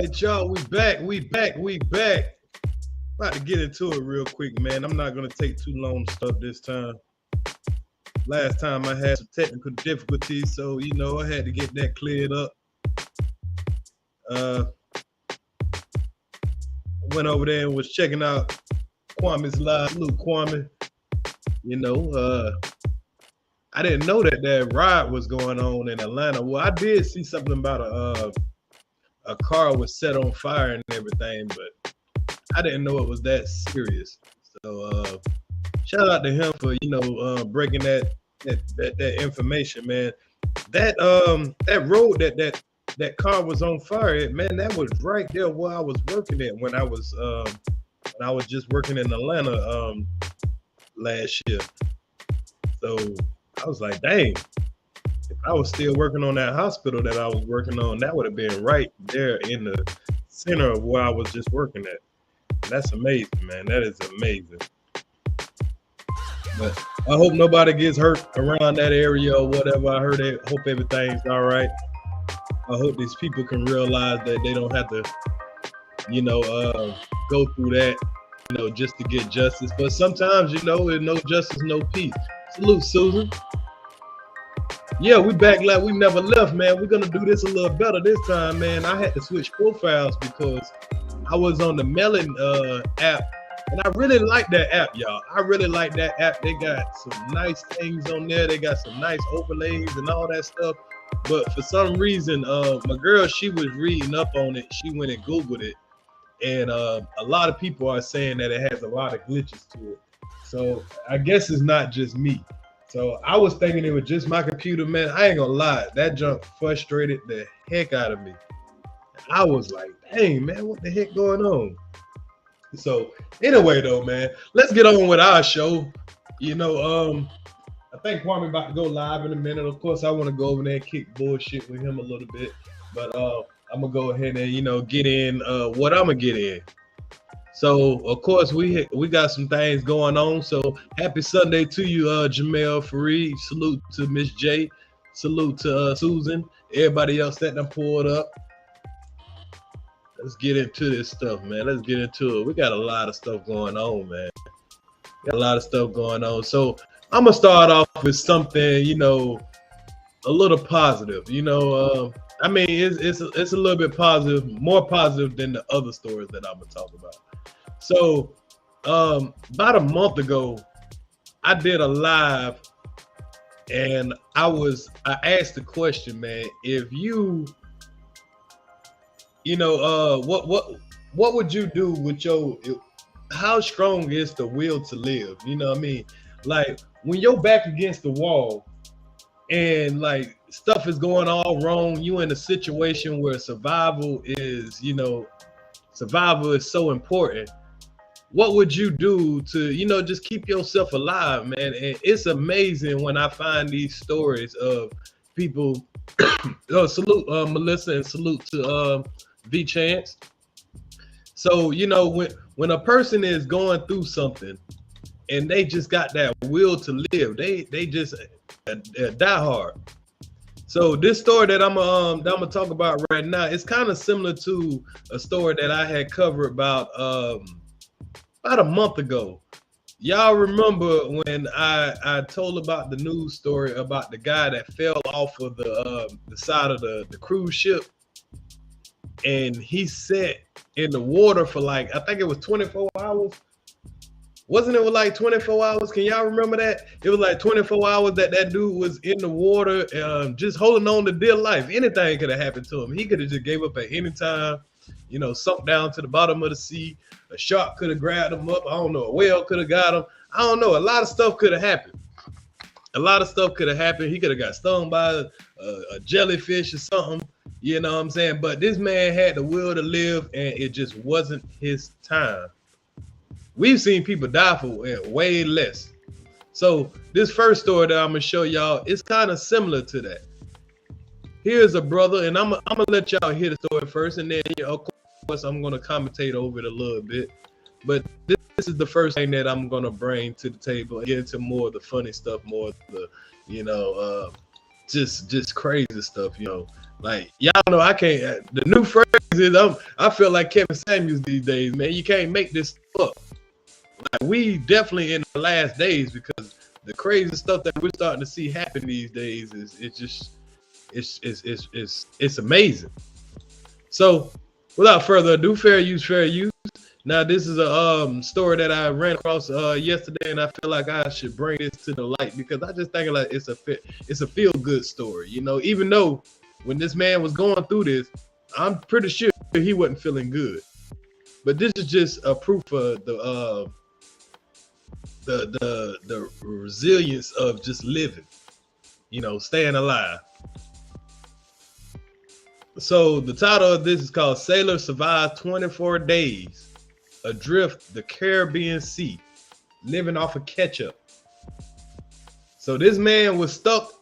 right, y'all, we back. About to get into it real quick, man. I'm not gonna take too long to start this time. Last time I had some technical difficulties, so I had to get that cleared up. Uh, went over there and was checking out Kwame's live. Salute Kwame. I didn't know that riot was going on in Atlanta. Well, I did see something about a car was set on fire and everything, but I didn't know it was that serious. So shout out to him for breaking that information, man. That road that car was on fire at, man, that was right there where I was working at when I was just working in Atlanta last year. So I was like, dang, if I was still working on that hospital that I was working on, that would have been right there in the center of where I was just working at. That's amazing, man. That is amazing. But I hope nobody gets hurt around that area or whatever. I hope everything's all right. I hope these people can realize that they don't have to, go through that, just to get justice. But sometimes, there's no justice, no peace. Salute, Susan. Yeah, we back like we never left, man. We're gonna do this a little better this time, man. I had to switch profiles because I was on the Melon app, and I really like that app, y'all. I really like that app. They got some nice things on there. They got some nice overlays and all that stuff. But for some reason, my girl, she was reading up on it. She went and Googled it, and a lot of people are saying that it has a lot of glitches to it. So I guess it's not just me. So I was thinking it was just my computer, man. I ain't gonna lie, that junk frustrated the heck out of me. I was like, dang, man, what the heck going on? So anyway, though, man, let's get on with our show. I think Kwame about to go live in a minute. Of course, I want to go over there and kick bullshit with him a little bit. But I'm gonna go ahead and get in what I'm gonna get in. So of course we got some things going on. So happy Sunday to you, Jamel Fareed. Salute to Miss J. Salute to Susan. Everybody else that done pulled up. Let's get into this stuff, man. Let's get into it. We got a lot of stuff going on, man. Got a lot of stuff going on. So I'm gonna start off with something, a little positive. I mean, it's a little bit positive, more positive than the other stories that I'm gonna talk about. So about a month ago, I did a live, and I asked the question, man, if what would you do with how strong is the will to live? You know what I mean? Like when you're back against the wall and like stuff is going all wrong, you in a situation where survival is so important. What would you do to, just keep yourself alive, man? And it's amazing when I find these stories of people. Salute Melissa, and salute to V Chance. So when a person is going through something and they just got that will to live, they just die hard. So this story that I'm gonna talk about right now, it's kind of similar to a story that I had covered about a month ago. Y'all remember when I told about the news story about the guy that fell off of the side of the cruise ship, and he sat in the water for like, I think it was 24 hours. Wasn't it like 24 hours? Can y'all remember that? It was like 24 hours that dude was in the water, just holding on to dear life. Anything could have happened to him. He could have just gave up at any time, sunk down to the bottom of the sea. A shark could have grabbed him up. I don't know. A whale could have got him. I don't know. A lot of stuff could have happened. He could have got stung by a jellyfish or something. You know what I'm saying? But this man had the will to live, and it just wasn't his time. We've seen people die for way less. So this first story that I'm gonna show y'all is kind of similar to that. Here's a brother, and I'm gonna let y'all hear the story first, and then of course I'm gonna commentate over it a little bit. But this is the first thing that I'm gonna bring to the table and get into more of the funny stuff, more of the just crazy stuff, you know. Like y'all know, I can't. The new phrase is I feel like Kevin Samuels these days, man. You can't make this up. Like we definitely in the last days because the crazy stuff that we're starting to see happen these days it's amazing. So without further ado, fair use, fair use. Now this is a story that I ran across yesterday, and I feel like I should bring this to the light because I just think like it's a feel good story, you know. Even though when this man was going through this, I'm pretty sure he wasn't feeling good, but this is just a proof of the resilience of just living, you know, staying alive. So the title of this is called "Sailor Survived 24 Days Adrift the Caribbean Sea, Living Off of Ketchup." So this man was stuck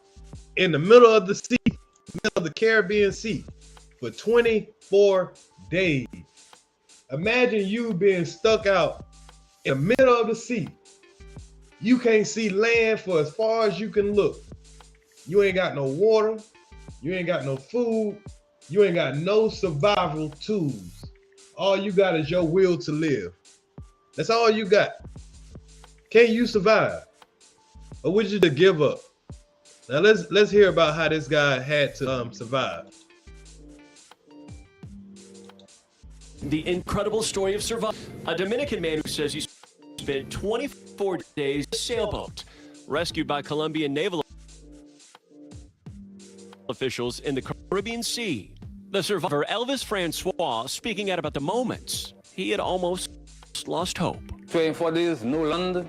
in the middle of the sea, middle of the Caribbean Sea, for 24 days. Imagine you being stuck out in the middle of the sea. You can't see land for as far as you can look. You ain't got no water. You ain't got no food. You ain't got no survival tools. All you got is your will to live. That's all you got. Can you survive? Or would you just give up? Now let's hear about how this guy had to survive. The incredible story of survival. A Dominican man who says he spent 24 days on a sailboat, rescued by Colombian naval officials in the Caribbean Sea. The survivor, Elvis Francois, speaking out about the moments he had almost lost hope. 24 days, no land,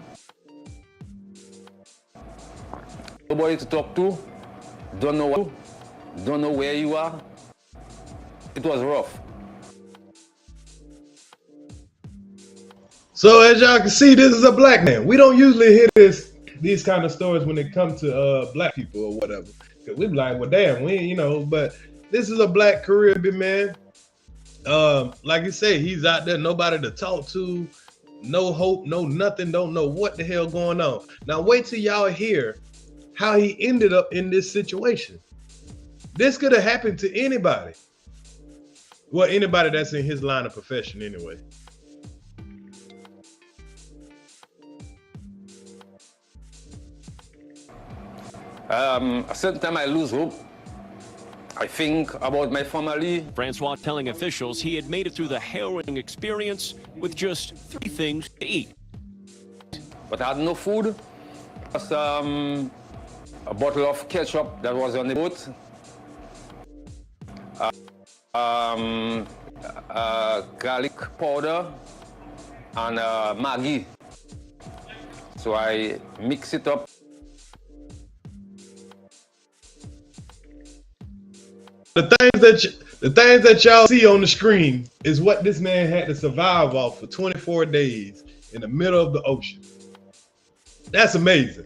nobody to talk to, don't know where you are. It was rough. So as y'all can see, this is a black man. We don't usually hear these kind of stories when it comes to black people or whatever. Cause we be like, well, damn, we, you know, but this is a black Caribbean man. Like you say, he's out there, nobody to talk to, no hope, no nothing, don't know what the hell going on. Now wait till y'all hear how he ended up in this situation. This could have happened to anybody. Well, anybody that's in his line of profession anyway. A certain time I lose hope. I think about my family. Francois telling officials he had made it through the harrowing experience with just 3 things to eat. But I had no food. Just a bottle of ketchup that was on the boat. Garlic powder and Maggi. So I mix it up. The things that y'all see on the screen is what this man had to survive off for 24 days in the middle of the ocean. That's amazing.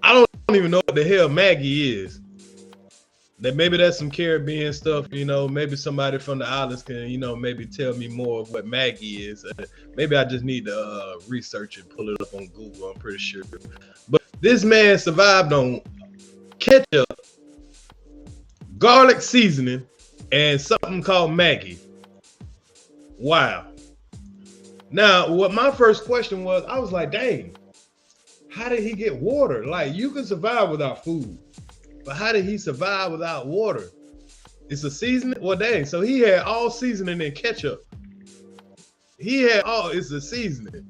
I don't even know what the hell Maggie is. That maybe that's some Caribbean stuff, you know. Maybe somebody from the islands can, you know, maybe tell me more of what Maggie is. Maybe I just need to research and pull it up on Google. I'm pretty sure. But this man survived on ketchup, garlic seasoning, and something called Maggie. Wow. Now, what my first question was, I was like, dang, how did he get water? Like, you can survive without food, but how did he survive without water? It's a seasoning? Well, dang, so he had all seasoning and ketchup. He had all, it's a seasoning.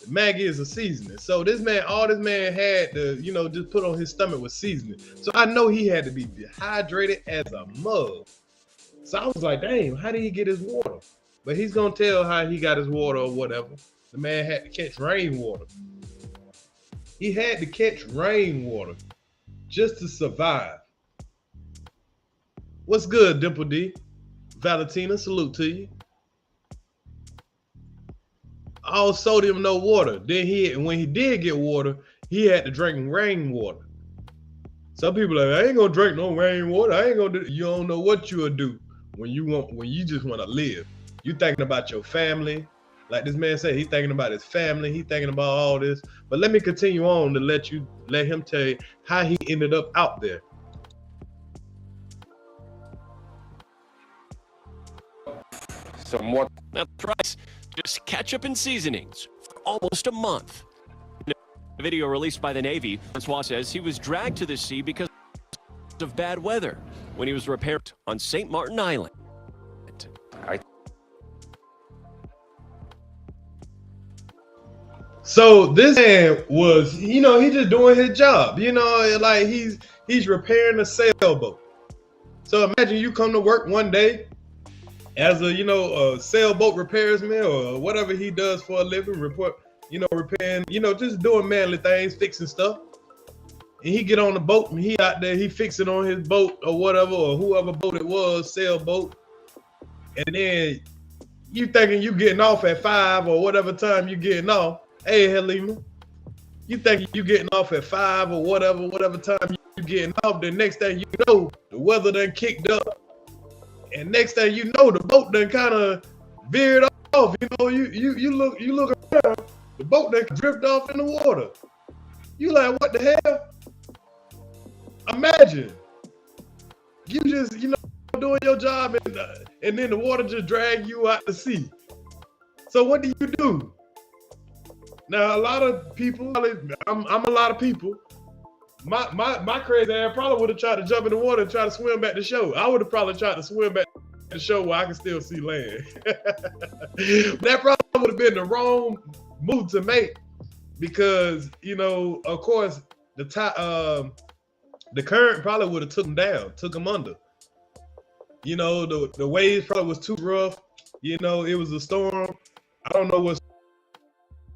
Maggie is a seasoning. So this man, all this man had to, you know, just put on his stomach was seasoning. So I know he had to be dehydrated as a mug. So I was like, damn, how did he get his water? But he's gonna tell how he got his water or whatever. The man had to catch rainwater. He had to catch rainwater just to survive. What's good, Dimple D? Valentina, salute to you. All sodium, no water. Then when he did get water, he had to drink rainwater. Some people are like, I ain't gonna drink no rainwater. I ain't gonna do. You don't know what you'll do when you just want to live. You thinking about your family. Like this man said, he's thinking about his family. He's thinking about all this. But let me continue on to let him tell you how he ended up out there. some water. That's right. Just ketchup and seasonings for almost a month. In a video released by the Navy, Francois says he was dragged to the sea because of bad weather when he was repairing on St. Martin Island. So this man was, he just doing his job. Like he's repairing a sailboat. So imagine you come to work one day as a sailboat repairsman or whatever he does for a living, repairing, just doing manly things, fixing stuff. And he get on the boat and he out there, he fixing on his boat or whatever, or whoever boat it was, sailboat. And then you thinking you getting off at 5 or whatever time you getting off. Hey, Halima, you think you getting off at 5 or whatever time you getting off. The next thing you know, the weather done kicked up, and next thing you know, the boat done kind of veered off. You look around, the boat done drift off in the water. You like, what the hell? Imagine you just doing your job and then the water just drag you out to sea. So what do you do? Now, a lot of people, I'm a lot of people. My crazy ass probably would have tried to jump in the water and try to swim back to shore. I would have probably tried to swim back to shore where I can still see land. That probably would have been the wrong move to make because, of course, the current probably would have took them down, took them under. The waves probably was too rough. It was a storm. I don't know what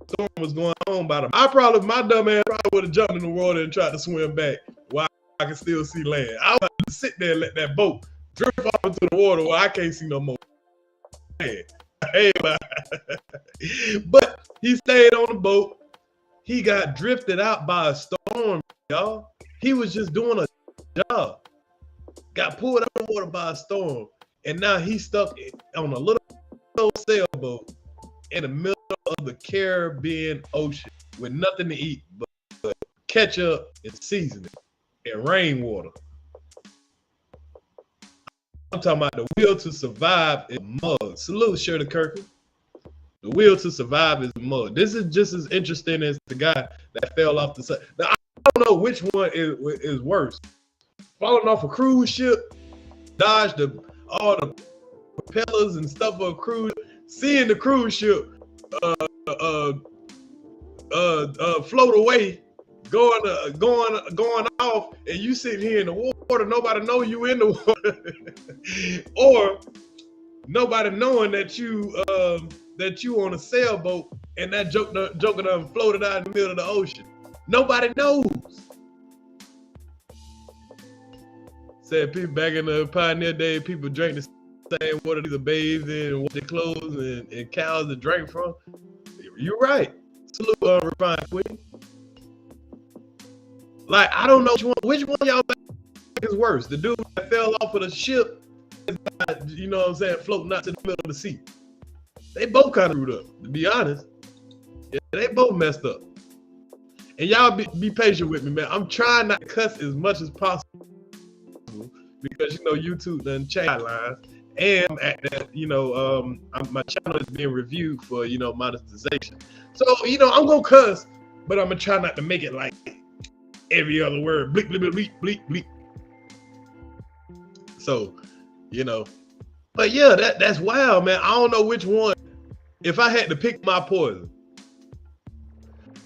storm was going on by them. My dumb ass probably would have jumped in the water and tried to swim back while I can still see land. I would have to sit there and let that boat drift off into the water where I can't see no more. Hey, but he stayed on the boat. He got drifted out by a storm, y'all. He was just doing a job. Got pulled out of the water by a storm. And now he's stuck on a little sailboat in the middle of the Caribbean Ocean with nothing to eat but ketchup and seasoning and rainwater. I'm talking about the will to survive is mud. Salute, Shirley Kirkland. The will to survive is mud. This is just as interesting as the guy that fell off the side. Now, I don't know which one is worse. Falling off a cruise ship, dodge all the propellers and stuff of a cruise, seeing the cruise ship float away, going off, and you sitting here in the water, nobody know you in the water, or nobody knowing that you on a sailboat and that joker done floated out in the middle of the ocean. Nobody knows. Said people back in the pioneer day, people drank the same water these are bathed in and wash their clothes and cows that drank from. You're right. Salute, refined queen. Like, I don't know which one y'all think is worse. The dude that fell off of the ship, floating out to the middle of the sea. They both kind of screwed up, to be honest. Yeah, they both messed up. And y'all be patient with me, man. I'm trying not to cuss as much as possible because YouTube done changed guidelines, and I'm at that, my channel is being reviewed for monetization. So I'm gonna cuss, but I'm gonna try not to make it like every other word, bleep bleep bleep bleep bleep. So, but yeah, that's wild, man. I don't know which one. If I had to pick my poison,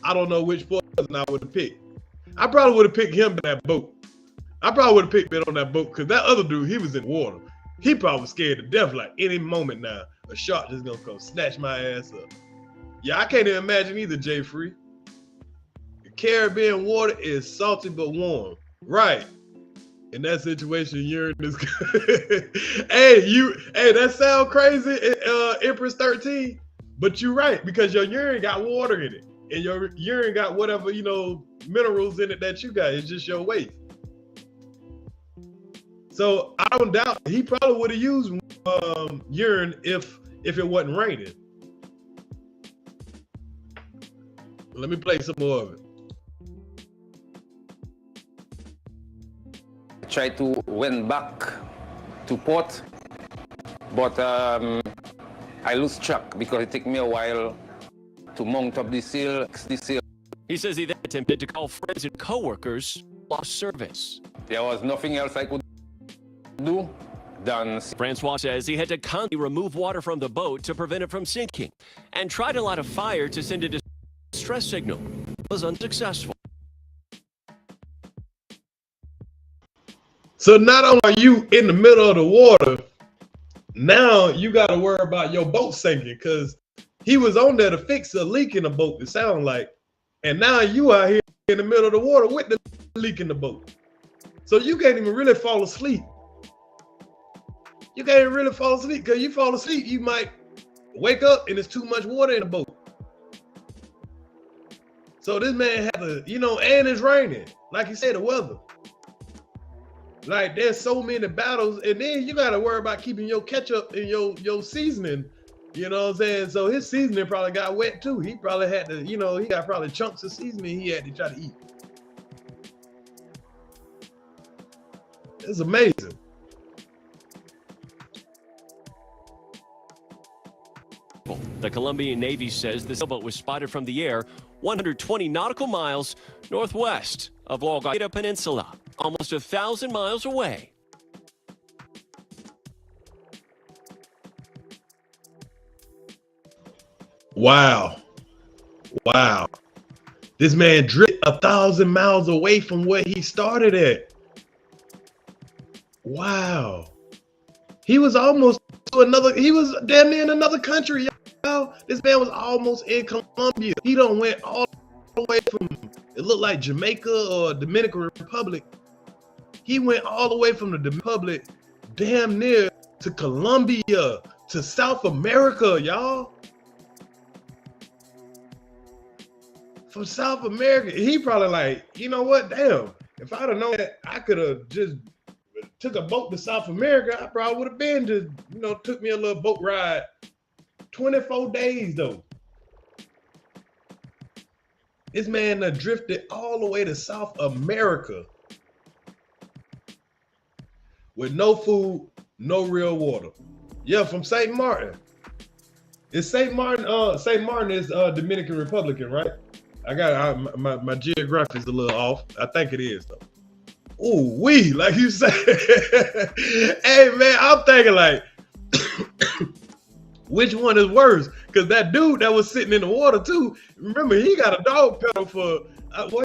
I don't know which poison I would have picked. I probably would have picked him in that boat. I probably would have picked it on that boat because that other dude, he was in water. He probably was scared to death. Like any moment now, a shark just gonna come snatch my ass up. Yeah, I can't even imagine either, Jay Free. The Caribbean water is salty but warm. Right. In that situation, urine is good. Hey, that sound crazy, Empress 13. But you're right, because your urine got water in it. And your urine got whatever, minerals in it that you got. It's just your waste. So I don't doubt he probably would have used urine if it wasn't raining. Let me play some more of it. Try to went back to port, but I lose track because it took me a while to mount up the sail. He says he then attempted to call friends and coworkers, lost service. There was nothing else I could do than... Francois says he had to constantly remove water from the boat to prevent it from sinking and tried to light a fire to send a distress signal. It was unsuccessful. So not only are you in the middle of the water, now you got to worry about your boat sinking, because he was on there to fix a leak in the boat, it sounds like. And now you out here in the middle of the water with the leak in the boat. So you can't even really fall asleep. You can't even really fall asleep, because you fall asleep, you might wake up and there's too much water in the boat. So this man had to, you know, and it's raining. Like you said, the weather. Like there's so many battles, and then you got to worry about keeping your ketchup and your seasoning. You know what I'm saying? So his seasoning probably got wet too. He probably had to, you know, he got probably chunks of seasoning he had to try to eat. It's amazing. The Colombian Navy says the sailboat was spotted from the air 120 nautical miles northwest of La Guaira Peninsula, almost 1,000 miles away. Wow. Wow. This man drifted 1,000 miles away from where he started at. Wow. He was almost to another, he was damn near in another country, y'all. This man was almost in Colombia. He done went all the way from, it looked like Jamaica or Dominican Republic. He went all the way from the Republic damn near to Colombia, to South America, y'all. From South America. He probably like, you know what, damn, if I'd have known that I could have just took a boat to South America, I probably would have been just, you know, took me a little boat ride. 24 days though. This man drifted all the way to South America with no food, no real water. Yeah, from St. Martin. Is St. Martin, St. Martin is Dominican Republican, right? I got my geography is a little off. I think it is though. Ooh, like you said. Hey man, I'm thinking like, which one is worse? Because that dude that was sitting in the water too, remember he got a dog pedal for,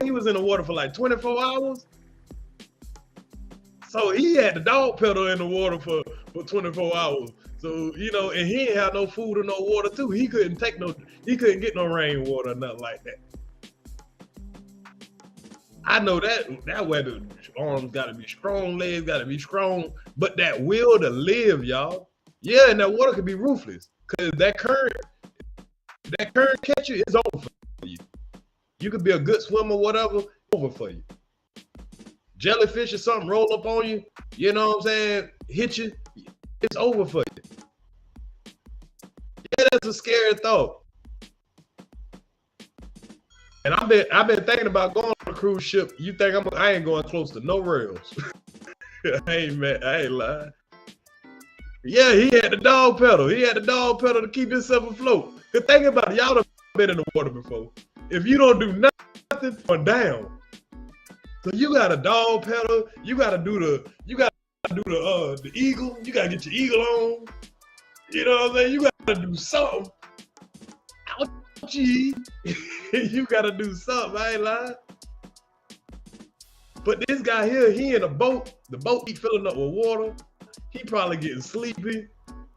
he was in the water for like 24 hours. So he had the dog pedal in the water for 24 hours. So, you know, and he ain't had no food or no water too. He couldn't get no rainwater or nothing like that. I know that way the arms gotta be strong, legs gotta be strong, but that will to live, y'all. Yeah, and that water could be ruthless. Cause that current catch you is over for you. You could be a good swimmer, whatever, over for you. Jellyfish or something roll up on you, you know what I'm saying, hit you, it's over for you. Yeah, that's a scary thought. And I've been thinking about going on a cruise ship. You think I ain't going close to no rails. I ain't lying. Yeah, he had the dog pedal. He had the dog pedal to keep himself afloat. Cause think about it, y'all have been in the water before. If you don't do nothing, going down. So you got a dog pedal. You gotta do the eagle. You gotta get your eagle on. You know what I'm saying? You gotta do something. Ouchie. You gotta do something. I ain't lying. But this guy here, he in a boat. The boat he filling up with water. He probably getting sleepy.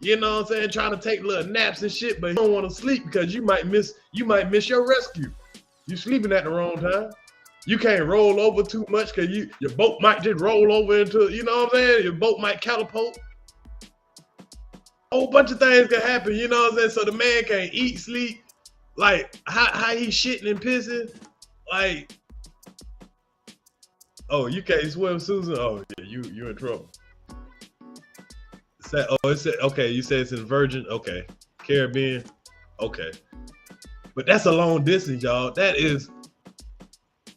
You know what I'm saying? Trying to take little naps and shit, but he don't want to sleep because you might miss your rescue. You sleeping at the wrong time. You can't roll over too much because your boat might just roll over into, you know what I'm saying? Your boat might catapult. A whole bunch of things can happen, you know what I'm saying? So the man can't eat, sleep. Like how he shitting and pissing. Like, oh, you can't swim, Susan? Oh yeah, you in trouble. Okay, you said it's in Virgin, okay. Caribbean, okay. But that's a long distance, y'all. That is,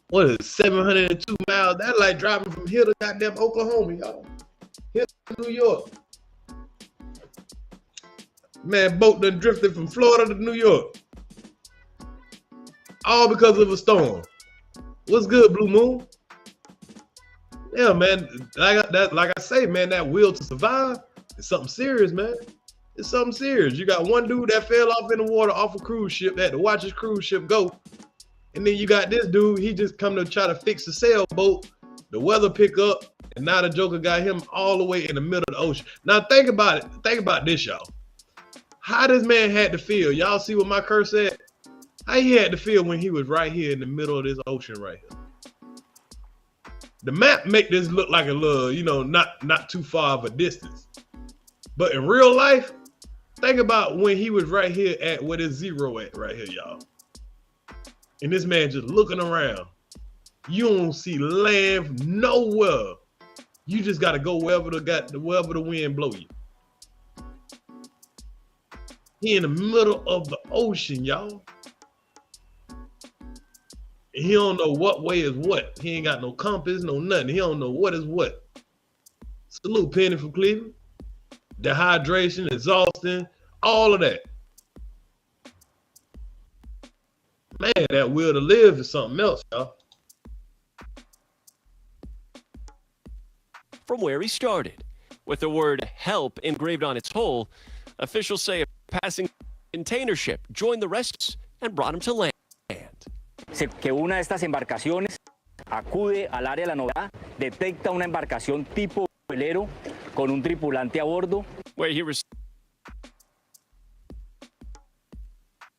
what is it, 702 miles? That's like driving from here to goddamn Oklahoma, y'all. Here to New York. Man, boat done drifted from Florida to New York. All because of a storm. What's good, Blue Moon? Yeah, man. Like I say, man, that will to survive is something serious, man. It's something serious. You got one dude that fell off in the water off a cruise ship, that had to watch his cruise ship go. And then you got this dude, he just come to try to fix the sailboat. The weather pick up, and now the Joker got him all the way in the middle of the ocean. Now think about it. Think about this, y'all. How this man had to feel. Y'all see what my curse said? How he had to feel when he was right here in the middle of this ocean right here. The map make this look like a little, you know, not too far of a distance. But in real life, think about when he was right here at where this zero at right here, y'all. And this man just looking around. You don't see land nowhere. You just got to go wherever the wind blow you. He in the middle of the ocean, y'all. And he don't know what way is what. He ain't got no compass, no nothing. He don't know what is what. Salute Penny from Cleveland. Dehydration, exhausting, all of that. Man, that will to live is something else, y'all. From where he started, with the word help engraved on its hull, officials say a passing container ship joined the rescuers and brought him to land. Que una de estas embarcaciones acude al área de la novedad, detecta una embarcación tipo velero con un tripulante a bordo. Where he was.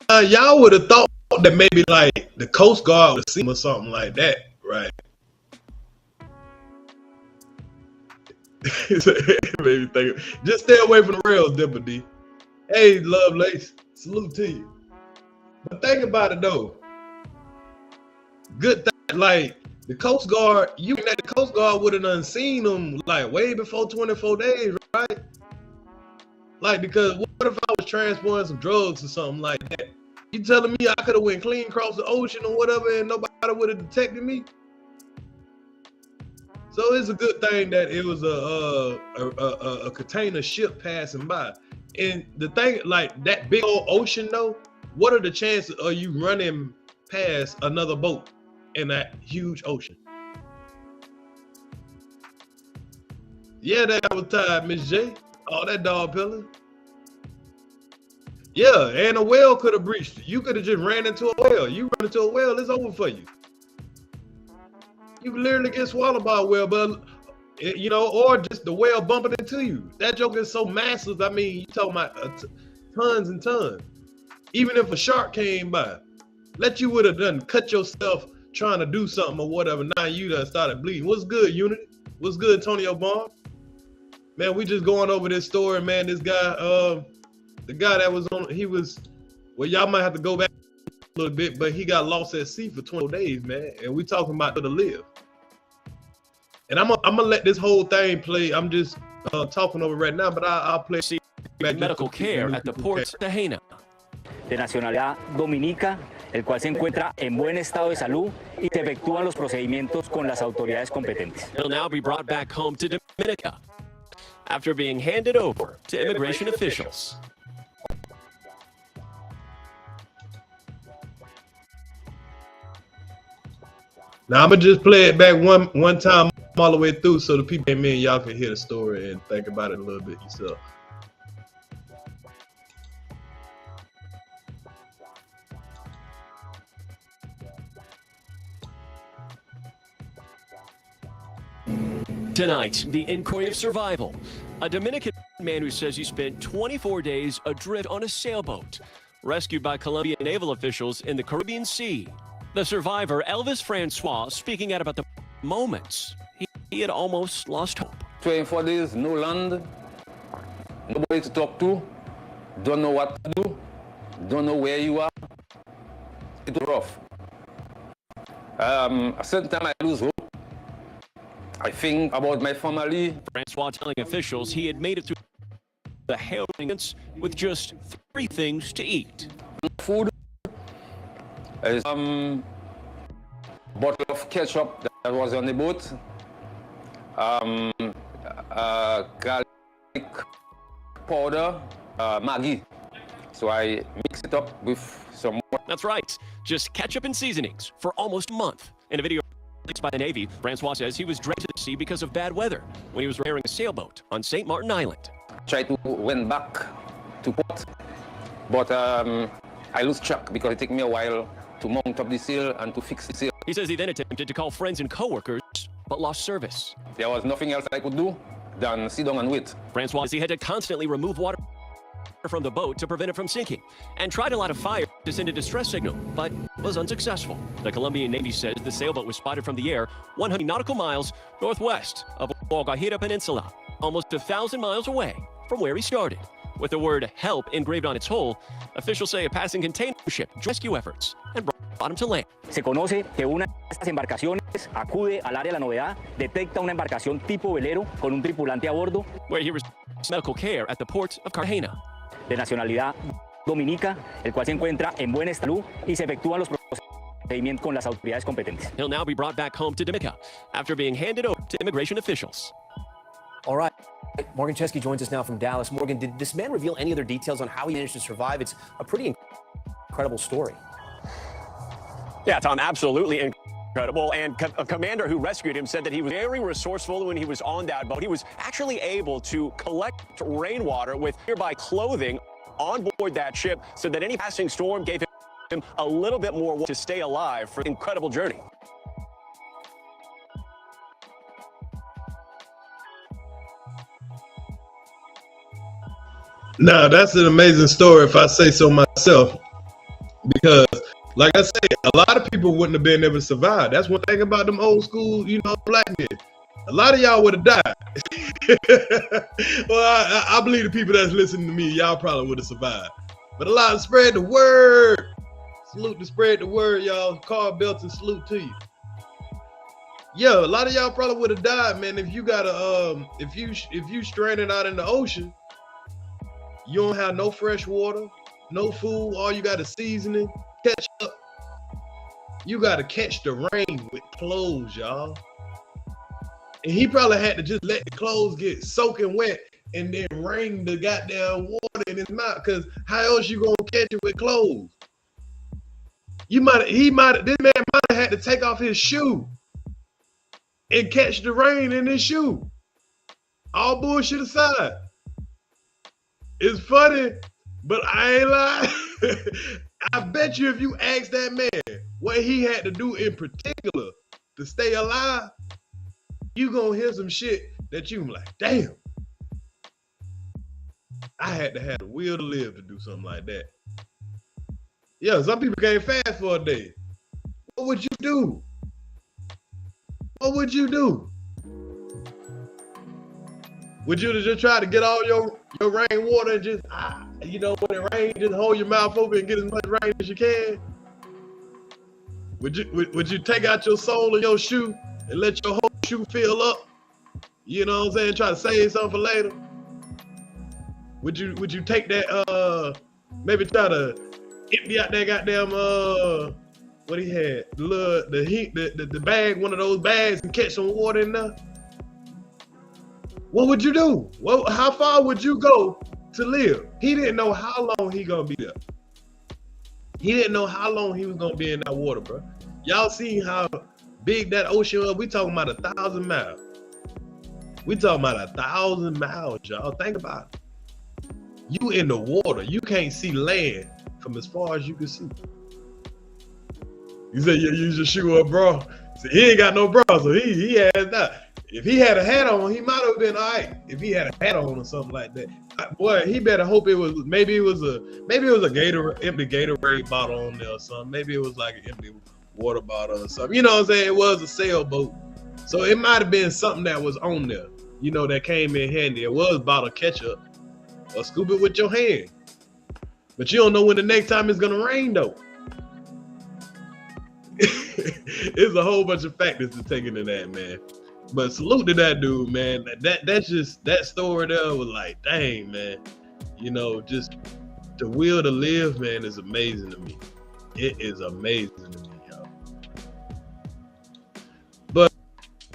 Y'all would have thought that maybe like the Coast Guard would have seen him or something like that, right? Maybe think, just stay away from the rails, Dipper D. Hey, Lovelace, salute to you. But think about it though. Good thing, like the Coast Guard, you think that the Coast Guard would have done seen them like way before 24 days, right? Like, because what if I was transporting some drugs or something like that? You telling me I could have went clean across the ocean or whatever and nobody would have detected me? So it's a good thing that it was a container ship passing by. And the thing, like that big old ocean though, what are the chances of you running past another boat in that huge ocean? Yeah, that was tired, Miss J. Oh, that dog pillar. Yeah, and a whale could have breached you. You could have just ran into a whale. You run into a whale, it's over for you. You literally get swallowed by a whale, but you know, or just the whale bumping into you. That joke is so massive. I mean, you talking about tons and tons. Even if a shark came by, let you would have done cut yourself trying to do something or whatever. Now you done started bleeding. What's good, Unity? What's good, Antonio Barnes? Man, we just going over this story, man. This guy, the guy that was on, he was, well, y'all might have to go back a little bit, but he got lost at sea for 20 days, man. And we talking about to live. And I'm gonna let this whole thing play. I'm just talking over right now, but I'll play medical care at the port de Haina. De nacionalidad dominica, el cual se encuentra en buen estado de salud y se efectúan los procedimientos con las autoridades competentes. He'll now be brought back home to Dominica after being handed over to immigration officials. Now I'm gonna just play it back one time all the way through so the people in me and y'all can hear the story and think about it a little bit yourself. Tonight, the inquiry of survival. A Dominican man who says he spent 24 days adrift on a sailboat, rescued by Colombian naval officials in the Caribbean Sea. The survivor, Elvis Francois, speaking out about the moments he had almost lost hope. 24 days, no land, nobody to talk to, don't know what to do, don't know where you are. It was rough. A certain time I lose hope. I think about my family. Francois telling officials he had made it through the hailings with just 3 things to eat. Food, bottle of ketchup that was on the boat, garlic powder, Maggi. So I mix it up with some more. That's right, just ketchup and seasonings for almost a month. In a video released by the Navy, Francois says he was dragged to the sea because of bad weather when he was repairing a sailboat on St. Martin Island. Try to went back to port, but I lose track because it took me a while to mount up the sail and to fix the sail. He says he then attempted to call friends and coworkers, but lost service. There was nothing else I could do than sit down and wait. Francois says he had to constantly remove water from the boat to prevent it from sinking and tried a lot of fire to send a distress signal, but was unsuccessful. The Colombian Navy says the sailboat was spotted from the air 100 nautical miles northwest of La Guajira Peninsula, almost 1,000 miles away from where he started. With the word help engraved on its hull, officials say a passing container ship rescue efforts and brought him to land. Se conoce que una de estas embarcaciones acude al área de la novedad, detecta una embarcación tipo velero con un tripulante a bordo, where he received medical care at the port of Cartagena. De nacionalidad dominica, el cual se encuentra en buen estado y se efectúan los procedimientos con las autoridades competentes. He'll now be brought back home to Dominica after being handed over to immigration officials. All right. Morgan Chesky joins us now from Dallas. Morgan, did this man reveal any other details on how he managed to survive? It's a pretty incredible story. Yeah, Tom, absolutely incredible. And a commander who rescued him said that he was very resourceful when he was on that boat. He was actually able to collect rainwater with nearby clothing on board that ship so that any passing storm gave him a little bit more to stay alive for an incredible journey. Now, that's an amazing story if I say so myself, because like I say, a lot of people wouldn't have been able to survive. That's one thing about them old school, black men. A lot of y'all would have died. Well, I believe the people that's listening to me, y'all probably would have survived. But a lot of spread the word. Salute to spread the word, y'all. Carl Belton, salute to you. Yeah, a lot of y'all probably would have died, man. If you got a if you stranded out in the ocean, you don't have no fresh water, no food, all you got is seasoning, ketchup. You got to catch the rain with clothes, y'all. And he probably had to just let the clothes get soaking wet and then wring the goddamn water in his mouth, because how else you gonna catch it with clothes? This man might have had to take off his shoe and catch the rain in his shoe. All bullshit aside. It's funny, but I ain't lying. I bet you if you ask that man what he had to do in particular to stay alive, you gonna hear some shit that you like, damn. I had to have the will to live to do something like that. Yeah, some people can't fast for a day. What would you do? What would you do? Would you just try to get all your rainwater and just, when it rains, just hold your mouth open and get as much rain as you can? Would you take out your sole of your shoe and let your whole shoe fill up? You know what I'm saying? Try to save something for later. Would you take that maybe try to empty out that goddamn what he had, the bag, one of those bags, and catch some water in there? What would you do? Well, how far would you go to live? He didn't know how long he gonna be there. He didn't know how long he was gonna be in that water, bro. Y'all seen how big that ocean was? We talking about 1,000 miles. We talking about 1,000 miles, y'all. Think about it. You in the water. You can't see land from as far as you can see. You say you use your shoe up, bro. So he ain't got no bra, so he has that. If he had a hat on, he might have been all right. If he had a hat on or something like that, boy, he better hope it was. Maybe it was a empty Gatorade bottle on there or something. Maybe it was like an empty water bottle or something. You know what I'm saying? It was a sailboat, so it might have been something that was on there. That came in handy. It was bottle ketchup, or scoop it with your hand. But you don't know when the next time it's gonna rain though. It's a whole bunch of factors to take into that, man. But salute to that dude, man. That's just, that story there was like, dang, man. Just the will to live, man, is amazing to me. It is amazing to me, y'all. But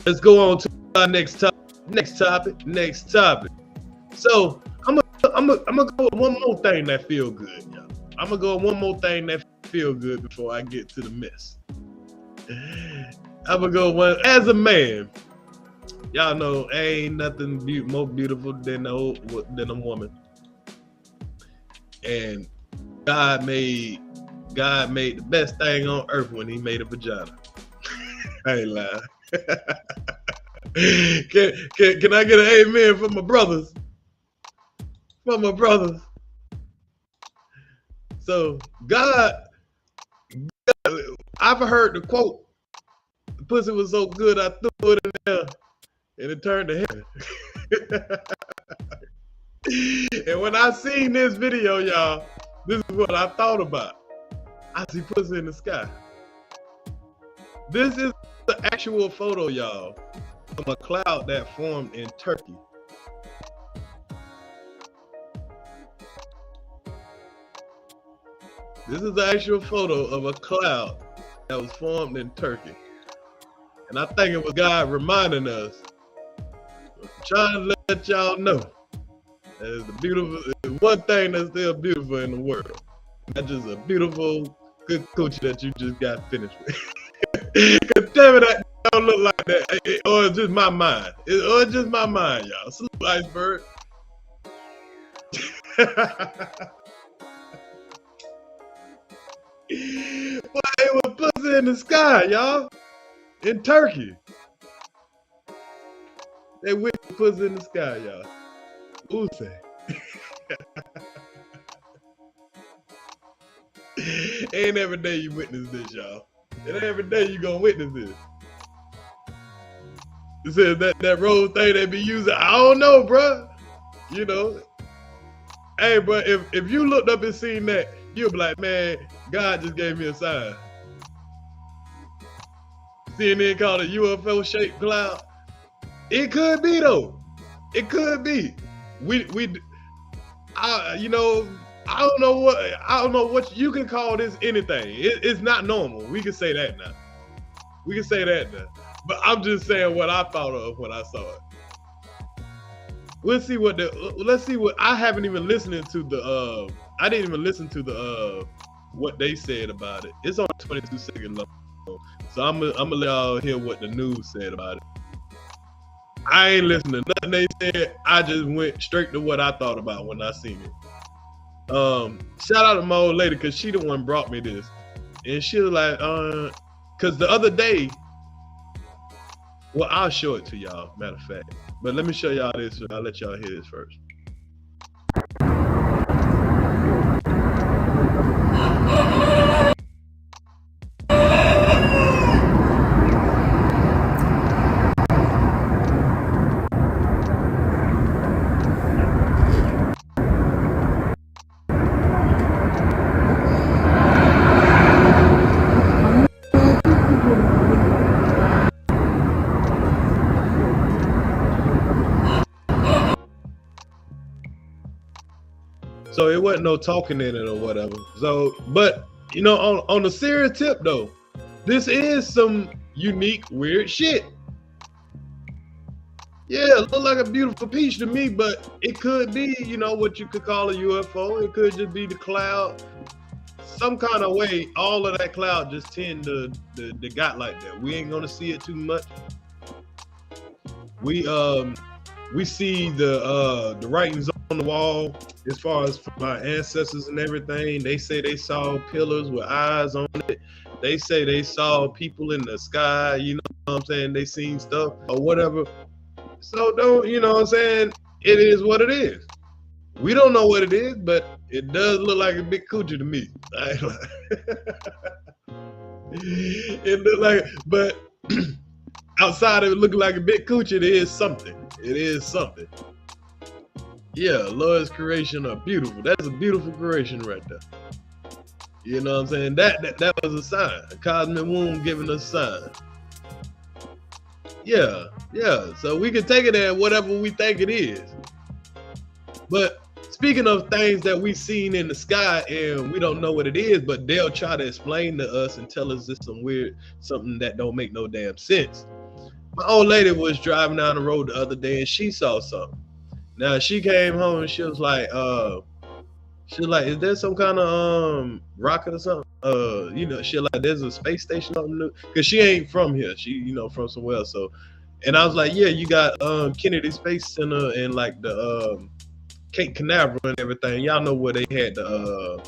let's go on to our next topic. So I'm gonna go with one more thing that feel good, y'all. I'm gonna go one more thing that feel good before I get to the mess. I'm gonna go one as a man. Y'all know ain't nothing more beautiful than a woman. And God made the best thing on earth when he made a vagina. I ain't lying. Can I get an amen from my brothers? From my brothers. So God, I've heard the quote, the pussy was so good I threw it in there and it turned to heaven. And when I seen this video, y'all, this is what I thought about. I see pussy in the sky. This is the actual photo, y'all, of a cloud that formed in Turkey. This is the actual photo of a cloud that was formed in Turkey. And I think it was God reminding us, trying to let y'all know that it's the beautiful, it's one thing that's still beautiful in the world. That's just a beautiful, good coochie that you just got finished with. Cause damn it, that don't look like that. Or it's just my mind. Or it's just my mind, y'all. Salute, iceberg. Boy, it was pussy in the sky, y'all. In Turkey. They with pussy in the sky, y'all. Pussy. Ain't every day you witness this, y'all. And every day you gonna witness this. It says that rose thing they be using. I don't know, bro. You know. Hey, bro, if you looked up and seen that, you'll be like, man, God just gave me a sign. CNN called it UFO-shaped cloud. It could be though. It could be. I don't know what you can call this anything. It's not normal. We can say that now. But I'm just saying what I thought of when I saw it. Let's see what I haven't even listened to the I didn't even listen to the what they said about it. It's on 22 seconds long. So I'm gonna let y'all hear what the news said about it. I ain't listening to nothing they said. I just went straight to what I thought about when I seen it. Shout out to my old lady, cause she the one brought me this. And she was like, cause the other day, well, I'll show it to y'all, matter of fact. But let me show y'all this, I'll let y'all hear this first. So it wasn't no talking in it or whatever. So, but you know, on the serious tip though, this is some unique, weird shit. Yeah, it look like a beautiful peach to me, but it could be, you know, what you could call a UFO. It could just be the cloud. Some kind of way, all of that cloud just tend to got like that. We ain't gonna see it too much. We see the writings on the wall as far as from our ancestors and everything. They say they saw pillars with eyes on it. They say they saw people in the sky, you know what I'm saying? They seen stuff or whatever. So don't, you know what I'm saying? It is what it is. We don't know what it is, but it does look like a big coochie to me. I ain't lying. It look like, but outside of it looking like a big coochie, it is something. It is something. Yeah, Lord's creation are beautiful. That's a beautiful creation right there. You know what I'm saying? That was a sign. A cosmic womb giving us a sign. Yeah. So we can take it as whatever we think it is. But speaking of things that we've seen in the sky and we don't know what it is, but they'll try to explain to us and tell us it's some weird, something that don't make no damn sense. My old lady was driving down the road the other day and she saw something. Now she came home and she was like, She like, is there some kind of rocket or something? You know, she like, there's a space station or something new, because she ain't from here. She, you know, from somewhere else. So, and I was like, yeah, you got Kennedy Space Center and like the Cape Canaveral and everything. Y'all know where they had the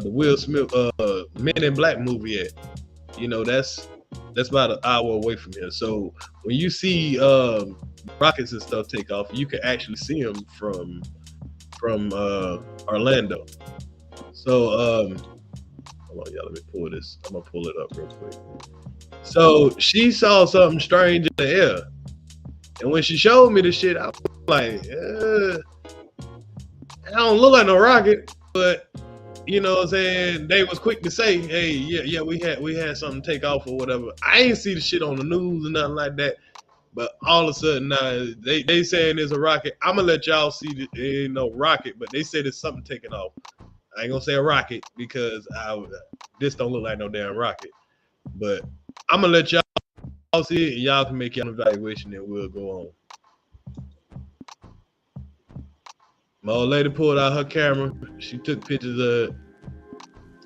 Will Smith Men in Black movie at. You know, that's about an hour away from here. So when you see rockets and stuff take off, you can actually see them from Orlando. So hold on, y'all, let me pull this. I'm gonna pull it up real quick. So she saw something strange in the air, and when she showed me the shit, I was like, it don't look like no rocket, but you know what I'm saying, they was quick to say, hey, yeah, we had something take off or whatever. I ain't see the shit on the news or nothing like that, but all of a sudden now they saying there's a rocket. I'm gonna let y'all see that there ain't no rocket, but they said there's something taking off. I ain't gonna say a rocket because this don't look like no damn rocket, but I'm gonna let y'all see it and y'all can make your evaluation and we'll go on. My old lady pulled out her camera. She took pictures of it.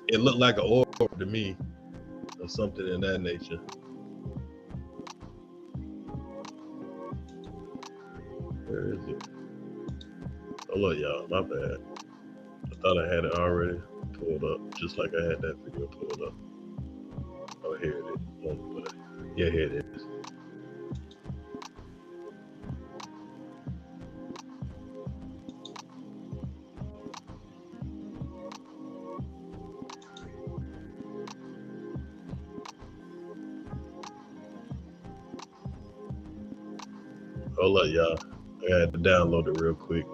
It looked like an orb to me or something in that nature. Where is it? Hold up, y'all. My bad. I thought I had it already pulled up, just like I had that video pulled up. Oh, here it is. Yeah, here it is. Hold up, y'all. I had to download it real quick.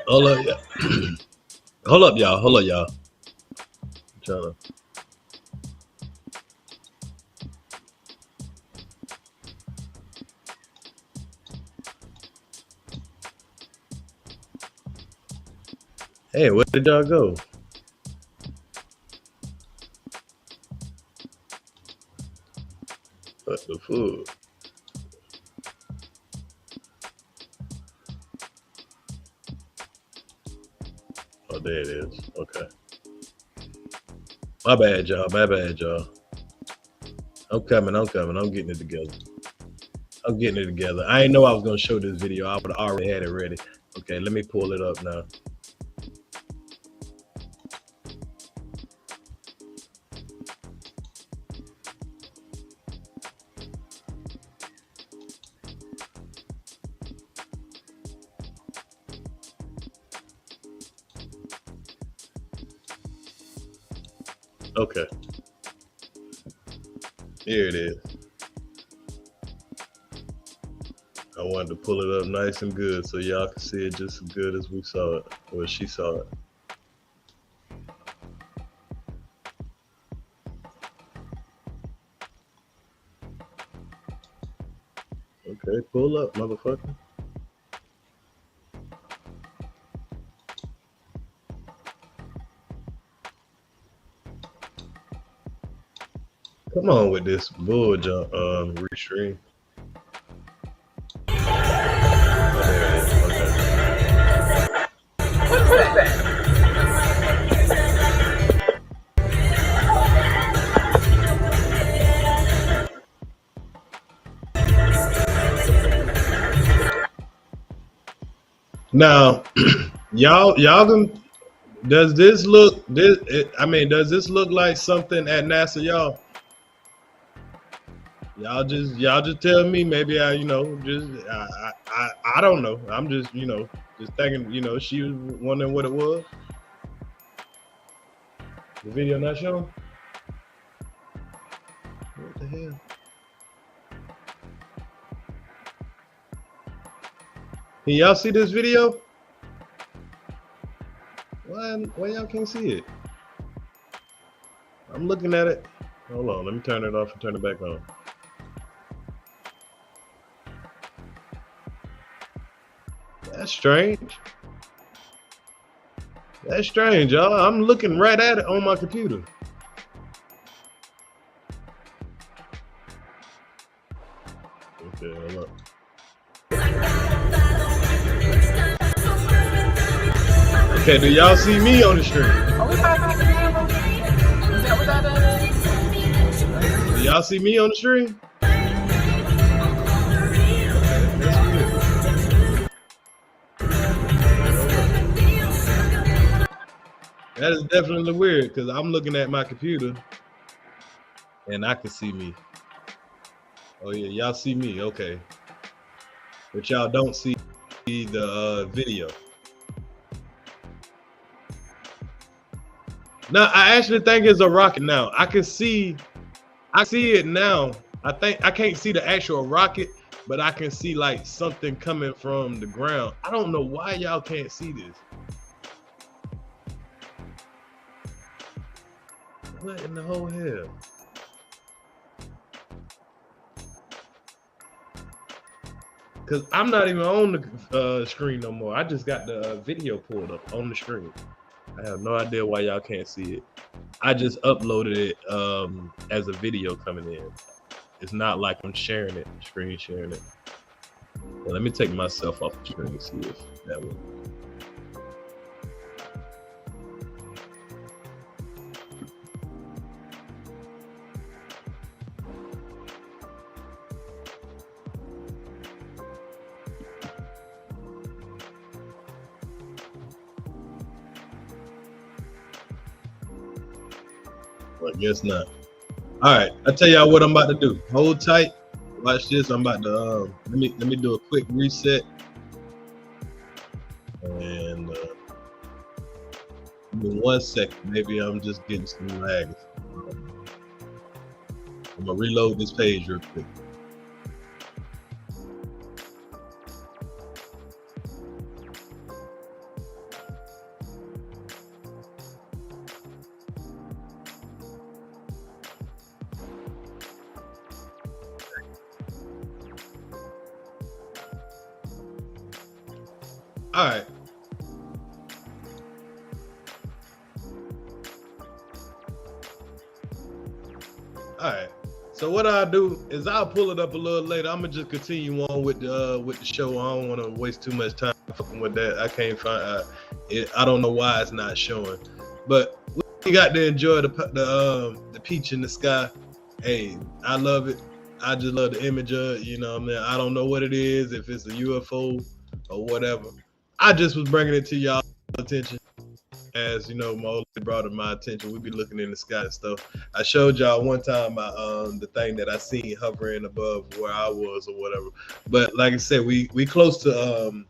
Hold up, y'all. Hold up, y'all. Hold up, y'all. I'm trying to. Hey, where did y'all go? What the food? Oh, there it is. Okay. My bad, y'all. My bad, y'all. I'm coming. I'm getting it together. I didn't know I was going to show this video. I would have already had it ready. Okay, let me pull it up now. Okay. Here it is. I wanted to pull it up nice and good so y'all can see it just as good as we saw it, or she saw it. Okay, pull up, motherfucker. Come on with this bull jump, restream. Now, y'all can, does this look I mean, does this look like something at NASA, y'all? Y'all just tell me. Maybe I don't know. I'm just just thinking. She was wondering what it was. The video not showing. What the hell? Can y'all see this video? Why y'all can't see it? I'm looking at it. Hold on, let me turn it off and turn it back on. That's strange. That's strange, y'all. I'm looking right at it on my computer. Okay, hold up. Okay, do y'all see me on the stream? Are we talking about the camera? Is that what that is? Do y'all see me on the stream? That is definitely weird because I'm looking at my computer and I can see me. Oh yeah, y'all see me, okay. But y'all don't see the video. Now I actually think it's a rocket now. I see it now. I think I can't see the actual rocket, but I can see like something coming from the ground. I don't know why y'all can't see this. What in the whole hell? Cause I'm not even on the screen no more. I just got the video pulled up on the screen. I have no idea why y'all can't see it. I just uploaded it as a video coming in. It's not like I'm sharing it, screen sharing it. Well, let me take myself off the screen and see if that will. I guess not. All right, I'll tell y'all what I'm about to do. Hold tight. Watch this. I'm about to let me do a quick reset. And give me 1 second. Maybe I'm just getting some lag. I'm gonna reload this page real quick. All right. All right. So what I'll do is I'll pull it up a little later. I'm gonna just continue on with the show. I don't want to waste too much time fucking with that. I can't find it. I don't know why it's not showing. But we got to enjoy the peach in the sky. Hey, I love it. I just love the image of it. You know what I mean? I don't know what it is, if it's a UFO or whatever. I just was bringing it to y'all attention. As you know, my old lady brought it to my attention. We be looking in the sky and stuff. I showed y'all one time the thing that I seen hovering above where I was or whatever. But like I said, we close to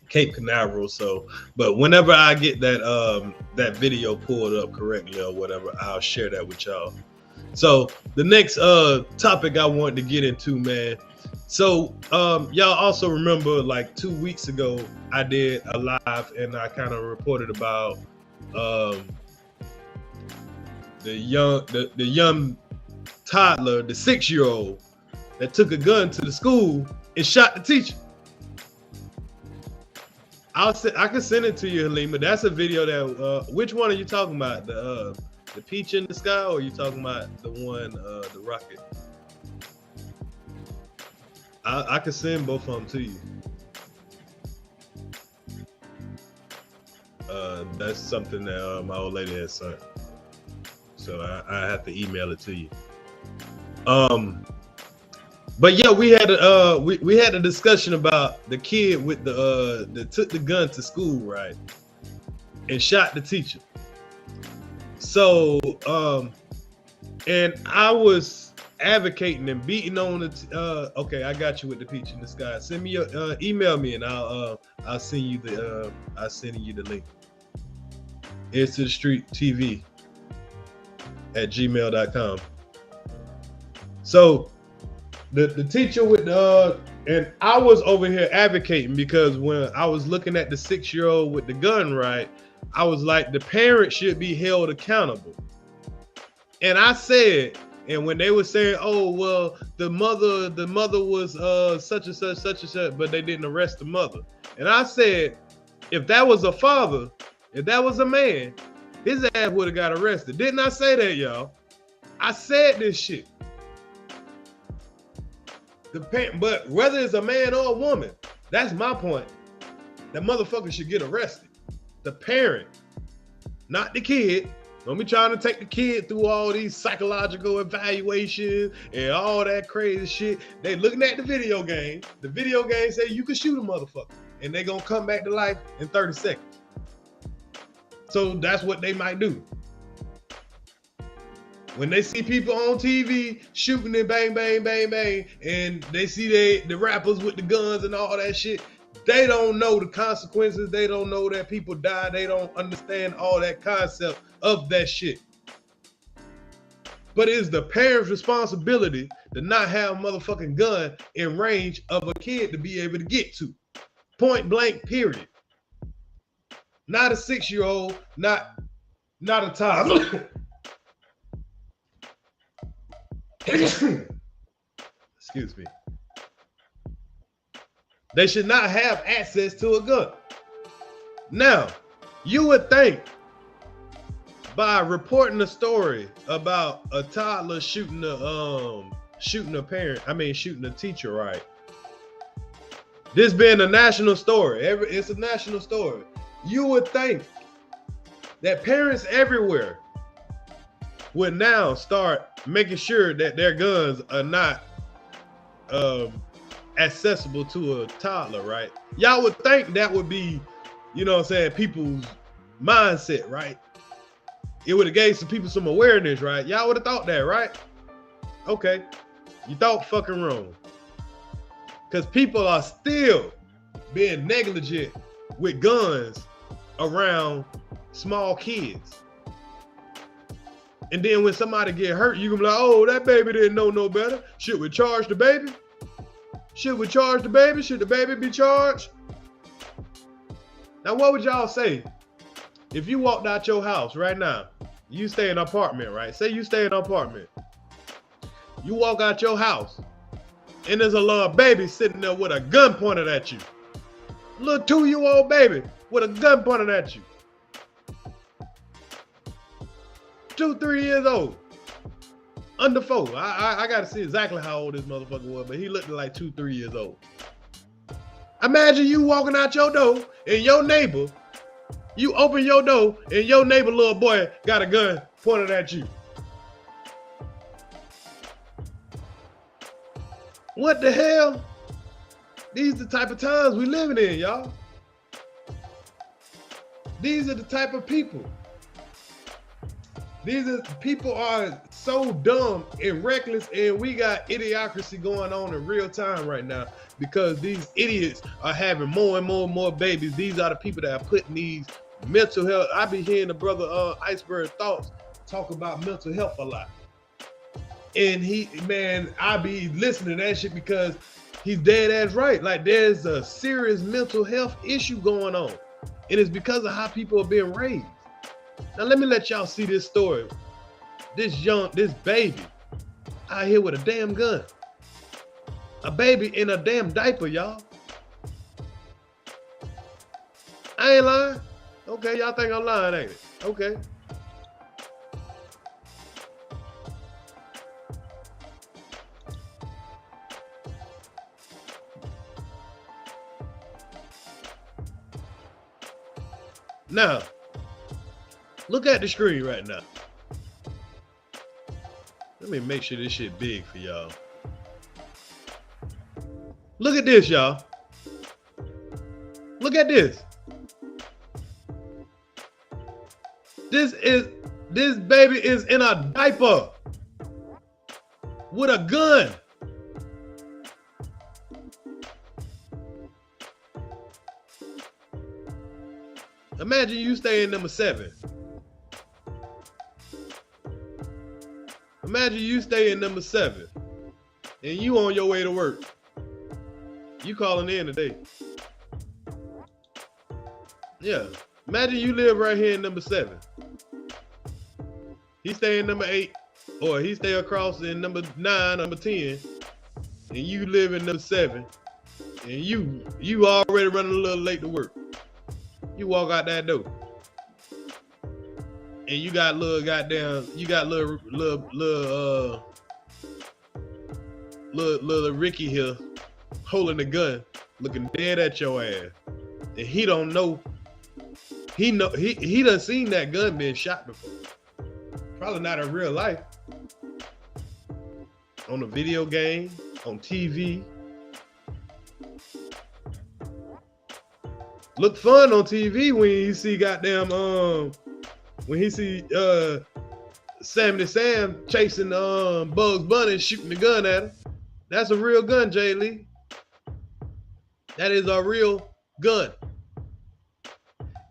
Cape Canaveral. So, but whenever I get that video pulled up correctly or whatever, I'll share that with y'all. So the next topic I wanted to get into, man. So y'all also remember like 2 weeks ago I did a live and I kind of reported about the young toddler, the 6-year-old that took a gun to the school and shot the teacher. I can send it to you, Halima. That's a video that which one are you talking about? The peach in the sky, or are you talking about the one the rocket? I can send both of them to you. That's something that my old lady has sent, so I have to email it to you. But yeah, we had a discussion about the kid with that took the gun to school, right, and shot the teacher. So, and I was advocating and beating on the. Okay, I got you with the peach in the sky. Send me your email me, and I'll send you the I'll send you the link. It's to the street TV at gmail.com. So the teacher with the and I was over here advocating because when I was looking at the 6-year-old with the gun, right, I was like, the parent should be held accountable. And I said, and when they were saying, oh, well, the mother was such and such, but they didn't arrest the mother. And I said, if that was a father, if that was a man, his ass would have got arrested. Didn't I say that, y'all? I said this shit. But whether it's a man or a woman, that's my point. That motherfucker should get arrested. The parent, not the kid. Don't be trying to take the kid through all these psychological evaluations and all that crazy shit. They looking at the video game. The video game say you can shoot a motherfucker and they gonna come back to life in 30 seconds. So that's what they might do. When they see people on TV shooting and bang, bang, bang, bang, and they see the rappers with the guns and all that shit, they don't know the consequences. They don't know that people die. They don't understand all that concept of that shit. But it's the parent's responsibility to not have a motherfucking gun in range of a kid to be able to get to. Point blank, period. Not a 6-year-old, not a toddler. Excuse me. They should not have access to a gun. Now, you would think by reporting a story about a toddler shooting a teacher, right? This being a national story, it's a national story. You would think that parents everywhere would now start making sure that their guns are not accessible to a toddler, right? Y'all would think that would be, you know what I'm saying, people's mindset, right? It would have gave some people some awareness, right? Y'all would have thought that, right? Okay, you thought fucking wrong. Because people are still being negligent with guns around small kids. And then when somebody get hurt, you can be like, oh, that baby didn't know no better. Should we charge the baby? Should we charge the baby? Should the baby be charged? Now, what would y'all say if you walked out your house right now? You stay in an apartment, right? Say you stay in an apartment. You walk out your house, and there's a little baby sitting there with a gun pointed at you. Little 2-year-old baby with a gun pointed at you. 2-3 years old. Under 4. I gotta see exactly how old this motherfucker was, but he looked like 2-3 years old. Imagine you walking out your door and your neighbor, you open your door and your neighbor little boy got a gun pointed at you. What the hell? These are the type of times we living in, y'all. These are the type of people. People are so dumb and reckless, and we got idiocracy going on in real time right now because these idiots are having more and more babies. These are the people that are putting these mental health. I be hearing the brother Iceberg Thoughts talk about mental health a lot. And I be listening to that shit because he's dead ass right. Like, there's a serious mental health issue going on. And it's because of how people are being raised. Now, let me let y'all see this story. This baby out here with a damn gun. A baby in a damn diaper, y'all. I ain't lying. Okay, y'all think I'm lying, ain't it? Okay. Now, look at the screen right now. Let me make sure this shit big for y'all. Look at this, y'all. Look at this. This baby is in a diaper with a gun. Imagine you stay in number 7. Imagine you stay in number 7 and you on your way to work. You calling in today. Yeah. Imagine you live right here in number 7. He stay in number 8, or he stay across in number 9, number 10, and you live in number 7, and you already running a little late to work. You walk out that door, and you got little Ricky here holding the gun, looking dead at your ass, and he don't know. He done seen that gun being shot before. Probably not in real life. On a video game, on TV. Look fun on TV when you see when he see Sammy Sam chasing Bugs Bunny and shooting the gun at him. That's a real gun, Jay Lee. That is a real gun.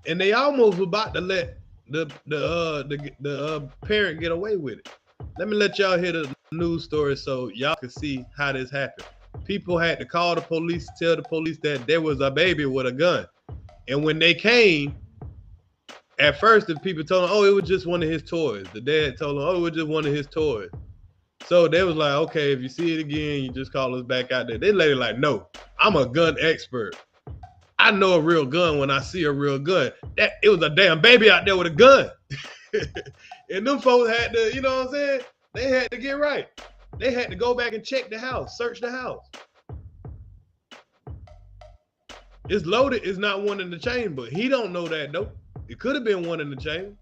And they almost were about to let the parent get away with it. Let me let y'all hear the news story so y'all can see how this happened. People had to call the police, tell the police that there was a baby with a gun. And when they came, at first the people told them, oh, it was just one of his toys. The dad told them, oh, it was just one of his toys. So they was like, okay, if you see it again, you just call us back out there. They lady like, no, I'm a gun expert. I know a real gun when I see a real gun. It was a damn baby out there with a gun. And them folks had to, you know what I'm saying? They had to get right. They had to go back and check the house, search the house. It's loaded, it's not one in the chamber. He don't know that though. It could have been one in the chamber.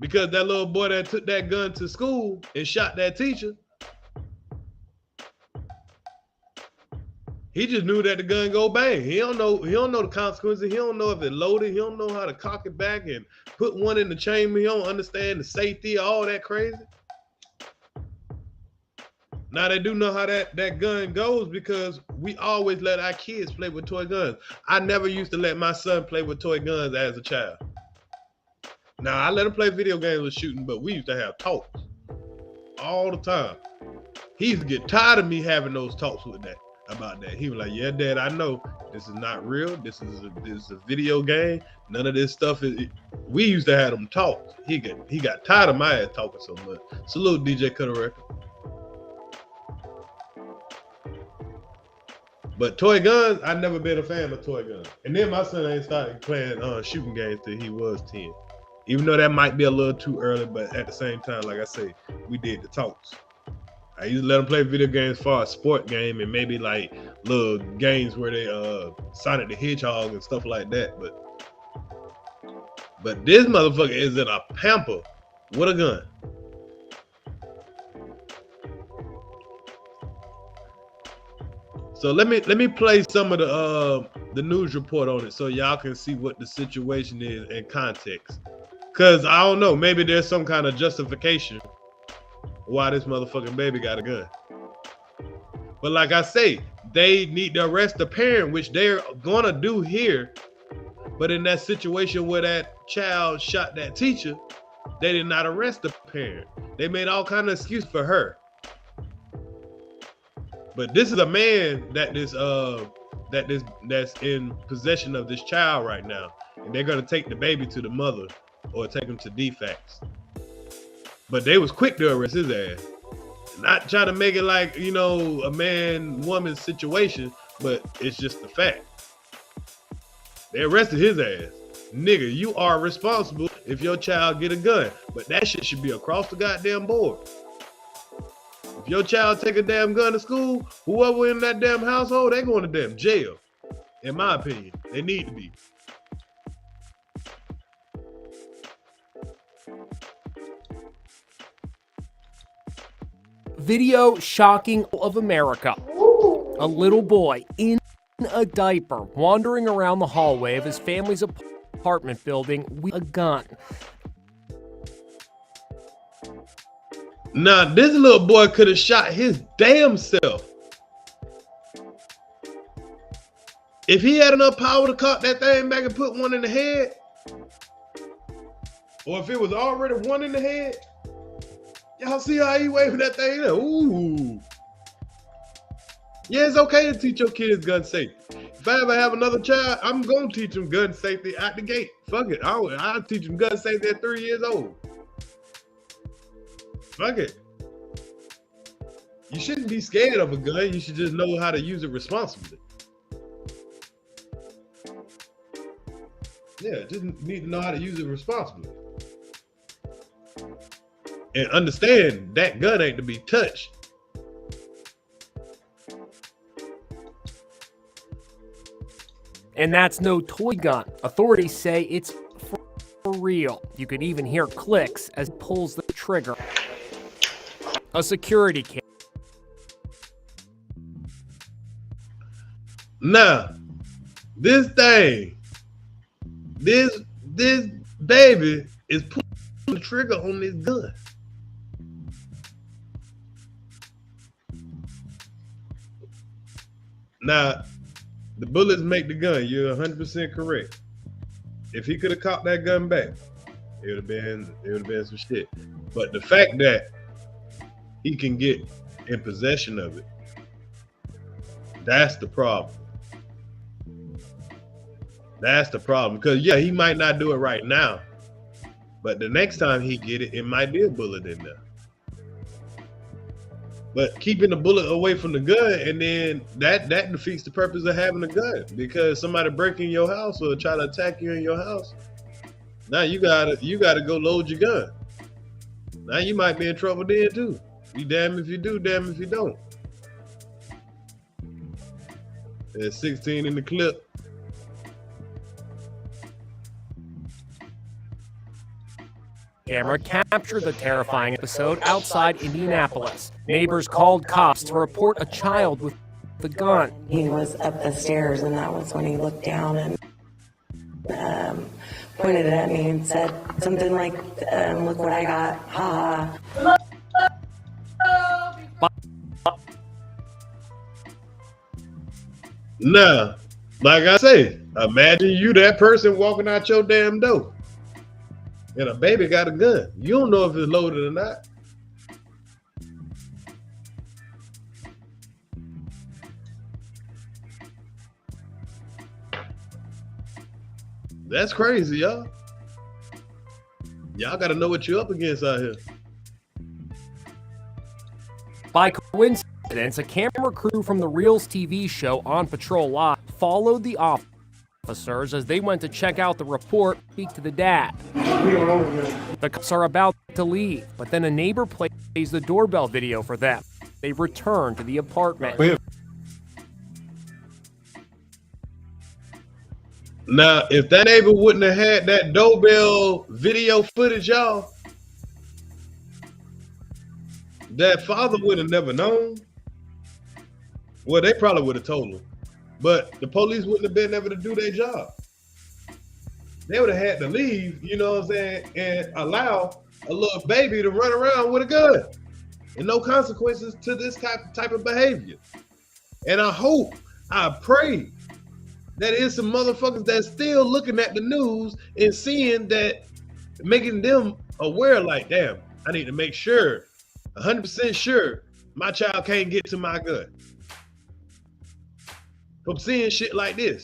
Because that little boy that took that gun to school and shot that teacher, he just knew that the gun go bang. He don't know the consequences. He don't know if it loaded. He don't know how to cock it back and put one in the chamber. He don't understand the safety, all that crazy. Now they do know how that gun goes because we always let our kids play with toy guns. I never used to let my son play with toy guns as a child. Now I let him play video games with shooting, but we used to have talks all the time. He used to get tired of me having those talks with that. About that. He was like, yeah, Dad, I know this is not real. This is a video game. None of this stuff is. We used to have them talk. He got tired of my ass talking so much. Salute DJ Cutter Record. But toy guns, I never been a fan of toy guns. And then my son ain't started playing shooting games till he was 10. Even though that might be a little too early, but at the same time, like I say, we did the talks. I used to let them play video games for a sport game and maybe like little games where they Sonic the Hedgehog and stuff like that. But this motherfucker is in a pamper with a gun. So let me play some of the news report on it so y'all can see what the situation is in context. Cause I don't know, maybe there's some kind of justification why this motherfucking baby got a gun. But like I say, they need to arrest the parent, which they're gonna do here. But in that situation where that child shot that teacher, they did not arrest the parent. They made all kind of excuse for her. But this is a man that's in possession of this child right now, and they're gonna take the baby to the mother or take him to DFACS. But they was quick to arrest his ass. Not try to make it like, you know, a man-woman situation, but it's just the fact. They arrested his ass. Nigga, you are responsible if your child get a gun. But that shit should be across the goddamn board. If your child take a damn gun to school, whoever in that damn household, they going to damn jail. In my opinion, they need to be. Video shocking of America. A little boy in a diaper wandering around the hallway of his family's apartment building with a gun. Now, this little boy could have shot his damn self. If he had enough power to cock that thing back and put one in the head, or if it was already one in the head, y'all see how he waving that thing? Ooh. Yeah, it's okay to teach your kids gun safety. If I ever have another child, I'm gonna teach them gun safety out the gate. Fuck it, I'll teach them gun safety at 3 years old. Fuck it. You shouldn't be scared of a gun. You should just know how to use it responsibly. Yeah, just need to know how to use it responsibly. And understand that gun ain't to be touched. And that's no toy gun. Authorities say it's for real. You can even hear clicks as it pulls the trigger. A security cam. Now, this thing, this baby is pulling the trigger on this gun. Now, the bullets make the gun. You're 100% correct. If he could have caught that gun back, it would have been some shit. But the fact that he can get in possession of it, that's the problem. That's the problem. Because yeah, he might not do it right now, but the next time he get it, it might be a bullet in there. But keeping the bullet away from the gun, and then that defeats the purpose of having a gun, because somebody break in your house or try to attack you in your house. Now you gotta go load your gun. Now you might be in trouble then too. You damn if you do, damn if you don't. There's 16 in the clip. Camera captured the terrifying episode outside Indianapolis. Neighbors called cops to report a child with the gun. He was up the stairs, and that was when he looked down and pointed it at me and said something like, look what I got, ha ha. Now, like I say, imagine you that person walking out your damn door, and a baby got a gun. You don't know if it's loaded or not. That's crazy, y'all. Y'all got to know what you're up against out here. By coincidence, a camera crew from the Reels TV show On Patrol Live followed the officers as they went to check out the report and speak to the dad. The cops are about to leave, but then a neighbor plays the doorbell video for them. They return to the apartment. Now, if that neighbor wouldn't have had that doorbell video footage, y'all, that father would have never known. Well, they probably would have told him, but the police wouldn't have been able to do their job. They would have had to leave, you know what I'm saying, and allow a little baby to run around with a gun and no consequences to this type of behavior. And I pray that is some motherfuckers that's still looking at the news and seeing that, making them aware, like, damn, I need to make sure, 100% sure, my child can't get to my gun. From seeing shit like this.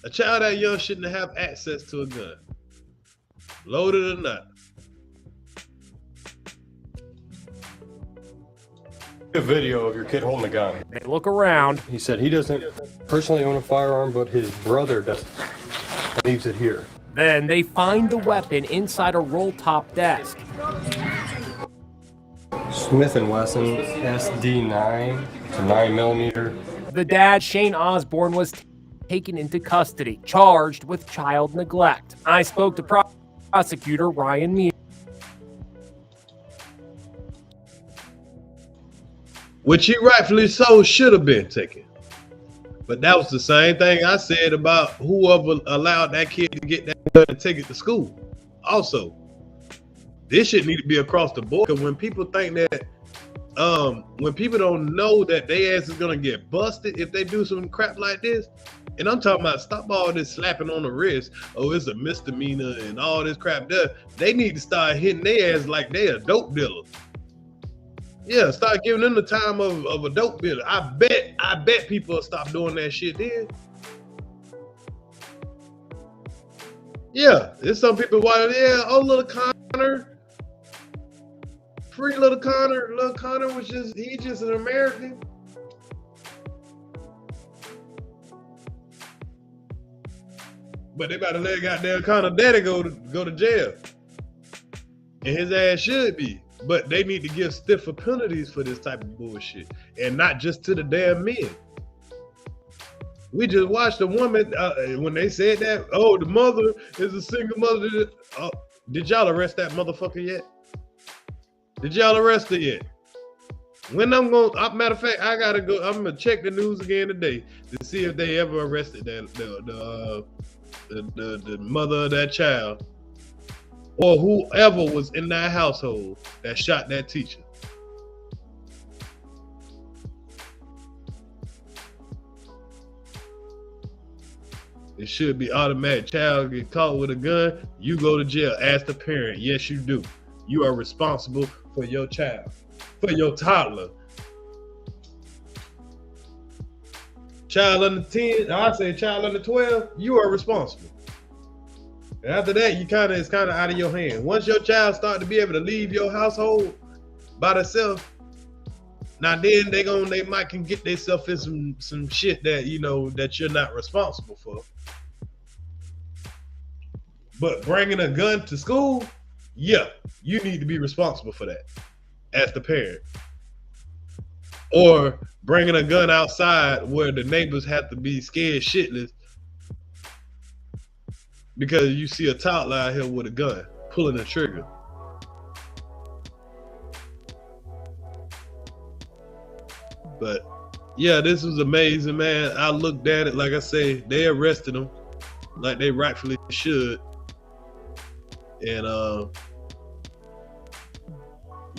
A child that young shouldn't have access to a gun, loaded or not. A video of your kid holding a gun. They look around. He said he doesn't personally own a firearm, but his brother does. Leaves it here. Then they find the weapon inside a roll-top desk. Smith & Wesson SD9, it's a 9mm. The dad, Shane Osborne, was taken into custody, charged with child neglect. I spoke to prosecutor Ryan Mead. Which he rightfully so should have been taken. But that was the same thing I said about whoever allowed that kid to get that gun and take it to school. Also, this shit need to be across the board. Because when people think that, when people don't know that their ass is gonna get busted if they do some crap like this, and I'm talking about stop all this slapping on the wrist. Oh, it's a misdemeanor and all this crap there. They need to start hitting their ass like they a dope dealer. Yeah, start giving them the time of a dope dealer. I bet people will stop doing that shit then. Yeah, there's some people watching. Yeah, oh, little Connor, free little Connor. Little Connor was he's just an American. But they about to let goddamn Connor daddy go to jail, and his ass should be. But they need to give stiffer penalties for this type of bullshit, and not just to the damn men. We just watched a woman when they said that. Oh, the mother is a single mother. Did y'all arrest that motherfucker yet? Did y'all arrest her yet? When I'm going, matter of fact, I gotta go. I'm gonna check the news again today to see if they ever arrested the mother of that child, or whoever was in that household that shot that teacher. It should be automatic. Child get caught with a gun, you go to jail. Ask the parent. Yes, you do. You are responsible for your child, for your toddler. Child under 10, I say child under 12, you are responsible. And after that, it's kind of out of your hand. Once your child start to be able to leave your household by themselves, now then they might can get themselves in some shit that that you're not responsible for. But bringing a gun to school, yeah, you need to be responsible for that as the parent. Or bringing a gun outside where the neighbors have to be scared shitless because you see a toddler out here with a gun, pulling the trigger. But yeah, this was amazing, man. I looked at it, like I say, they arrested him like they rightfully should. And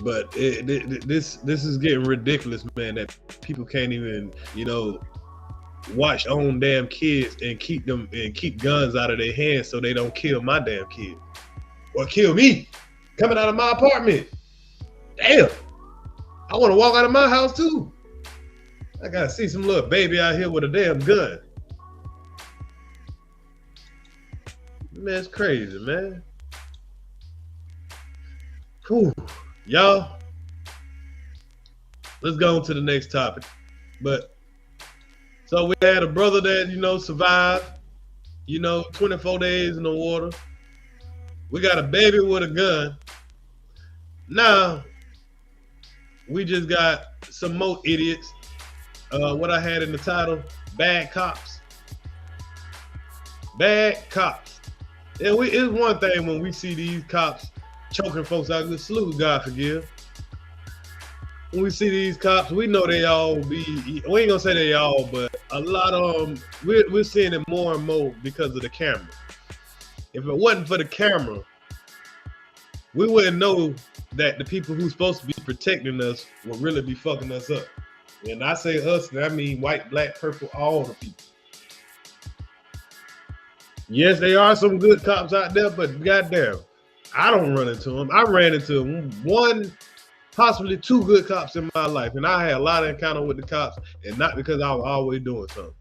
but this is getting ridiculous, man, that people can't even, watch own damn kids and keep guns out of their hands so they don't kill my damn kid or kill me coming out of my apartment. Damn, I want to walk out of my house too. I gotta see some little baby out here with a damn gun. Man, it's crazy, man. Whew. Y'all, let's go on to the next topic. But so we had a brother that survived 24 days in the water. We got a baby with a gun. Now we just got some more idiots. What I had in the title, bad cops. Bad cops. And it's one thing when we see these cops choking folks out. The salute, God forgive. When we see these cops, we know they all be, we ain't gonna say they all, but a lot of them, we're seeing it more and more because of the camera. If it wasn't for the camera, we wouldn't know that the people who's supposed to be protecting us will really be fucking us up. And I say us, and I mean white, black, purple, all the people. Yes, there are some good cops out there, but goddamn, I don't run into them. I ran into one, possibly two good cops in my life, and I had a lot of encounter with the cops, and not because I was always doing something.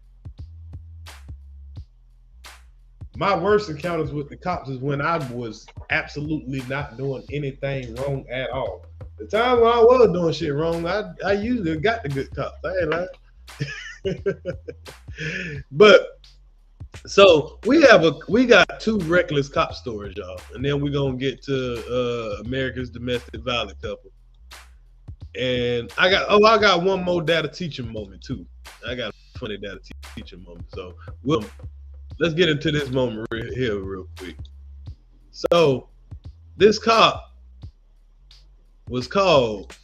My worst encounters with the cops is when I was absolutely not doing anything wrong at all. The time when I was doing shit wrong, I usually got the good cops. I ain't lying. But so we got two reckless cop stories, y'all, and then we're gonna get to America's domestic violence couple. And I got one more data teaching moment too. I got a funny data teaching moment. So let's get into this moment here real quick. So this cop was called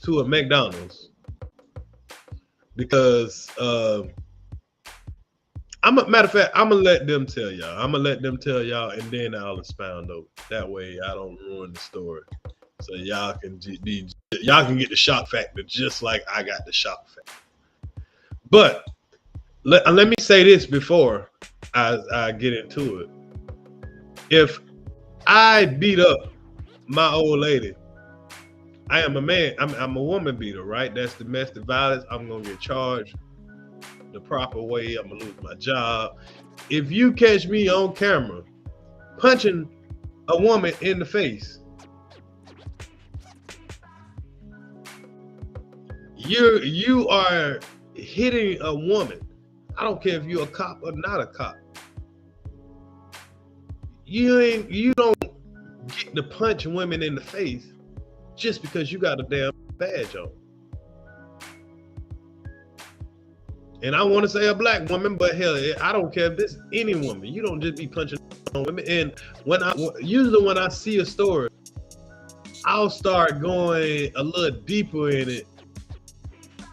to a McDonald's because Matter of fact, I'm gonna let them tell y'all. I'm gonna let them tell y'all, and then I'll expound over. That way, I don't ruin the story. So y'all can get the shock factor just like I got the shock factor. But let me say this before I get into it. If I beat up my old lady, I am a man. I'm a woman beater, right? That's domestic violence. I'm gonna get charged the proper way. I'm gonna lose my job. If you catch me on camera punching a woman in the face, you are hitting a woman. I don't care if you're a cop or not a cop. You don't get to punch women in the face just because you got a damn badge on. And I want to say a black woman, but hell, I don't care if this any woman. You don't just be punching on women. And usually when I see a story, I'll start going a little deeper in it.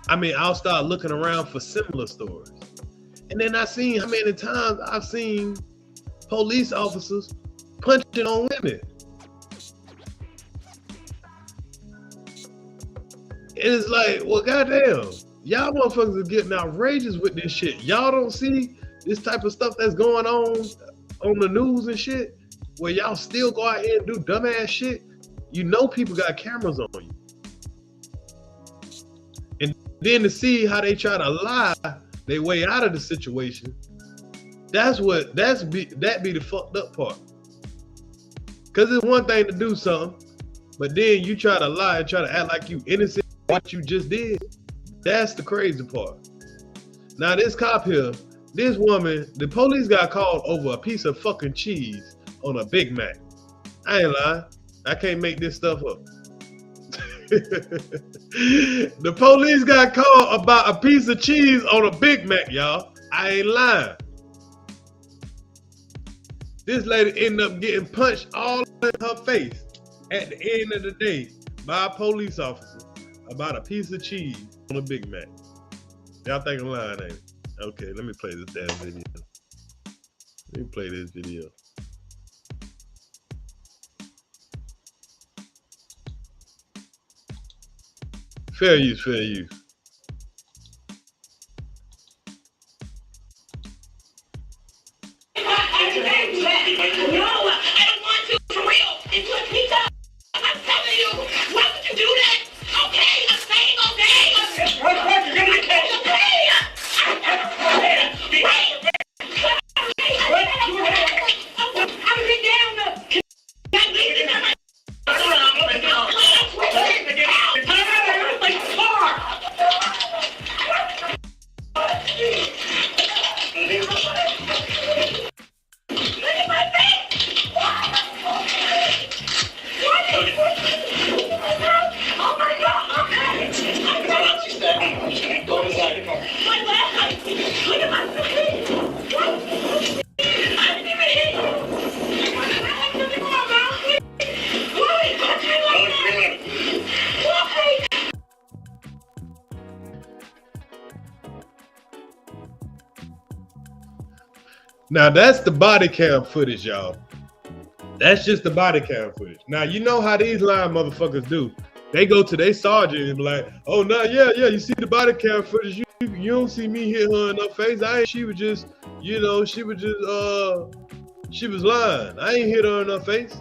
I mean, I'll start looking around for similar stories. And then I seen how many times I've seen police officers punching on women. It's like, well, goddamn, y'all motherfuckers are getting outrageous with this shit. Y'all don't see this type of stuff that's going on the news and shit, where y'all still go out here and do dumbass shit. You know people got cameras on you. And then to see how they try to lie their way out of the situation, that be the fucked up part. Cause it's one thing to do something, but then you try to lie and try to act like you innocent of what you just did. That's the crazy part. Now this cop here, this woman, the police got called over a piece of fucking cheese on a Big Mac. I ain't lying. I can't make this stuff up. The police got called about a piece of cheese on a Big Mac, y'all. I ain't lying. This lady ended up getting punched all in her face at the end of the day by a police officer about a piece of cheese on a Big Mac. Y'all think I'm lying, ain't it? Okay, let me play this damn video. Let me play this video. Fair use, fair use. Now that's the body cam footage, y'all. That's just the body cam footage. Now you know how these lying motherfuckers do. They go to their sergeant and be like, "Oh no, yeah, you see the body cam footage? You don't see me hit her in her face. She was just, she was lying. I ain't hit her in her face."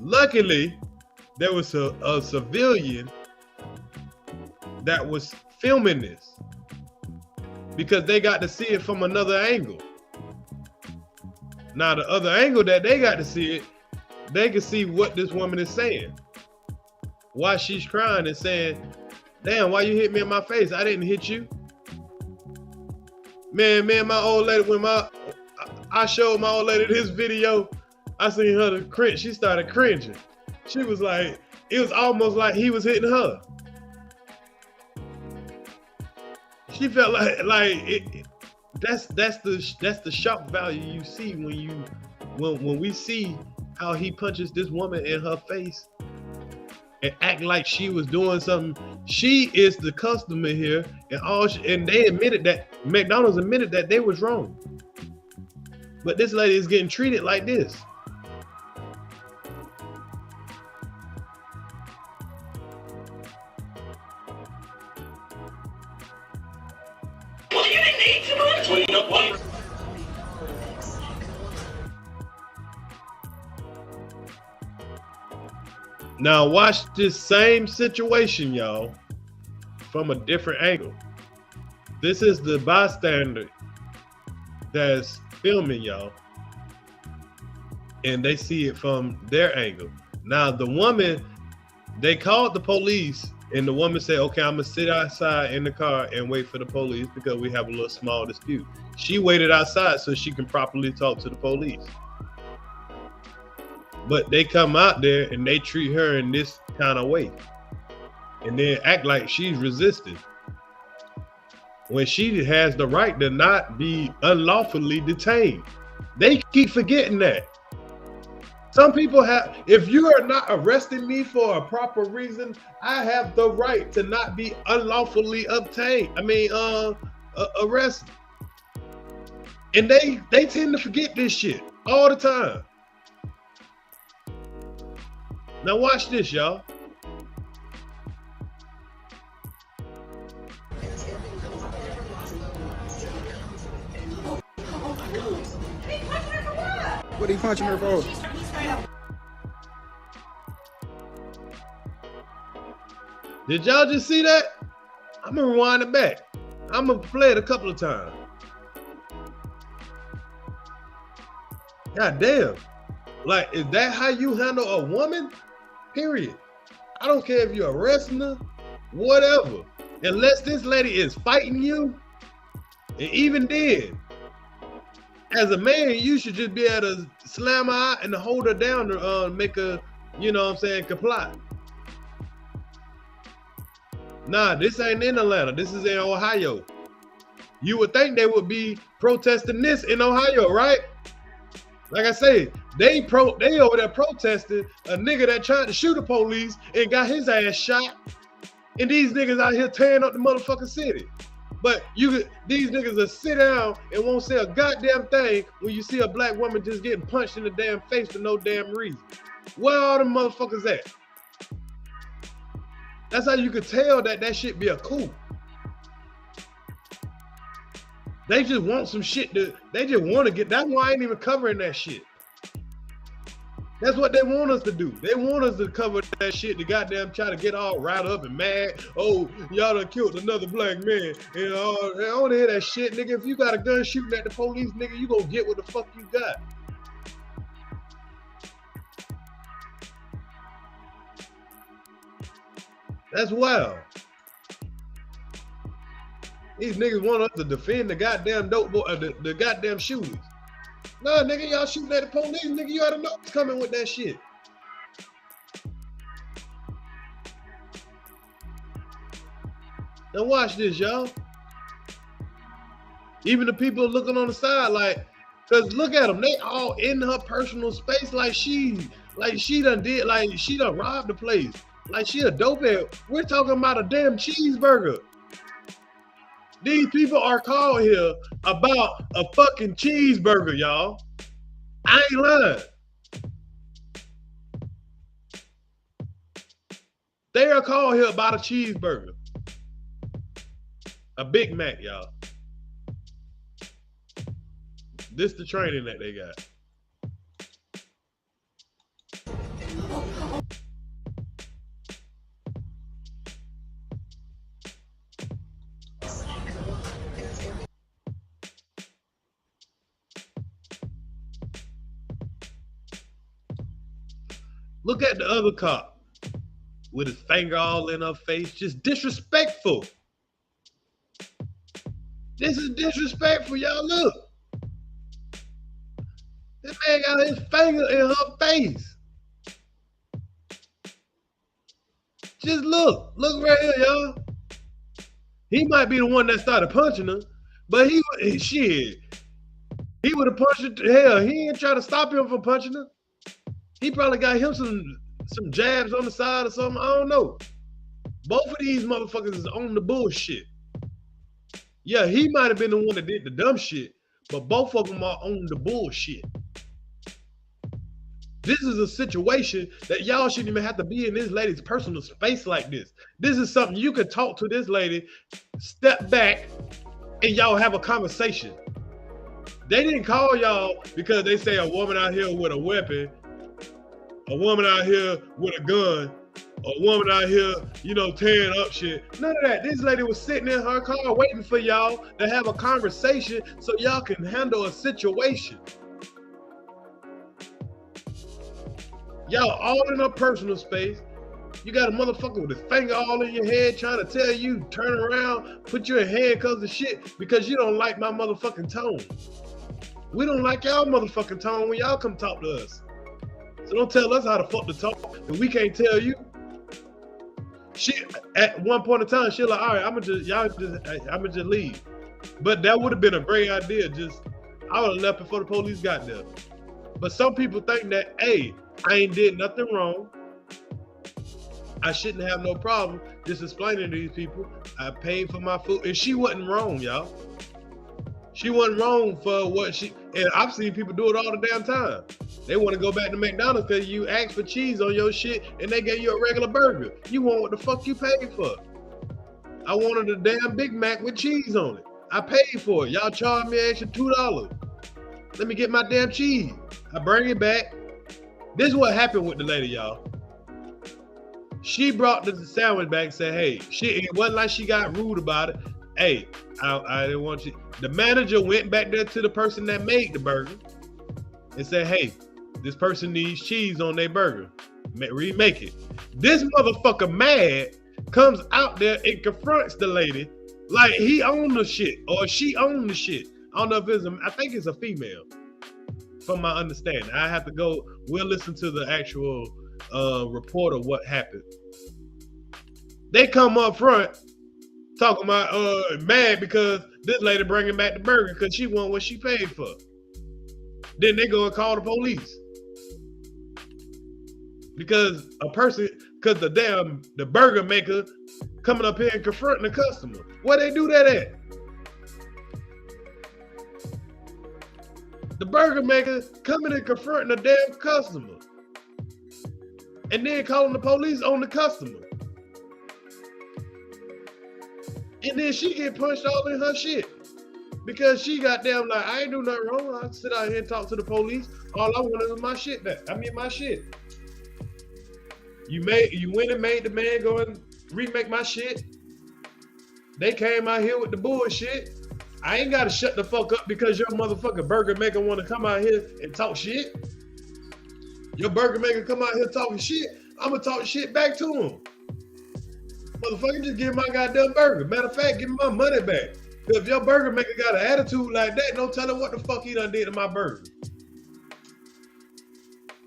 Luckily, there was a civilian that was filming this, because they got to see it from another angle. Now, the other angle that they got to see it, they can see what this woman is saying. Why she's crying and saying, "Damn, why you hit me in my face? I didn't hit you." Man, my old lady, when I showed my old lady this video, I seen her to cringe. She started cringing. She was like, it was almost like he was hitting her. She felt that's the shock value you see when we see how he punches this woman in her face. and act like she was doing something. She is the customer here, and they admitted that, McDonald's admitted that they was wrong. But this lady is getting treated like this. Now watch this same situation, y'all, from a different angle. This is the bystander that's filming, y'all, and they see it from their angle. Now the woman, they called the police, and the woman said, okay, I'm gonna sit outside in the car and wait for the police because we have a little small dispute. She waited outside so she can properly talk to the police. But they come out there and they treat her in this kind of way, and then act like she's resisting when she has the right to not be unlawfully detained. They keep forgetting that. Some people have, if you are not arresting me for a proper reason, I have the right to not be unlawfully obtained. Arrested. And they tend to forget this shit all the time. Now watch this, y'all. What are you punching her for? Did y'all just see that? I'm gonna rewind it back. I'm gonna play it a couple of times. God damn. Like, is that how you handle a woman? Period. I don't care if you're arresting her, whatever. Unless this lady is fighting you, and even then, as a man, you should just be able to slam her out and hold her down to make her, you know what I'm saying, comply. Nah, this ain't in Atlanta. This is in Ohio. You would think they would be protesting this in Ohio, right? Like I say, they over there protesting a nigga that tried to shoot the police and got his ass shot. And these niggas out here tearing up the motherfucking city. But these niggas will sit down and won't say a goddamn thing when you see a black woman just getting punched in the damn face for no damn reason. Where all them motherfuckers at? That's how you could tell that shit be a coup. They just want some shit they just want to get. That's why I ain't even covering that shit. That's what they want us to do. They want us to cover that shit to goddamn try to get all riled up and mad. Oh, y'all done killed another black man. And I don't want to hear that shit, nigga. If you got a gun shooting at the police, nigga, you gonna get what the fuck you got. That's wild. These niggas want us to defend the goddamn dope boy, the goddamn shooters. Nah, nigga, y'all shooting at the police, nigga. You ought to know what's coming with that shit. Now watch this, y'all. Even the people looking on the side, like, cause look at them, they all in her personal space, like she done robbed the place, like she a dope head. We're talking about a damn cheeseburger. These people are called here about a fucking cheeseburger, y'all. I ain't lying. They are called here about a cheeseburger. A Big Mac, y'all. This the training that they got. Look at the other cop with his finger all in her face, just disrespectful. This is disrespectful, y'all. Look. This man got his finger in her face. Just look right here, y'all. He might be the one that started punching her, but he would have punched her. Hell, he ain't try to stop him from punching her. He probably got him some jabs on the side or something. I don't know. Both of these motherfuckers is on the bullshit. Yeah, he might have been the one that did the dumb shit, but both of them are on the bullshit. This is a situation that y'all shouldn't even have to be in this lady's personal space like this. This is something you could talk to this lady, step back, and y'all have a conversation. They didn't call y'all because they say a woman out here with a weapon, a woman out here with a gun, a woman out here, you know, tearing up shit. None of that. This lady was sitting in her car waiting for y'all to have a conversation so y'all can handle a situation. Y'all all in her personal space. You got a motherfucker with his finger all in your head trying to tell you, turn around, put you in handcuffs and shit because you don't like my motherfucking tone. We don't like y'all motherfucking tone when y'all come talk to us. So don't tell us how the fuck to talk and we can't tell you. She, at one point in time, she like, all right, I'ma just leave. But that would have been a great idea. I would have left before the police got there. But some people think that, hey, I ain't did nothing wrong. I shouldn't have no problem just explaining to these people I paid for my food. And she wasn't wrong, y'all. She wasn't wrong for what she, and I've seen people do it all the damn time. They want to go back to McDonald's because you asked for cheese on your shit and they gave you a regular burger. You want what the fuck you paid for. I wanted a damn Big Mac with cheese on it. I paid for it. Y'all charged me an extra $2. Let me get my damn cheese. I bring it back. This is what happened with the lady, y'all. She brought the sandwich back and said, hey, it wasn't like she got rude about it. Hey, I didn't want you. The manager went back there to the person that made the burger and said, hey, this person needs cheese on their burger. Remake it. This motherfucker mad comes out there and confronts the lady like he owned the shit or she owned the shit. I don't know if it's I think it's a female from my understanding. I have to go, we'll listen to the actual report of what happened. They come up front talking about mad because this lady bringing back the burger because she won what she paid for. Then they go and call the police because the burger maker coming up here and confronting the customer. Where they do that at? The burger maker coming and confronting the damn customer and then calling the police on the customer. And then she get punched all in her shit because she got damn like, I ain't do nothing wrong. I sit out here and talk to the police. All I wanted was my shit back. I mean, my shit. You went and made the man go and remake my shit. They came out here with the bullshit. I ain't got to shut the fuck up because your motherfucking burger maker want to come out here and talk shit. Your burger maker come out here talking shit. I'm going to talk shit back to him. Motherfucker, just give my goddamn burger. Matter of fact, give me my money back. Because if your burger maker got an attitude like that, don't tell him what the fuck he done did to my burger.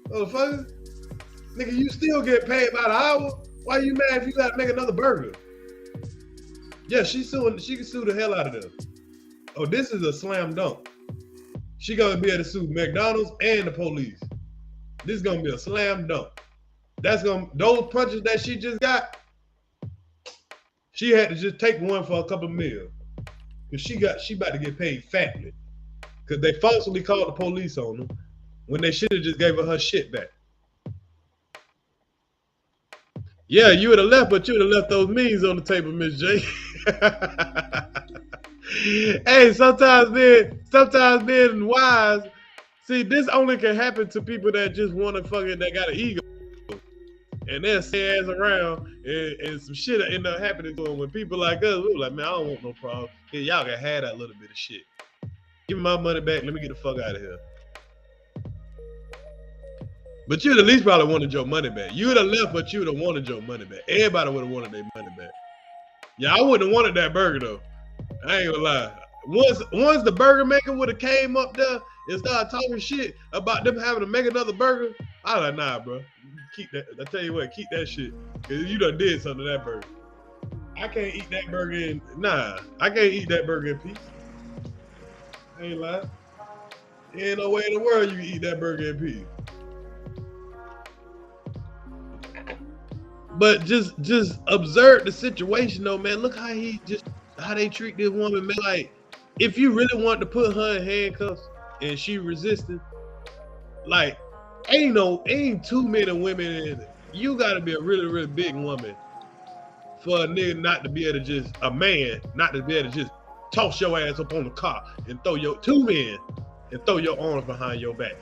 Motherfucker, nigga, you still get paid by the hour. Why you mad if you got to make another burger? Yeah, she can sue the hell out of them. Oh, this is a slam dunk. She gonna be able to sue McDonald's and the police. This is gonna be a slam dunk. Those punches that she just got, she had to just take one for a couple of meals. Cause she about to get paid fatly. Cause they falsely called the police on them when they should have just gave her shit back. Yeah, you would have left, but you would have left those means on the table, Miss J. Hey, sometimes being wise, see, this only can happen to people that just want to that got an ego. And they'll say ass around and some shit will end up happening to them. When people like us, we're like, man, I don't want no problem. Hey, y'all can have that little bit of shit. Give me my money back. Let me get the fuck out of here. But you'd at least probably wanted your money back. You would have left, but you would have wanted your money back. Everybody would have wanted their money back. Yeah, I wouldn't have wanted that burger though. I ain't gonna lie. Once the burger maker would have came up there and started talking shit about them having to make another burger, I was like, nah, bro. Keep that. I tell you what, keep that shit. Cause you done did something to that burger. I can't eat that burger I can't eat that burger in peace. I ain't lying. There ain't no way in the world you can eat that burger in peace. But just observe the situation though, man. Look how they treat this woman, man. Like, if you really want to put her in handcuffs and she resisted, like, ain't too many women in it. You gotta be a really, really big woman for a nigga not to be able to just, a man not to be able to just toss your ass up on the car and throw your two men and throw your arms behind your back.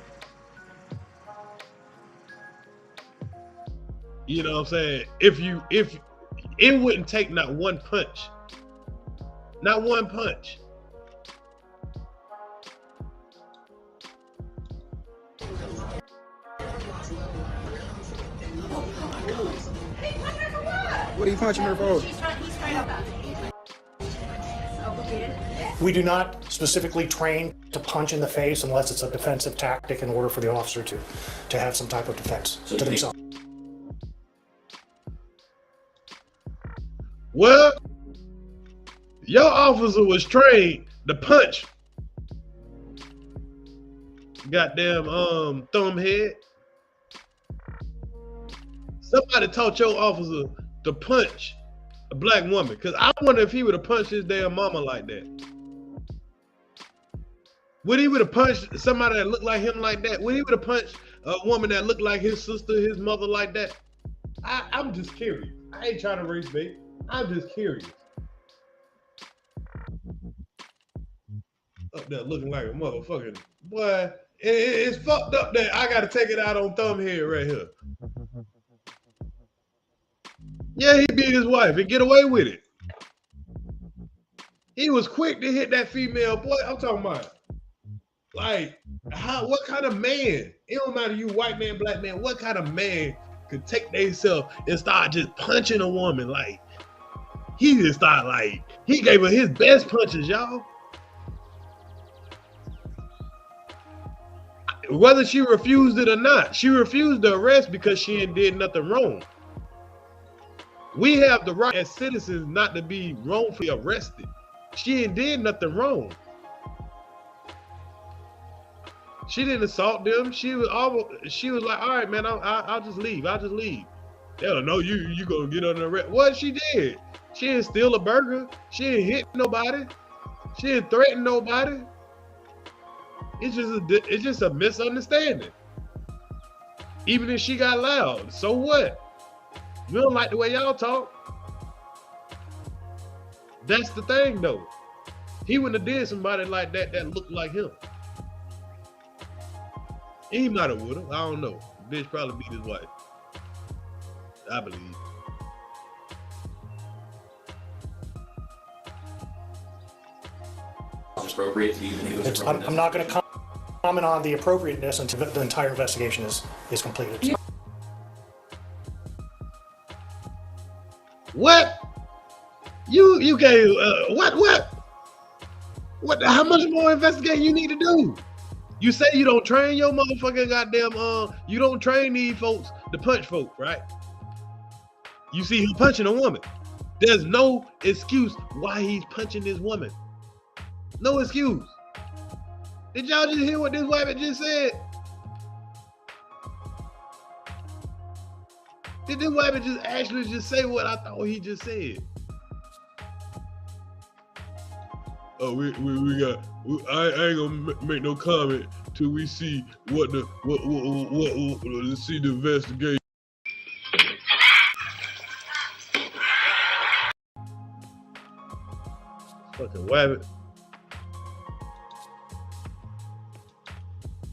You know what I'm saying? If it wouldn't take not one punch. Not one punch. What are you punching her for? We do not specifically train to punch in the face unless it's a defensive tactic in order for the officer to have some type of defense to themselves. Well, your officer was trained to punch. Goddamn thumb head. Somebody taught your officer to punch a black woman. Cause I wonder if he would have punched his damn mama like that. Would he would have punched somebody that looked like him like that? Would he would have punched a woman that looked like his sister, his mother like that? I'm just curious. I ain't trying to race bait. I'm just curious. Up there looking like a motherfucking boy. It's fucked up that I gotta take it out on Thumbhead right here. Yeah, he beat his wife and get away with it. He was quick to hit that female. Boy, I'm talking about, like, what kind of man? It don't matter you white man, black man. What kind of man could take themselves and start just punching a woman? Like, he just started, like, he gave her his best punches, y'all. Whether she refused it or not, she refused the arrest because she ain't did nothing wrong. We have the right as citizens not to be wrongfully arrested. She ain't did nothing wrong. She didn't assault them. She was like, all right, man, I'll just leave. I'll just leave. They don't know you gonna get under arrest. What she did? She didn't steal a burger. She didn't hit nobody. She didn't threaten nobody. It's just a misunderstanding. Even if she got loud, so what? We don't like the way y'all talk. That's the thing, though. He wouldn't have did somebody like that looked like him. He might have would have. I don't know. The bitch probably beat his wife. I believe. I'm not going to comment on the appropriateness until the entire investigation is completed. What? You gave what? How much more investigating you need to do? You say you don't train your motherfucking goddamn you don't train these folks to punch folk, right? You see him punching a woman. There's no excuse why he's punching this woman. No excuse. Did y'all just hear what this woman just said? Did this woman just actually just say what I thought he just said? Oh, I ain't gonna make no comment till we see what let's see the investigation. Fucking wabbit.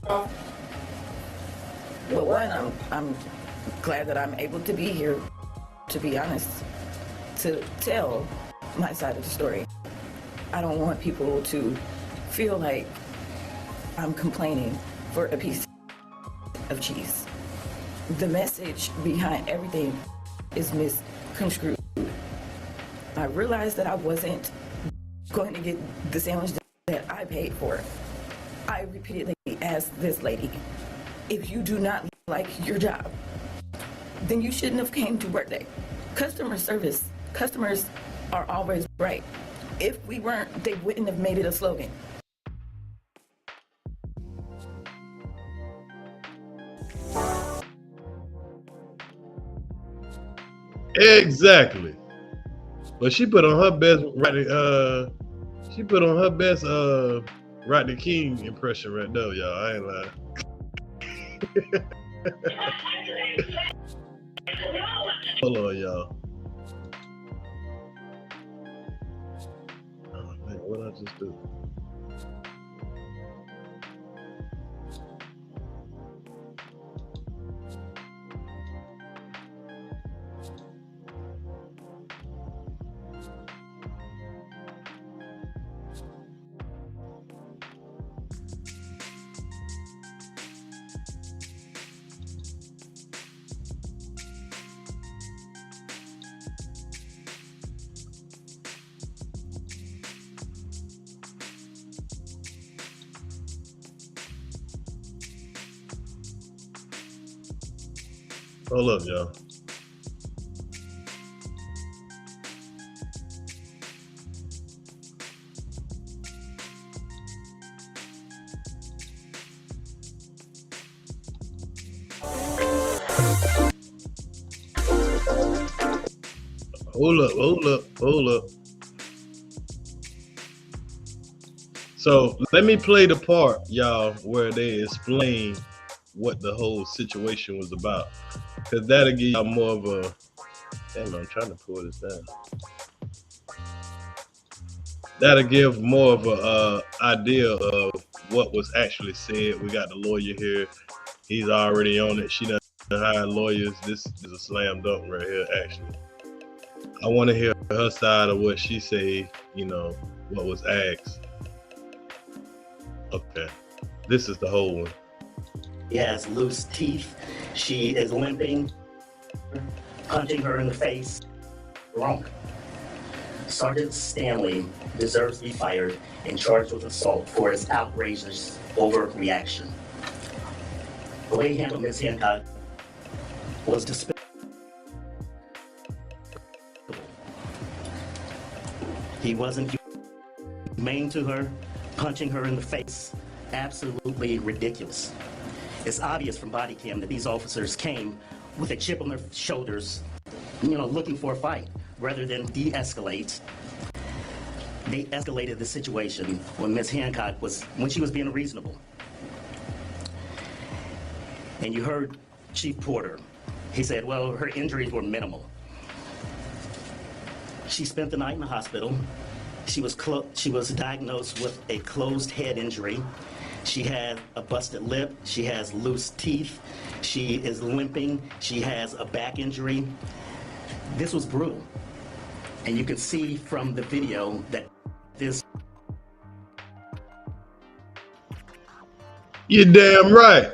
Well, one, I'm glad that I'm able to be here, to be honest, to tell my side of the story. I don't want people to feel like I'm complaining for a piece of cheese. The message behind everything is misconstrued. I realized that I wasn't going to get the sandwich that I paid for. I repeatedly asked this lady, if you do not like your job, then you shouldn't have came to work day. Customer service, customers are always right. If we weren't, they wouldn't have made it a slogan. Exactly. But she put on her best she put on her best Rodney King impression right there, y'all. I ain't lying. Hold on, y'all. Oh man, what did I just do? Hold up, y'all. Hold up. So let me play the part, y'all, where they explain what the whole situation was about. Because that'll give y'all more of a, damn, I'm trying to pull this down. That'll give more of a idea of what was actually said. We got the lawyer here. He's already on it. She done hired lawyers. This is a slam dunk right here, actually. I want to hear her side of what she say, you know, what was asked. Okay, this is the whole one. He has loose teeth. She is limping, punching her in the face. Wrong. Sergeant Stanley deserves to be fired and charged with assault for his outrageous overreaction. The way he handled Ms. Hancock was despicable. He wasn't humane to her, punching her in the face. Absolutely ridiculous. It's obvious from body cam that these officers came with a chip on their shoulders, you know, looking for a fight rather than de-escalate. They escalated the situation when Ms. Hancock when she was being reasonable. And you heard Chief Porter. He said, well, her injuries were minimal. She spent the night in the hospital. She was diagnosed with a closed head injury. She had a busted lip. She has loose teeth. She is limping. She has a back injury. This was brutal. And you can see from the video that this. You're damn right.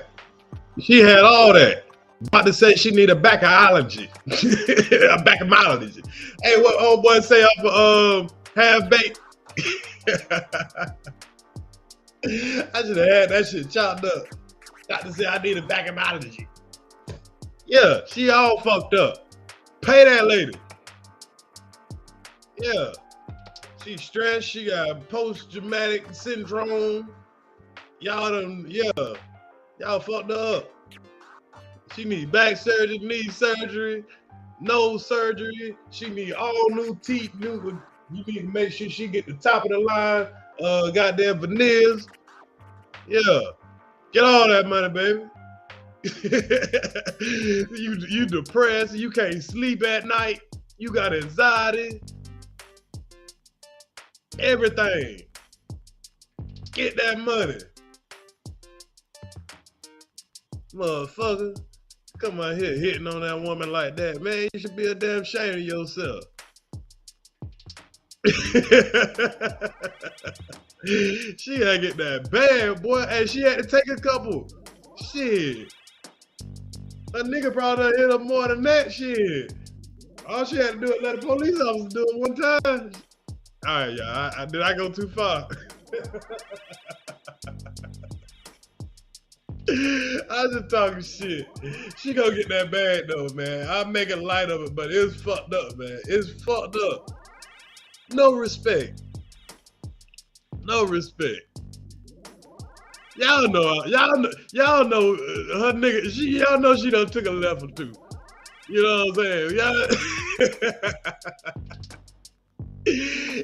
She had all that. About to say she need a backology. A backology. Hey, what old boy say off of half baked? I should have had that shit chopped up. Got to say I need a backology. Yeah, she all fucked up. Pay that lady. Yeah. She stressed. She got post-traumatic syndrome. Y'all fucked her up. She need back surgery, knee surgery, nose surgery. She need all new teeth. You need to make sure she get the top of the line. Goddamn veneers. Yeah. Get all that money, baby. You depressed. You can't sleep at night. You got anxiety. Everything. Get that money. Motherfucker. Come out here hitting on that woman like that. Man, you should be a damn shame of yourself. She had to get that bad, boy. And she had to take a couple. Shit. A nigga probably done hit her more than that shit. All she had to do is let the police officer do it one time. All right, y'all. Did I go too far? I just talking shit. She gonna get that bag though, man. I'm making light of it, but it's fucked up, man. It's fucked up. No respect. No respect. Y'all know her nigga. Y'all know she done took a left or two. You know what I'm saying? Yeah.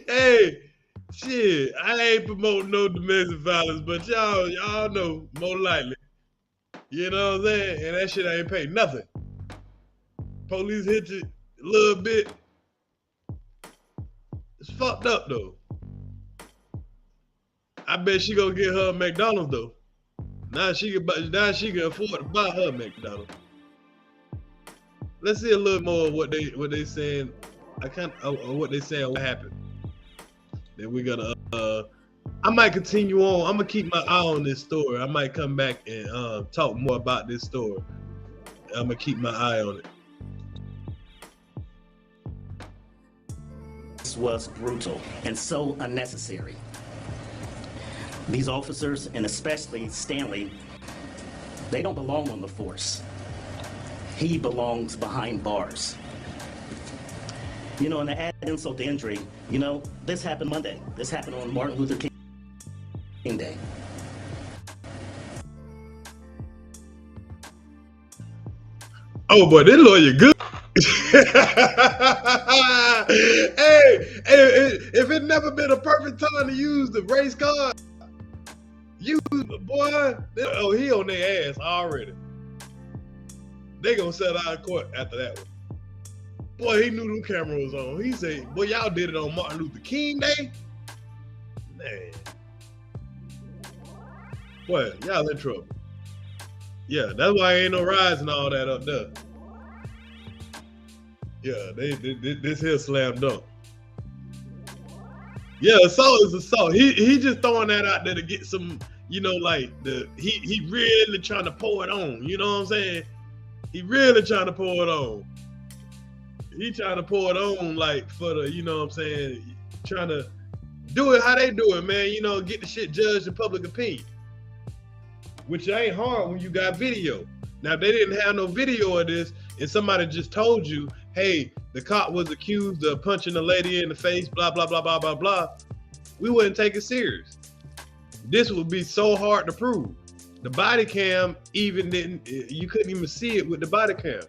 Hey, shit, I ain't promoting no domestic violence, but y'all know more likely. You know what I'm saying? And that shit ain't pay nothing. Police hit you a little bit. It's fucked up though. I bet she gonna get her a McDonald's though. Now she can afford to buy her a McDonald's. Let's see a little more of what they saying. What they saying what happened. Then we're gonna I might continue on. I'm gonna keep my eye on this story. I might come back and talk more about this story. I'm gonna keep my eye on it. This was brutal and so unnecessary. These officers, and especially Stanley, they don't belong on the force. He belongs behind bars. You know, and to add insult to injury, you know, this happened Monday. This happened on Martin Luther King Day. Oh boy, this lawyer good. Hey, if it never been a perfect time to use the race card, boy, oh, he on their ass already. They gonna settle out of court after that one. Boy, he knew the camera was on. He said, boy, y'all did it on Martin Luther King Day? Man. Boy, y'all in trouble. Yeah, that's why ain't no rides and all that up there. Yeah, this here slam dunk. Yeah, assault is assault. He just throwing that out there to get some, you know, like he really trying to pour it on. You know what I'm saying? He really trying to pour it on. He trying to pour it on like for the, you know what I'm saying? Trying to do it how they do it, man. You know, get the shit judged in public opinion. Which ain't hard when you got video. Now, if they didn't have no video of this and somebody just told you, hey, the cop was accused of punching a lady in the face, blah, blah, blah, blah, blah, blah, we wouldn't take it serious. This would be so hard to prove. The body cam you couldn't even see it with the body cam.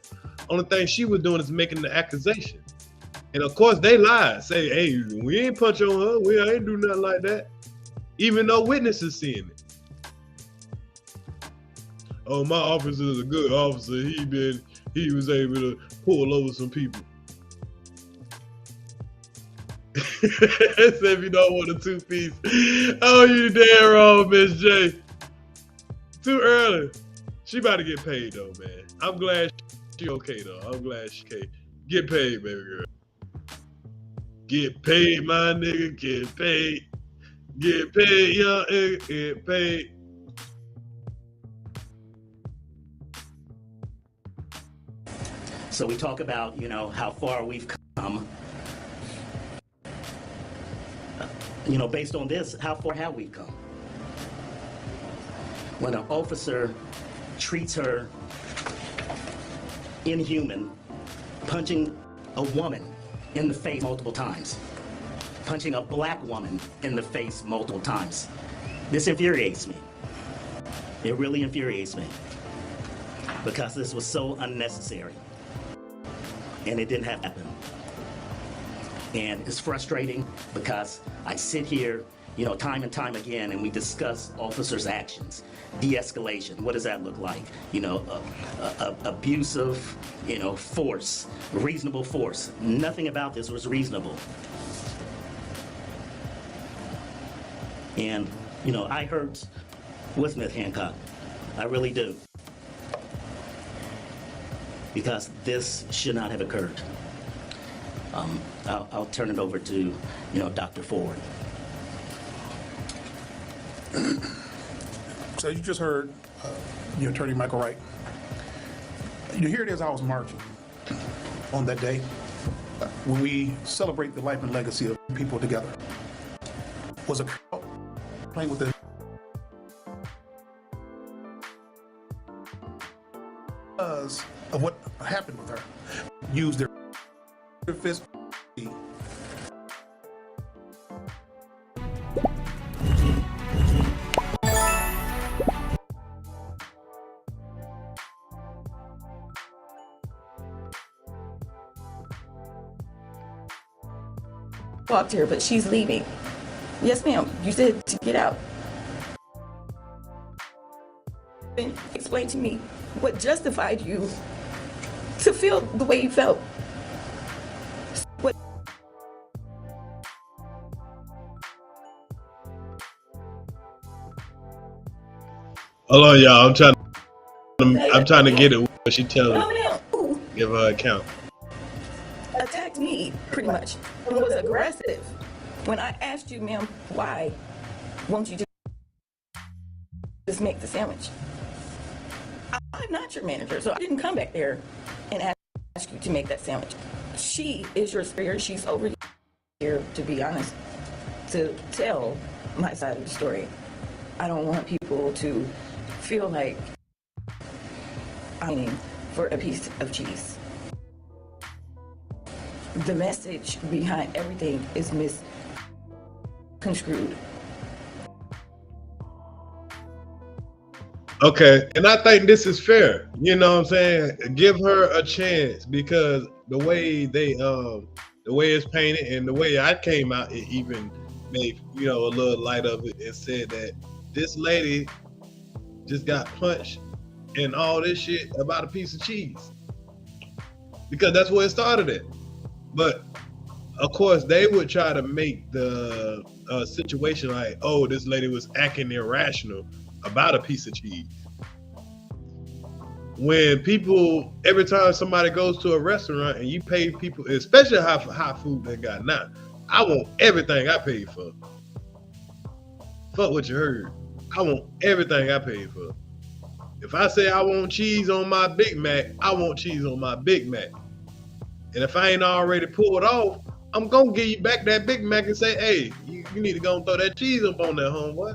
Only thing she was doing is making the accusation. And of course they lied, say, hey, we ain't punch on her, we ain't do nothing like that. Even though witnesses seeing it. Oh, my officer is a good officer. He was able to pull over some people. If you don't want a two-piece. Oh, you damn wrong, Miss J. Too early. She about to get paid though, man. I'm glad she okay though. I'm glad she okay. Get paid, baby girl. Get paid, my nigga. Get paid. Get paid, young nigga. Get paid. So we talk about, you know, how far we've come. You know, based on this, how far have we come? When an officer treats her inhuman, punching a woman in the face multiple times, punching a black woman in the face multiple times. This infuriates me. It really infuriates me because this was so unnecessary and it didn't have to happen. And it's frustrating because I sit here, you know, time and time again, and we discuss officers' actions, de-escalation. What does that look like? You know, abusive, you know, force, reasonable force. Nothing about this was reasonable. And, you know, I hurt with Smith Hancock. I really do. Because this should not have occurred. I'll turn it over to, you know, Dr. Ford. So you just heard your attorney, Michael Wright. You hear it as I was marching on that day when we celebrate the life and legacy of people together. Was a crowd playing with the of what happened with her. Used their fist. walked here, but she's leaving. Yes, ma'am. You said to get out. And explain to me what justified you to feel the way you felt. What? Hold on, y'all. I'm trying to get it. What she telling me? Give her an account. Attacked me, pretty much, and was aggressive. When I asked you, ma'am, why won't you just make the sandwich? I'm not your manager, so I didn't come back there and ask you to make that sandwich. She is your superior. She's over here, to be honest, to tell my side of the story. I don't want people to feel like I'm eating for a piece of cheese. The message behind everything is misconstrued. Okay, and I think this is fair. You know what I'm saying? Give her a chance, because the way it's painted and the way I came out, it even made, you know, a little light of it and said that this lady just got punched and all this shit about a piece of cheese, because that's where it started at. But of course, they would try to make the situation like, oh, this lady was acting irrational about a piece of cheese. When people, every time somebody goes to a restaurant and you pay people, especially high food they got now, I want everything I paid for. Fuck what you heard. I want everything I paid for. If I say I want cheese on my Big Mac, I want cheese on my Big Mac. And if I ain't already pulled off, I'm gonna give you back that Big Mac and say, hey, you need to go and throw that cheese up on that, homeboy.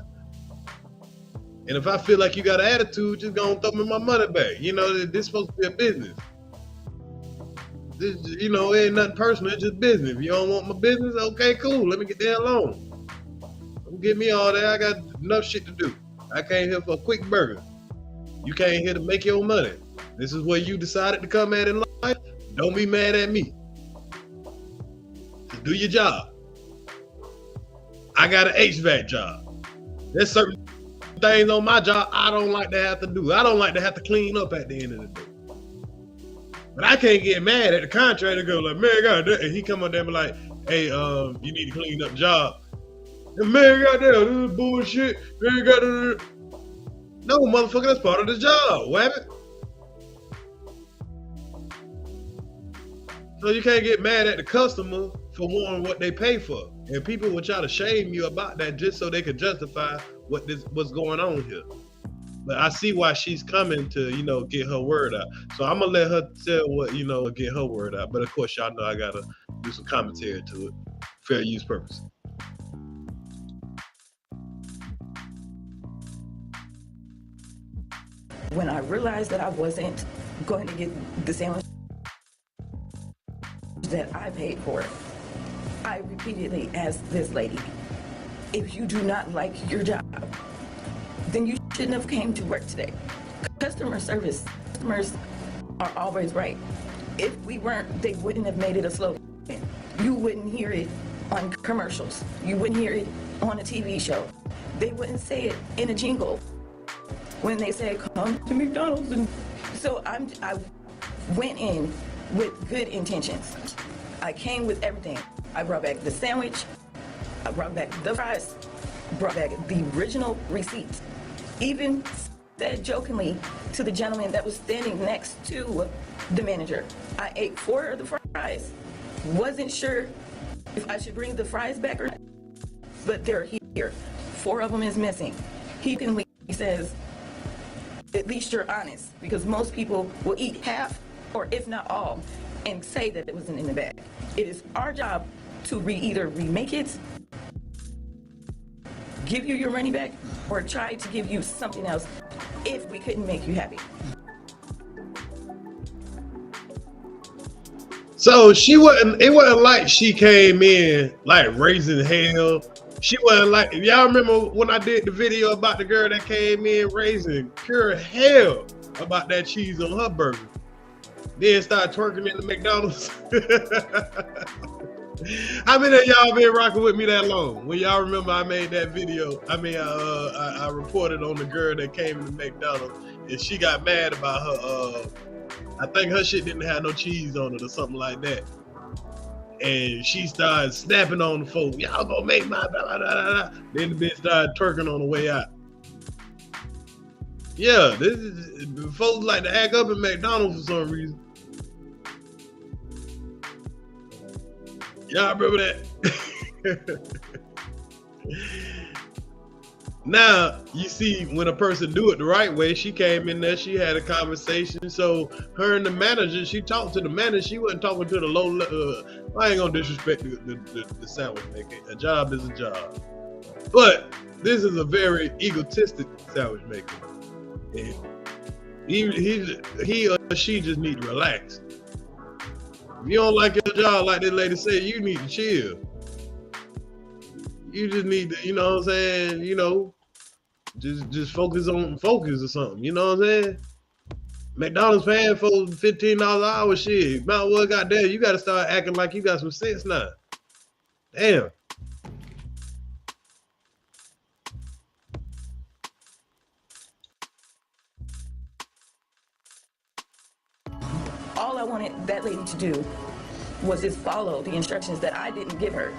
And if I feel like you got an attitude, just go and throw me my money back. You know, this is supposed to be a business. This, you know, it ain't nothing personal, it's just business. If you don't want my business, okay, cool, let me get the hell on. Don't give me all that, I got enough shit to do. I came here for a quick burger. You came here to make your money. This is where you decided to come at in life. Don't be mad at me. Just do your job. I got an HVAC job. There's certain things on my job I don't like to have to do. I don't like to have to clean up at the end of the day. But I can't get mad at the contractor. Go like, man, goddamn, and he come up there and be like, hey, you need to clean up the job. And man, goddamn, this is bullshit. Man, goddamn. No, motherfucker, that's part of the job. What happened? So you can't get mad at the customer for wanting what they pay for. And people will try to shame you about that just so they could justify what's going on here. But I see why she's coming to, you know, get her word out. So I'm gonna let her tell what, you know, get her word out. But of course, y'all know I gotta do some commentary to it. Fair use purpose. When I realized that I wasn't going to get the sandwich that I paid for, I repeatedly asked this lady, if you do not like your job, then you shouldn't have came to work today. Customer service, customers are always right. If we weren't, they wouldn't have made it a slogan. You wouldn't hear it on commercials. You wouldn't hear it on a TV show. They wouldn't say it in a jingle when they said, come to McDonald's. And so I went in with good intentions. I came with everything. I brought back the sandwich, I brought back the fries, brought back the original receipts. Even said jokingly to the gentleman that was standing next to the manager, I ate 4 of the fries. Wasn't sure if I should bring the fries back or not, but they're here. 4 of them is missing. He says, at least you're honest, because most people will eat half or if not all and say that it wasn't in the bag. It is our job to either remake it, give you your money back, or try to give you something else if we couldn't make you happy. So it wasn't like she came in like raising hell. She wasn't like, y'all remember when I did the video about the girl that came in raising pure hell about that cheese on her burger, then started twerking in the McDonald's. How many of y'all been rocking with me that long? When y'all remember I made that video, I reported on the girl that came to McDonald and she got mad about her, I think her shit didn't have no cheese on it or something like that. And she started snapping on the folk. Y'all gonna make my blah, blah, blah, blah. Then the bitch started twerking on the way out. Yeah, this is folks like to act up at McDonald's for some reason. Y'all remember that? Now, you see, when a person do it the right way, she came in there, she had a conversation. So her and the manager, she talked to the manager. She wasn't talking to the low, I ain't gonna disrespect the sandwich maker. A job is a job. But this is a very egotistic sandwich maker. And he or she just need to relax. If you don't like your job, like this lady said, you need to chill. You just need to, you know what I'm saying, you know, just focus or something, you know what I'm saying? McDonald's paying for $15 an hour, shit. Mount well, goddamn, you got to start acting like you got some sense now. Damn. All I wanted that lady to do was just follow the instructions that I didn't give her.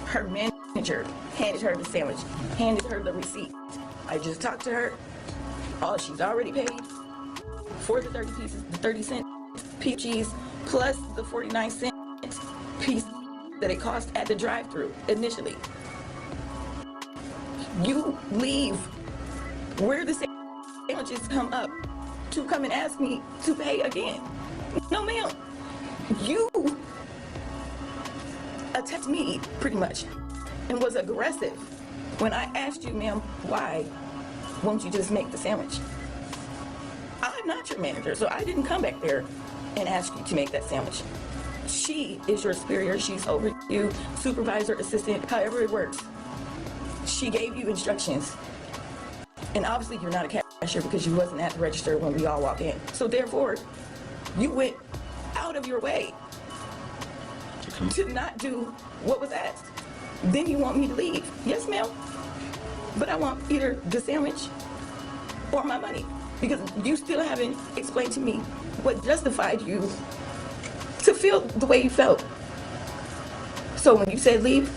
Her manager handed her the sandwich, handed her the receipt. I just talked to her. All she's already paid for the 30 pieces, the 30-cent piece of cheese, plus the 49-cent piece that it cost at the drive-thru initially. You leave where the sandwiches come up to come and ask me to pay again. No, ma'am. You attacked me pretty much and was aggressive when I asked you, ma'am, why won't you just make the sandwich? I'm not your manager, so I didn't come back there and ask you to make that sandwich. She is your superior. She's over you, supervisor, assistant, however it works. She gave you instructions. And obviously you're not a cashier because you wasn't at the register when we all walked in. So therefore, you went out of your way to not do what was asked. Then you want me to leave. Yes, ma'am. But I want either the sandwich or my money because you still haven't explained to me what justified you to feel the way you felt. So when you said leave,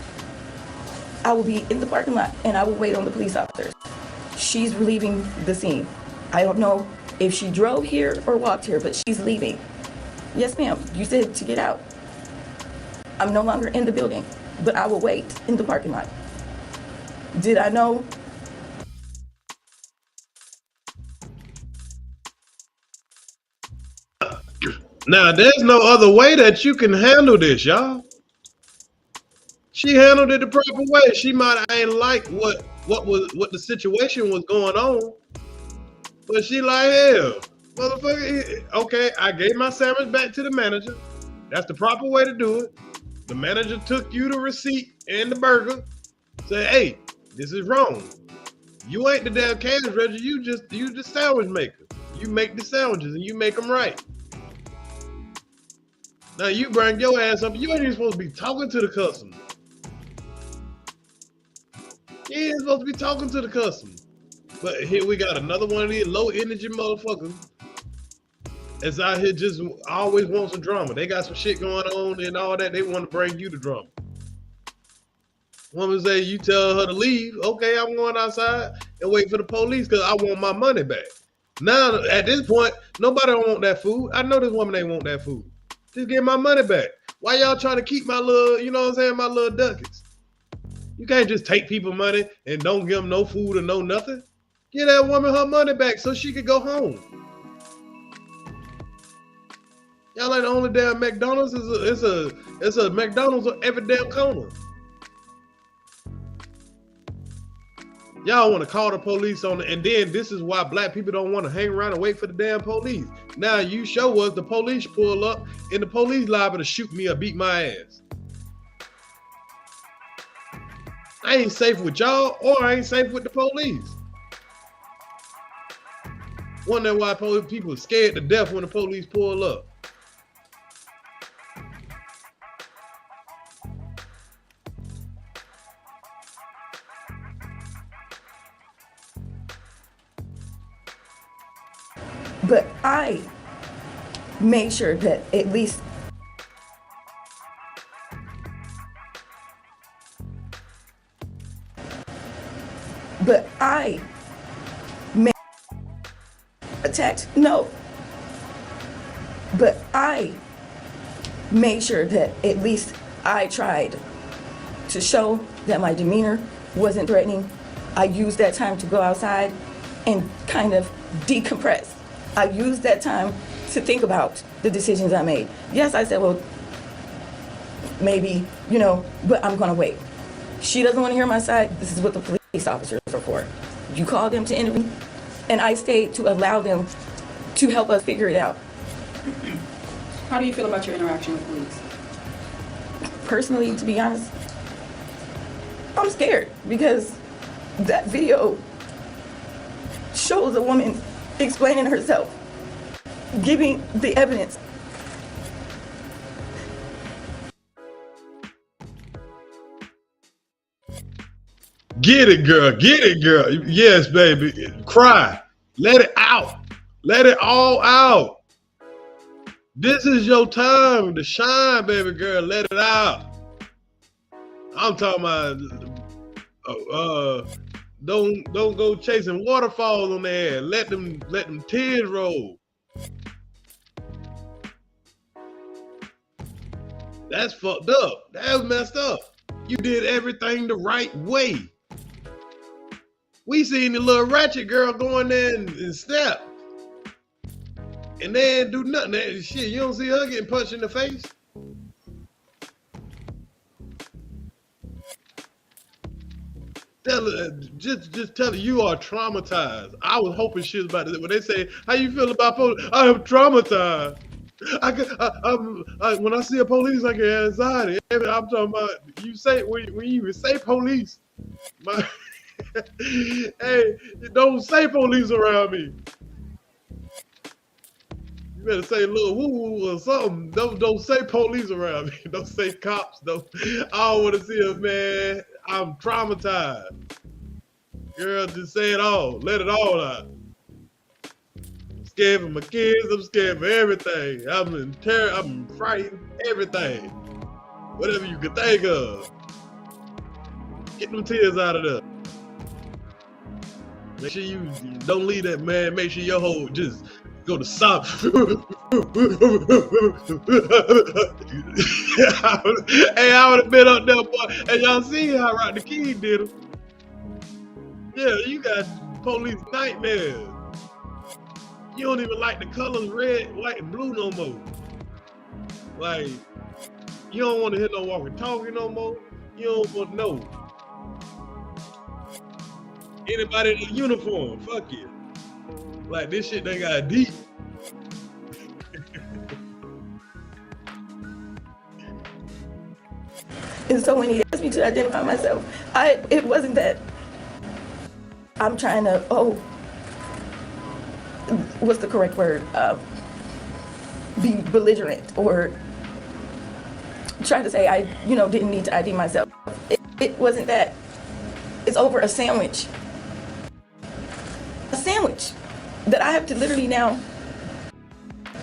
I will be in the parking lot and I will wait on the police officers. She's leaving the scene. I don't know if she drove here or walked here, but she's leaving. Yes, ma'am. You said to get out. I'm no longer in the building, but I will wait in the parking lot. Did I know? Now, there's no other way that you can handle this, y'all. She handled it the proper way. She might ain't like what the situation was going on, but she like, hell, motherfucker. Okay, I gave my sandwich back to the manager. That's the proper way to do it. The manager took you the receipt and the burger. Said, hey, this is wrong. You ain't the damn cash register. You the sandwich maker. You make the sandwiches and you make them right. Now you bring your ass up. You ain't even supposed to be talking to the customer. You ain't supposed to be talking to the customer. But here we got another one of these low energy motherfuckers that's out here just always want some drama. They got some shit going on and all that. They want to bring you the drama. Woman say you tell her to leave. Okay, I'm going outside and wait for the police because I want my money back. Now at this point, nobody don't want that food. I know this woman ain't want that food. Just get my money back. Why y'all trying to keep my little, you know what I'm saying, my little ducats? You can't just take people money and don't give them no food or no nothing. Give that woman her money back so she could go home. Y'all ain't the only damn McDonald's. It's a McDonald's on every damn corner. Y'all want to call the police on it, and then this is why black people don't want to hang around and wait for the damn police. Now you show us the police pull up, and the police liable to shoot me or beat my ass. I ain't safe with y'all, or I ain't safe with the police. Wonder why people are scared to death when the police pull up. But I made sure that at least attacked? No. But I made sure that at least I tried to show that my demeanor wasn't threatening. I used that time to go outside and kind of decompress. I used that time to think about the decisions I made. Yes, I said, well, maybe, but I'm gonna wait. She doesn't want to hear my side. This is what the police officers are for. You call them to intervene, and I stayed to allow them to help us figure it out. How do you feel about your interaction with police? Personally, to be honest, I'm scared because that video shows a woman explaining herself, giving the evidence. Get it, girl. Get it, girl. Yes, baby. Cry. Let it out. Let it all out. This is your time to shine, baby girl. Let it out. I'm talking about don't go chasing waterfalls on their head. Let them tears roll. That's fucked up. That's messed up. You did everything the right way. We seen the little ratchet girl go in there and snap. And they didn't do nothing. Shit, you don't see her getting punched in the face? Tell her, just tell her you are traumatized. I was hoping she was about to, when they say, how you feel about police? I am traumatized. When I see a police, I get anxiety. I'm talking about, you say, when you even say police, hey, don't say police around me. You better say a little woo-woo or something. Don't say police around me. Don't say cops. I don't want to see a man. I'm traumatized. Girl, just say it all. Let it all out. I'm scared for my kids. I'm scared for everything. I'm in terror. I'm frightened. Everything. Whatever you can think of. Get them tears out of there. Make sure you don't leave that man. Make sure your whole just go to sob. Hey, I would have been up there, boy. And y'all see how Rock the King did him. Yeah, you got police nightmares. You don't even like the colors red, white, and blue no more. Like, you don't want to hear no walkie-talkie no more. You don't want to know. Anybody in a uniform, fuck you. Like, this shit, they got deep. And so when he asked me to identify myself, it wasn't that I'm trying to, what's the correct word? Be belligerent or trying to say I, didn't need to ID myself. It wasn't that. It's over a sandwich. A sandwich that I have to literally now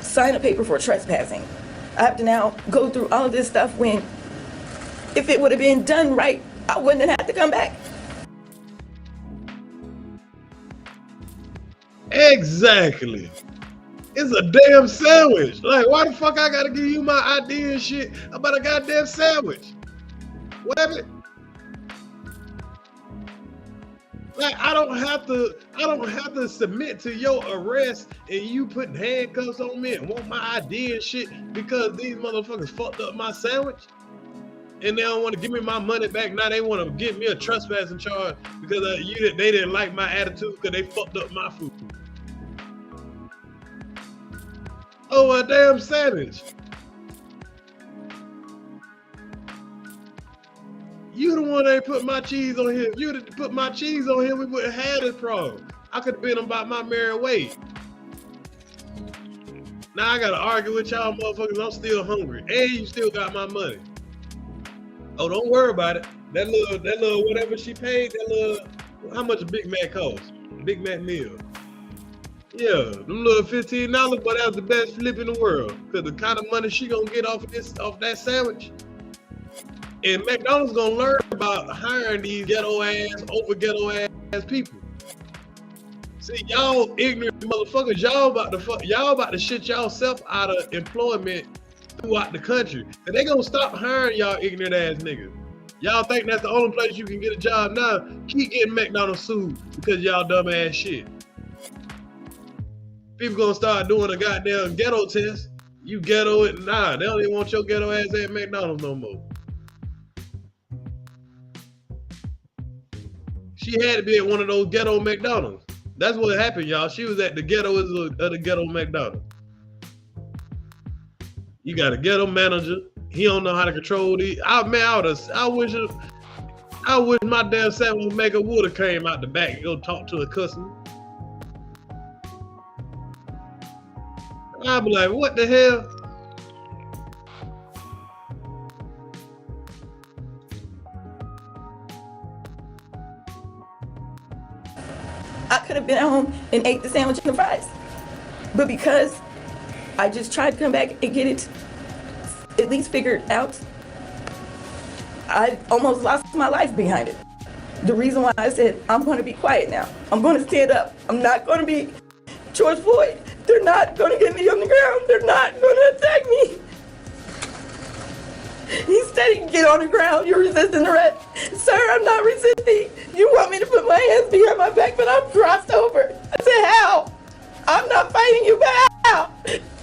sign a paper for trespassing. I have to now go through all of this stuff when if it would have been done right, I wouldn't have had to come back. Exactly. It's a damn sandwich. Like, why the fuck I gotta give you my ID and shit about a goddamn sandwich? Whatever. Like, I don't have to submit to your arrest and you putting handcuffs on me and want my ID and shit because these motherfuckers fucked up my sandwich. And they don't want to give me my money back. Now they want to give me a trespassing charge because they didn't like my attitude because they fucked up my food. Oh, a damn sandwich. You the one that put my cheese on here. If you would put my cheese on here, we wouldn't have this problem. I could have been about my merry way. Now I gotta argue with y'all motherfuckers. I'm still hungry. And you still got my money. Oh, don't worry about it. That little whatever she paid, how much a Big Mac cost? Big Mac meal. Yeah, them little $15, but that's the best flip in the world. Cause the kind of money she gonna get off that sandwich. And McDonald's gonna learn about hiring these ghetto ass people. See, y'all ignorant motherfuckers, y'all about to shit y'allself out of employment throughout the country. And they gonna stop hiring y'all ignorant ass niggas. Y'all think that's the only place you can get a job now? Keep getting McDonald's sued because y'all dumb ass shit. People gonna start doing a goddamn ghetto test. You ghetto it, nah, they don't even want your ghetto ass at McDonald's no more. She had to be at one of those ghetto McDonald's. That's what happened, y'all. She was at the ghetto of the ghetto McDonald's. You got a ghetto manager. He don't know how to control these. I wish my damn sandwich maker would have came out the back and go talk to a customer. I'd be like, what the hell? I could have been at home and ate the sandwich and the fries. But because I just tried to come back and get it at least figured out, I almost lost my life behind it. The reason why I said, I'm going to be quiet now. I'm going to stand up. I'm not going to be George Floyd. They're not going to get me on the ground. They're not going to attack me. He said he can get on the ground. You're resisting arrest. Sir, I'm not resisting. You want me to put my hands behind my back, but I'm crossed over. I said, how? I'm not fighting you, but how?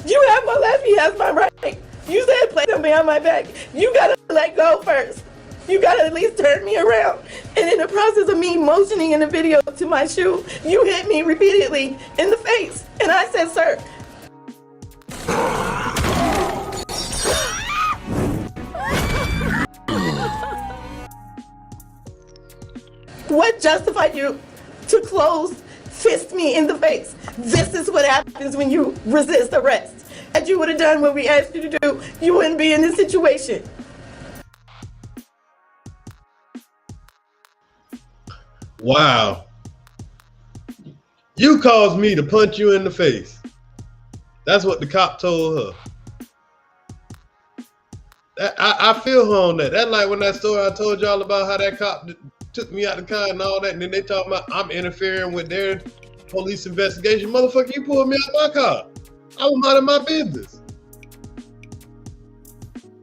You have my left, he has my right. You said play them behind my back. You gotta let go first. You gotta at least turn me around. And in the process of me motioning in the video to my shoe, you hit me repeatedly in the face. And I said, sir. What justified you to close fist me in the face? This is what happens when you resist arrest. If you would have done what we asked you to do, you wouldn't be in this situation. Wow. You caused me to punch you in the face. That's what the cop told her. I feel her on that. That's like when that story I told y'all about how that cop took me out the car and all that, and then they talking about I'm interfering with their police investigation. Motherfucker, you pulled me out my car. I was minding my business.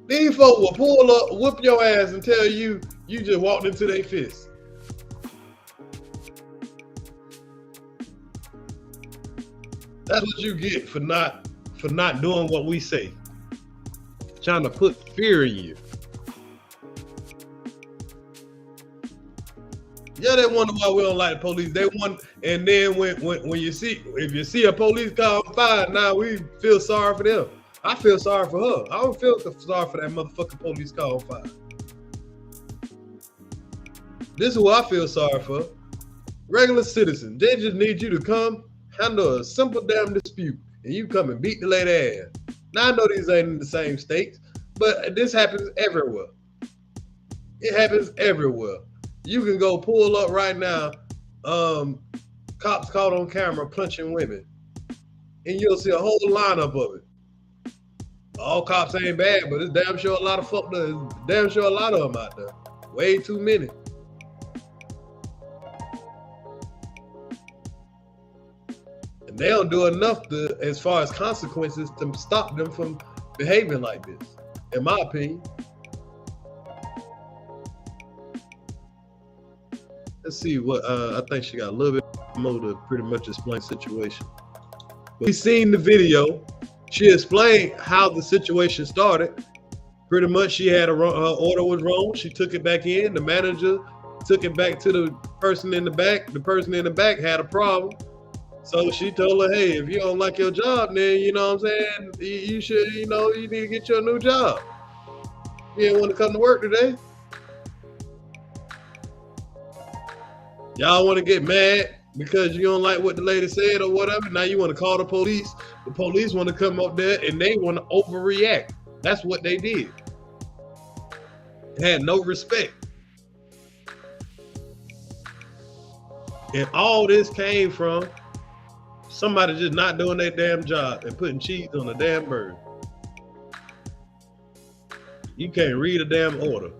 These folks will pull up, whoop your ass, and tell you just walked into their fist. That's what you get for not doing what we say. Trying to put fear in you. Yeah, they wonder why we don't like the police. They want, and then when you see, if you see a police car on fire, now we feel sorry for them. I feel sorry for her. I don't feel sorry for that motherfucking police car on fire. This is who I feel sorry for. Regular citizens. They just need you to come handle a simple damn dispute, and you come and beat the lady ass. Now I know these ain't in the same states, but this happens everywhere. It happens everywhere. You can go pull up right now, cops caught on camera punching women, and you'll see a whole lineup of it. All cops ain't bad, but it's damn sure a lot of fuck. Damn sure a lot of them out there. Way too many. And they don't do enough to, as far as consequences, to stop them from behaving like this, in my opinion. Let's see what, I think she got a little bit more to pretty much explain the situation. But we seen the video. She explained how the situation started. Pretty much she had her order was wrong. She took it back in. The manager took it back to the person in the back. The person in the back had a problem. So she told her, hey, if you don't like your job, then, you know what I'm saying, you should, you know, you need to get you a new job. You didn't want to come to work today. Y'all want to get mad because you don't like what the lady said or whatever. Now you want to call the police. The police want to come up there and they want to overreact. That's what they did. They had no respect. And all this came from Somebody just not doing their damn job and putting cheese on a damn burger. You can't read a damn order.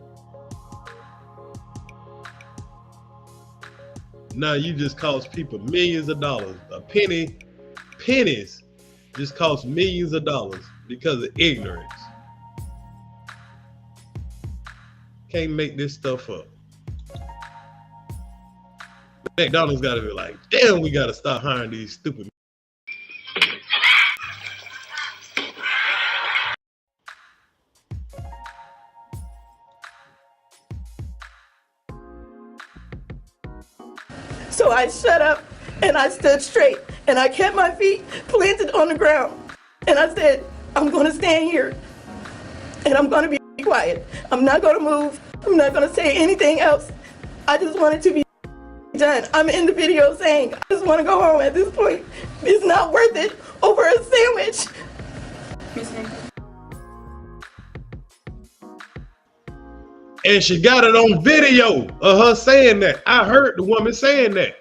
Now you just cost people millions of dollars. Pennies just cost millions of dollars because of ignorance. Can't make this stuff up. McDonald's got to be like, damn, we got to stop hiring these stupid. So I shut up and I stood straight and I kept my feet planted on the ground. And I said, I'm going to stand here and I'm going to be quiet. I'm not going to move. I'm not going to say anything else. I just want it to be done. I'm in the video saying, I just want to go home at this point. It's not worth it over a sandwich. And she got it on video of her saying that. I heard the woman saying that.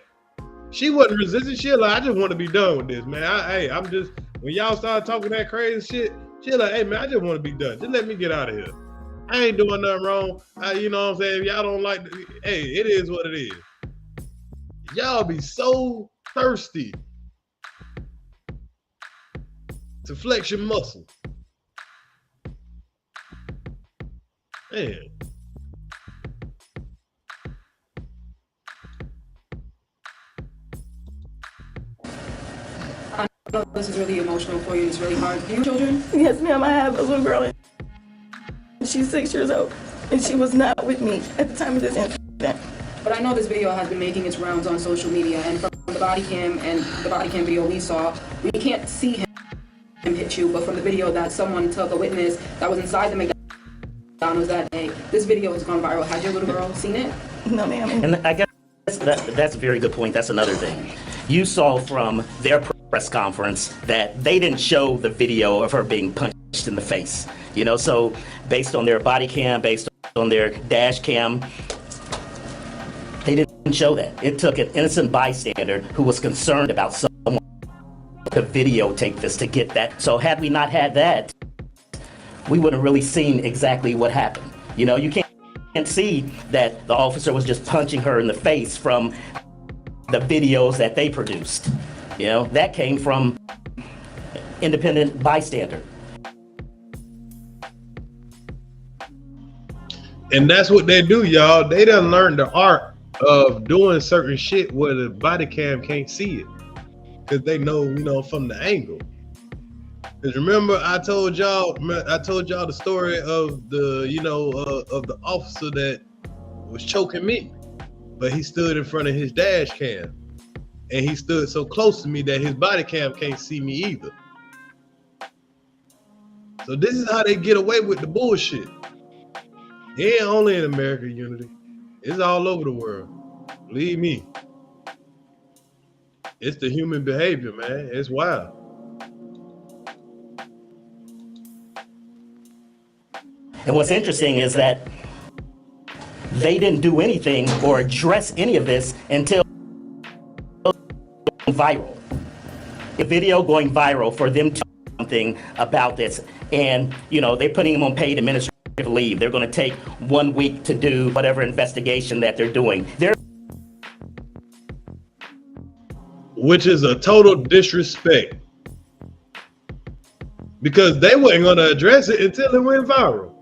She wasn't resisting. She like, I just want to be done with this, man. I'm just, when y'all start talking that crazy shit, she like, hey, man, I just want to be done. Just let me get out of here. I ain't doing nothing wrong. You know what I'm saying? If y'all don't like, hey, it is what it is. Y'all be so thirsty to flex your muscle. Man. I know this is really emotional for you. It's really hard. Do you have children? Yes, ma'am. I have a little girl. She's 6 years old, and she was not with me at the time of this incident. But I know this video has been making its rounds on social media, and from the body cam and the body cam video we saw, we can't see him hit you, but from the video that someone took, a witness that was inside the McDonald's that day, this video has gone viral. Has your little girl seen it? No, ma'am. And I guess that's a very good point. That's another thing. You saw from their press conference that they didn't show the video of her being punched in the face. You know, so based on their body cam, based on their dash cam, they didn't show that. It took an innocent bystander who was concerned about someone to videotape this to get that. So had we not had that, we wouldn't have really seen exactly what happened. You know, you can't see that the officer was just punching her in the face from the videos that they produced. You know, that came from independent bystander. And that's what they do, y'all. They done learned the art of doing certain shit where the body cam can't see it. Because they know, you know, from the angle. Because remember, I told y'all the story of the, you know, of the officer that was choking me. But he stood in front of his dash cam. And he stood so close to me that his body cam can't see me either. So this is how they get away with the bullshit. It ain't only in America, Unity. It's all over the world. Believe me. It's the human behavior, man. It's wild. And what's interesting is that they didn't do anything or address any of this until viral. The video going viral for them to do something about this. And, you know, they're putting them on paid administrative leave. They're going to take 1 week to do whatever investigation that they're doing. Which is a total disrespect. Because they weren't going to address it until it went viral.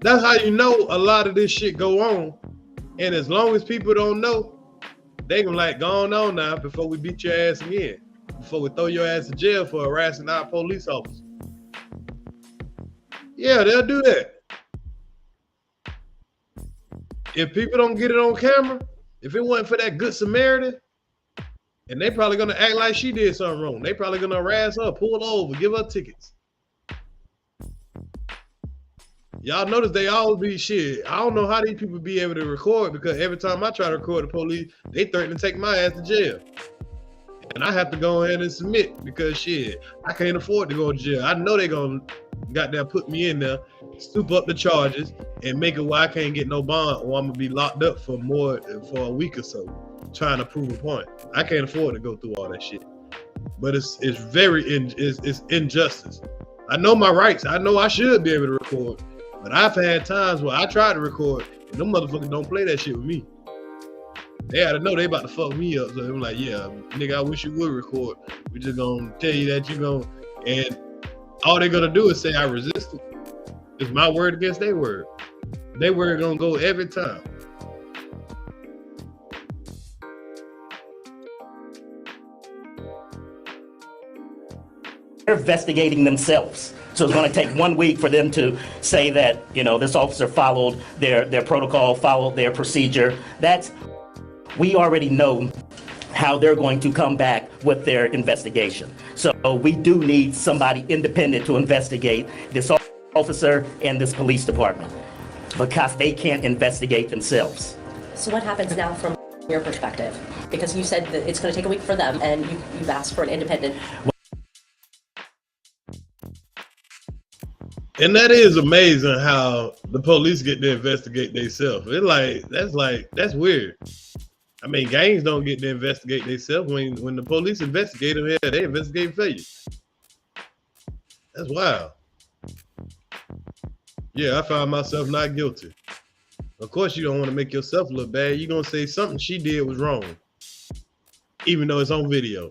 That's how you know a lot of this shit go on. And as long as people don't know, they can like, go on now before we beat your ass again. Before we throw your ass in jail for harassing our police officers. Yeah, they'll do that. If people don't get it on camera, if it wasn't for that good Samaritan, and they probably gonna act like she did something wrong. They probably gonna harass her, pull her over, give her tickets. Y'all notice they always be shit. I don't know how these people be able to record, because every time I try to record the police, they threaten to take my ass to jail. And I have to go ahead and submit because shit, I can't afford to go to jail. I know they gonna goddamn put me in there, stoop up the charges, and make it where I can't get no bond, or I'm gonna be locked up for a week or so, trying to prove a point. I can't afford to go through all that shit. but it's injustice. I know my rights. I know I should be able to record, but I've had times where I tried to record and them motherfuckers don't play that shit with me. They gotta know they about to fuck me up. So I'm like, yeah, nigga, I wish you would record. We just gonna tell you that you gonna, and all they're gonna do is say I resisted. It's my word against their word. Their word gonna go every time. They're investigating themselves. So it's going to take 1 week for them to say that, you know, this officer followed their protocol, followed their procedure. We already know how they're going to come back with their investigation. So we do need somebody independent to investigate this officer and this police department because they can't investigate themselves. So what happens now from your perspective? Because you said that it's going to take a week for them and you've asked for an independent. And that is amazing how the police get to investigate themselves. That's weird. I mean, gangs don't get to investigate themselves. When the police investigate them, yeah, they investigate for you. That's wild. Yeah, I found myself not guilty. Of course, you don't want to make yourself look bad. You're gonna say something she did was wrong, even though it's on video.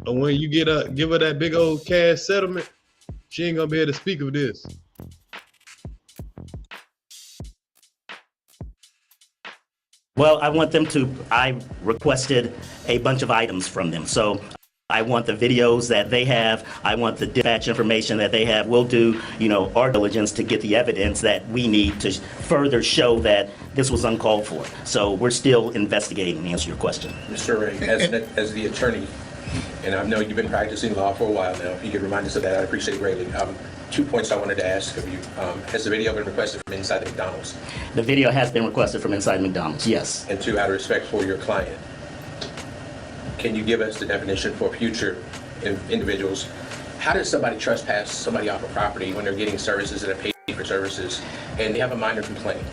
And when you give her that big old cash settlement, she ain't gonna be able to speak of this. Well, I requested a bunch of items from them. So I want the videos that they have. I want the dispatch information that they have. We'll do, our diligence to get the evidence that we need to further show that this was uncalled for. So we're still investigating, to answer your question. Mr. Ray, as the attorney, and I know you've been practicing law for a while now, if you could remind us of that, I'd appreciate it greatly. 2 points I wanted to ask of you. Has the video been requested from inside the McDonald's? The video has been requested from inside McDonald's, yes. And 2, out of respect for your client, can you give us the definition for future individuals? How does somebody trespass somebody off a property when they're getting services and they're paid for services and they have a minor complaint?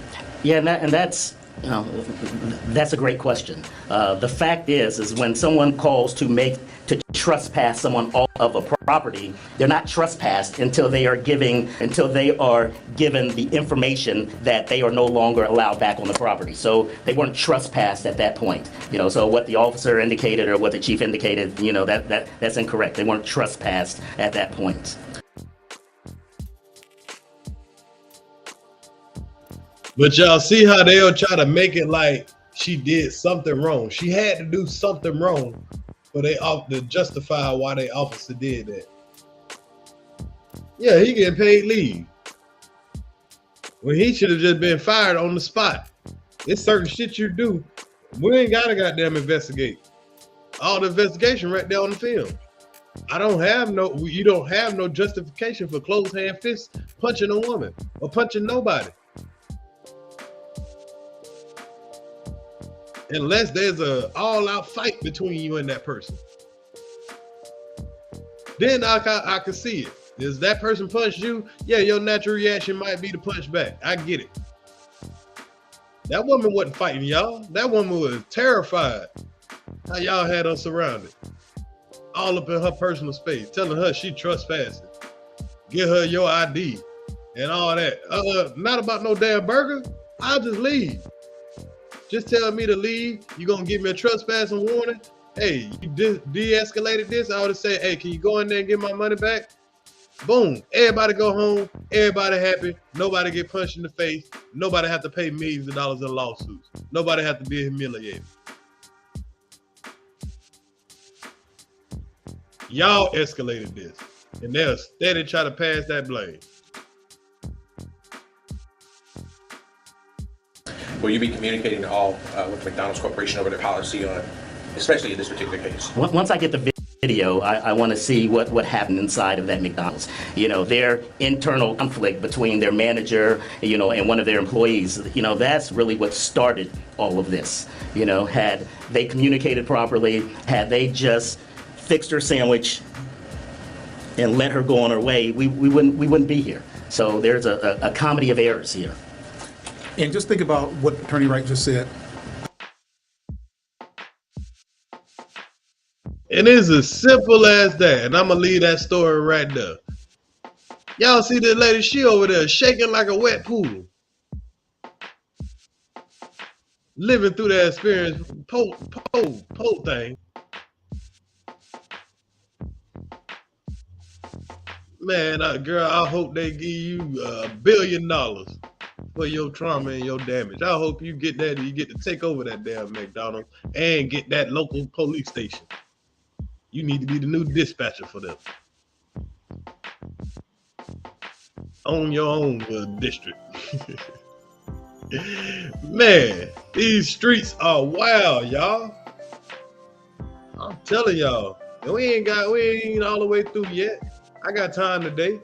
Yeah, and that's a great question. The fact is when someone calls to trespass someone off of a property, they're not trespassed until they are given the information that they are no longer allowed back on the property. So they weren't trespassed at that point. So what the officer indicated or what the chief indicated, that's incorrect. They weren't trespassed at that point. But y'all see how they'll try to make it like she did something wrong. She had to do something wrong for they to justify why the officer did that. Yeah, he getting paid leave. When he should have just been fired on the spot. There's certain shit you do. We ain't gotta goddamn investigate. All the investigation right there on the film. You don't have no justification for closed hand fists punching a woman or punching nobody. Unless there's a all-out fight between you and that person. Then I can see it. Is that person punched you? Yeah, your natural reaction might be to punch back. I get it. That woman wasn't fighting y'all. That woman was terrified how y'all had her surrounded. All up in her personal space, telling her she trespassing. Give her your ID and all that. Not about no damn burger. I'll just leave. Just tell me to leave. You gonna give me a trespassing warning? Hey, you de-escalated this. I would say, hey, can you go in there and get my money back? Boom. Everybody go home. Everybody happy. Nobody get punched in the face. Nobody have to pay millions of dollars in lawsuits. Nobody have to be humiliated. Y'all escalated this. And they'll steady try to pass that blame. Will you be communicating all with McDonald's Corporation over their policy on, especially in this particular case? Once I get the video, I want to see what happened inside of that McDonald's. Their internal conflict between their manager, and one of their employees, that's really what started all of this. Had they communicated properly, had they just fixed her sandwich and let her go on her way, we wouldn't be here. So there's a comedy of errors here. And just think about what Attorney Wright just said. And it's as simple as that. And I'm gonna leave that story right there. Y'all see this lady? She over there shaking like a wet poodle, living through that experience. Pole thing. Man, girl, I hope they give you $1 billion for your trauma and your damage. I hope you get that. You get to take over that damn McDonald and get that local police station. You need to be the new dispatcher for them. Own your own district. Man, these streets are wild, y'all. I'm telling y'all, we ain't all the way through yet. I got time today.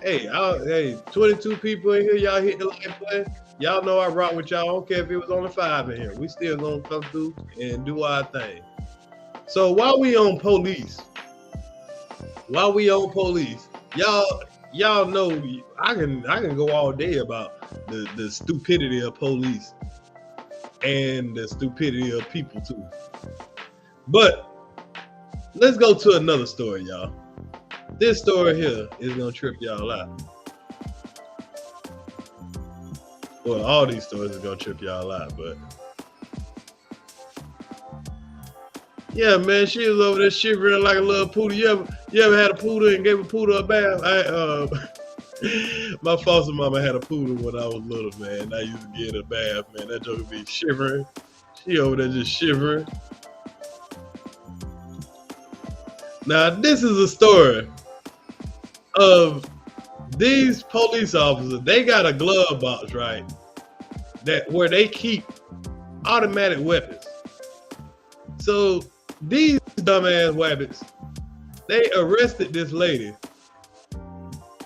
Hey, 22 people in here. Y'all hit the like button. Y'all know I rock with y'all. I don't care if it was only 5 in here. We still gonna come through and do our thing. So while we on police, y'all know I can go all day about the stupidity of police and the stupidity of people too. But let's go to another story, y'all. This story here is gonna trip y'all out. Well, all these stories are gonna trip y'all out, but yeah, man, she was over there shivering like a little poodle. You ever had a poodle and gave a poodle a bath? My foster mama had a poodle when I was little, man. I used to get a bath, man. That joke would be shivering. She over there just shivering. Now, this is a story of these police officers. They got a glove box, right? Where they keep automatic weapons. So these dumbass wabbits, they arrested this lady.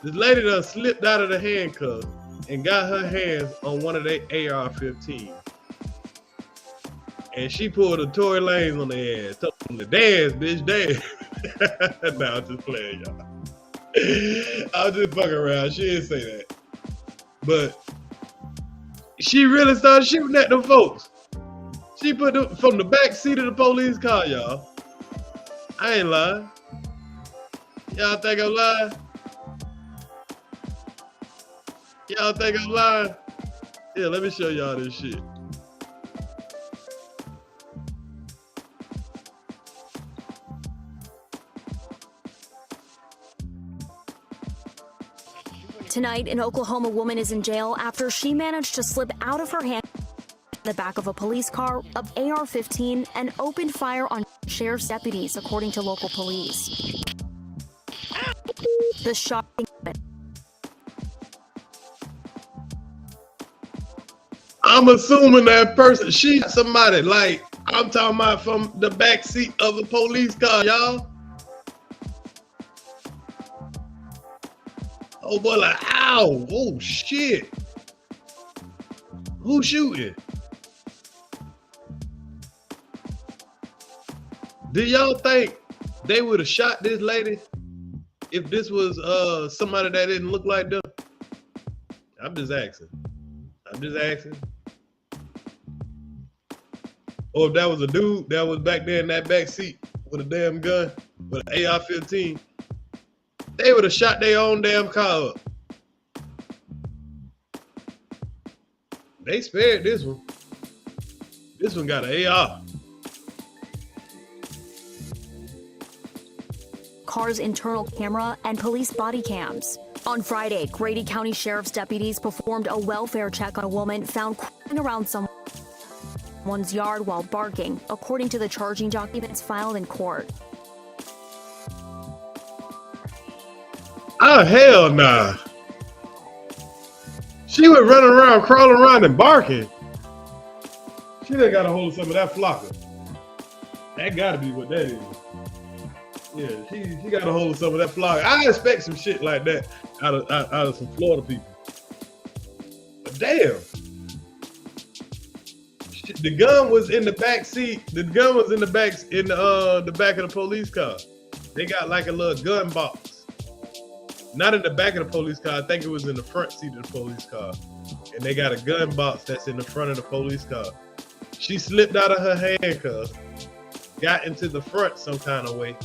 This lady done slipped out of the handcuffs and got her hands on one of their AR-15. And she pulled a Tory Lanez on their ass. Told them to dance, bitch, dance. Nah, I'm just playing, y'all. I was just fucking around. She didn't say that. But she really started shooting at them folks. She put them from the back seat of the police car, y'all. I ain't lying. Y'all think I'm lying? Y'all think I'm lying? Yeah, let me show y'all this shit. Tonight, an Oklahoma woman is in jail after she managed to slip out of her hand the back of a police car of AR-15 and opened fire on sheriff's deputies, according to local police. The shocking. I'm assuming that person, she somebody like, I'm talking about from the back seat of a police car, y'all. Oh boy, like, ow, oh shit. Who shooting? Do y'all think they would have shot this lady if this was somebody that didn't look like them? I'm just asking. Or if that was a dude that was back there in that back seat with a damn gun, with an AR-15, they would have shot their own damn car up. They spared this one. This one got an AR. Car's internal camera and police body cams. On Friday, Grady County Sheriff's deputies performed a welfare check on a woman found crawling around someone's yard while barking, according to the charging documents filed in court. Oh, hell nah. She was running around, crawling around and barking. She done got a hold of some of that flocker. That gotta be what that is. Yeah, she got a hold of some of that flocker. I expect some shit like that out of some Florida people. But damn. The gun was in the back seat. The gun was in the back the back of the police car. They got like a little gun box. Not in the back of the police car. I think it was in the front seat of the police car. And they got a gun box that's in the front of the police car. She slipped out of her handcuffs, got into the front some kind of way,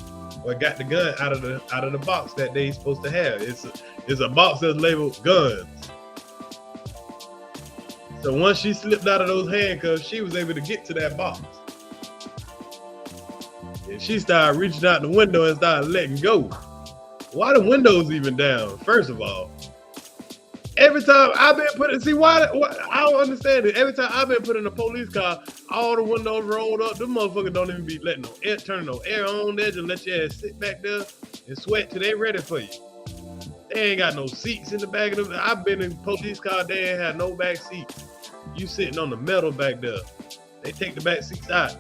or got the gun out of the box that they supposed to have. It's a box that's labeled guns. So once she slipped out of those handcuffs, she was able to get to that box. And she started reaching out the window and started letting go. Why the windows even down? First of all, every time I've been put in, why I don't understand it. Every time I've been put in a police car, all the windows rolled up. Them motherfuckers don't even be letting no air, turning no air on. They just let your ass sit back there and sweat till they ready for you. They ain't got no seats in the back of them. I've been in police car, they ain't had no back seat. You sitting on the metal back there. They take the back seats out.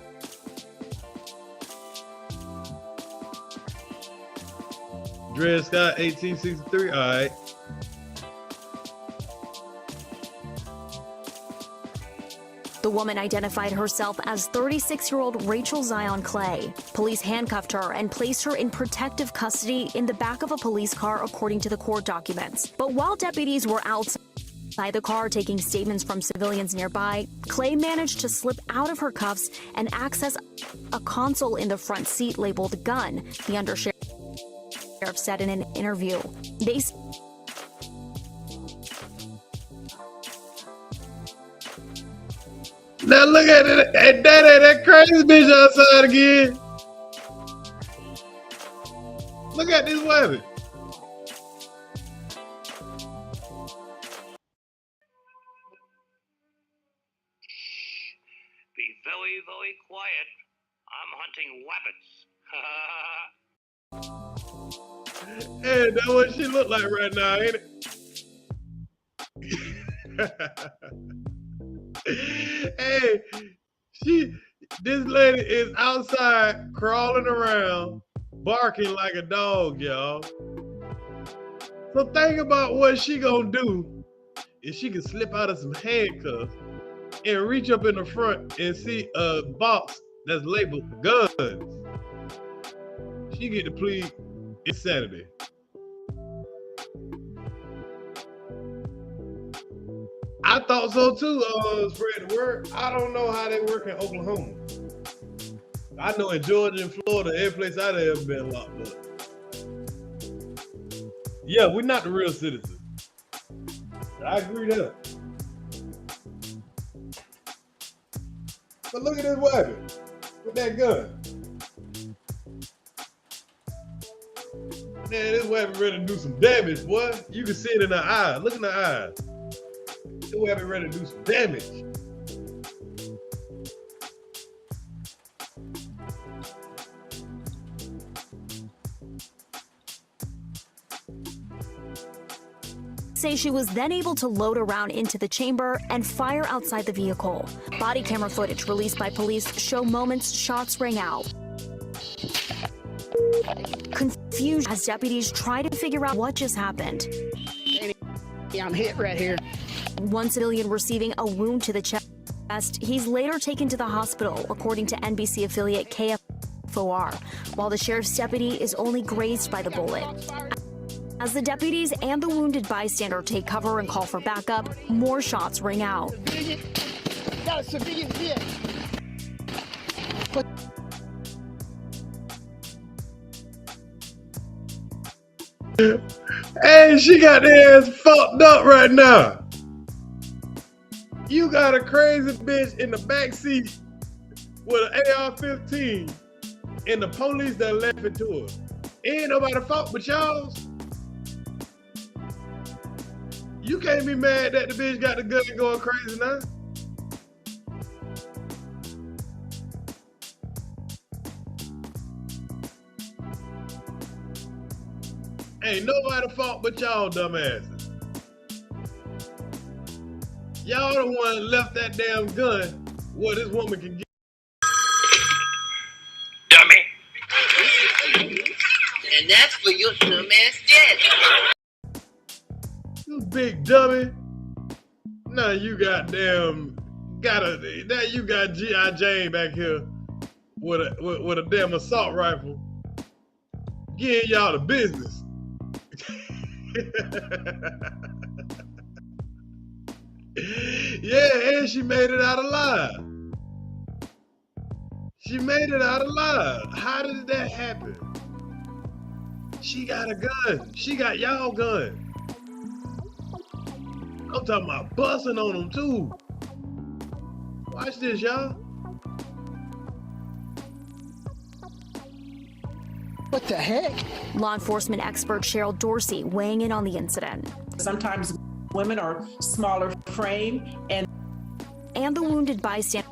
Dred Scott, 1863. All right. The woman identified herself as 36-year-old Rachel Zion Clay. Police handcuffed her and placed her in protective custody in the back of a police car, according to the court documents. But while deputies were outside the car taking statements from civilians nearby, Clay managed to slip out of her cuffs and access a console in the front seat labeled gun, the undersheriff said in an interview. Now look at it, and that crazy bitch outside again. Look at this weapon. Be very, very quiet. I'm hunting weapons. Hey, that's what she look like right now, ain't it? Hey, this lady is outside crawling around, barking like a dog, y'all. So think about what she gonna do if she can slip out of some handcuffs and reach up in the front and see a box that's labeled guns. She get to plead insanity. I thought so too, spread the word. I don't know how they work in Oklahoma. I know in Georgia and Florida, every place I've ever been locked up. Yeah, we're not the real citizens. I agree there. But look at this weapon with that gun. Man, this weapon ready to do some damage, boy. You can see it in her eyes. Look in her eyes. This weapon ready to do some damage. Say she was then able to load a round into the chamber and fire outside the vehicle. Body camera footage released by police show moments shots rang out. Confusion as deputies try to figure out what just happened. Yeah, I'm hit right here. One civilian receiving a wound to the chest. He's later taken to the hospital, according to NBC affiliate KFOR, while the sheriff's deputy is only grazed by the bullet. As the deputies and the wounded bystander take cover and call for backup, more shots ring out. Got a civilian hit. Hey, she got their ass fucked up right now. You got a crazy bitch in the back seat with an AR-15 and the police that left it to her. Ain't nobody fault but y'all. You can't be mad that the bitch got the gun going crazy now. Ain't nobody fault but y'all dumbasses. Y'all the one that left that damn gun where this woman can get. Dummy. And that's for your dumbass daddy. You big dummy. Now you goddamn now you got G.I. Jane back here with a damn assault rifle. Getting y'all the business. Yeah, and she made it out alive. She made it out alive. How did that happen? She got a gun. She got y'all gun. I'm talking about busting on them too. Watch this, y'all. What the heck? Law enforcement expert Cheryl Dorsey weighing in on the incident. Sometimes women are smaller frame and the wounded bystander.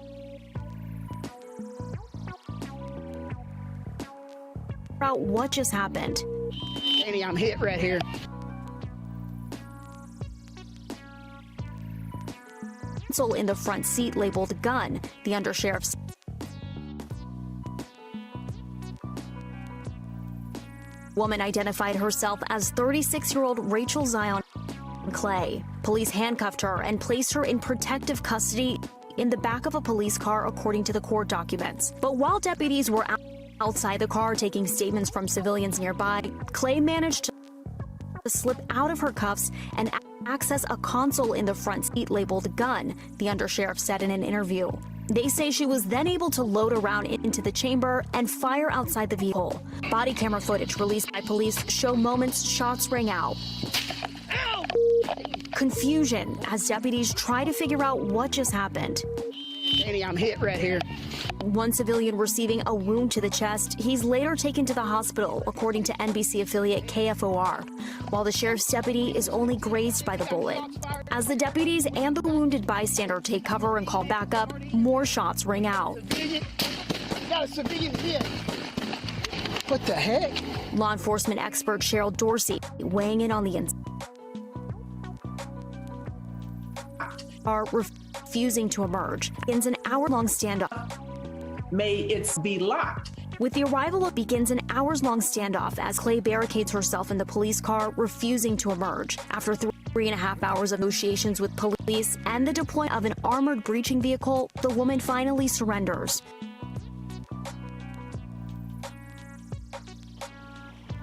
About what just happened. Danny, I'm hit right here. In the front seat labeled gun, the undersheriff woman identified herself as 36-year-old Rachel Zion Clay. Police handcuffed her and placed her in protective custody in the back of a police car, according to the court documents. But while deputies were outside the car taking statements from civilians nearby, Clay managed to slip out of her cuffs and access a console in the front seat labeled gun, the undersheriff said in an interview. They say she was then able to load a round into the chamber and fire outside the vehicle. Body camera footage released by police show moments shots rang out. Confusion as deputies try to figure out what just happened. Danny, I'm hit right here. One civilian receiving a wound to the chest. He's later taken to the hospital, according to NBC affiliate KFOR, while the sheriff's deputy is only grazed by the bullet. As the deputies and the wounded bystander take cover and call back up, more shots ring out. Got a civilian hit. What the heck? Law enforcement expert Cheryl Dorsey weighing in on the incident. Are refusing to emerge. Begins an hour-long standoff. May it be locked. With the arrival, begins an hours-long standoff as Clay barricades herself in the police car, refusing to emerge. After 3.5 hours of negotiations with police and the deployment of an armored breaching vehicle, the woman finally surrenders.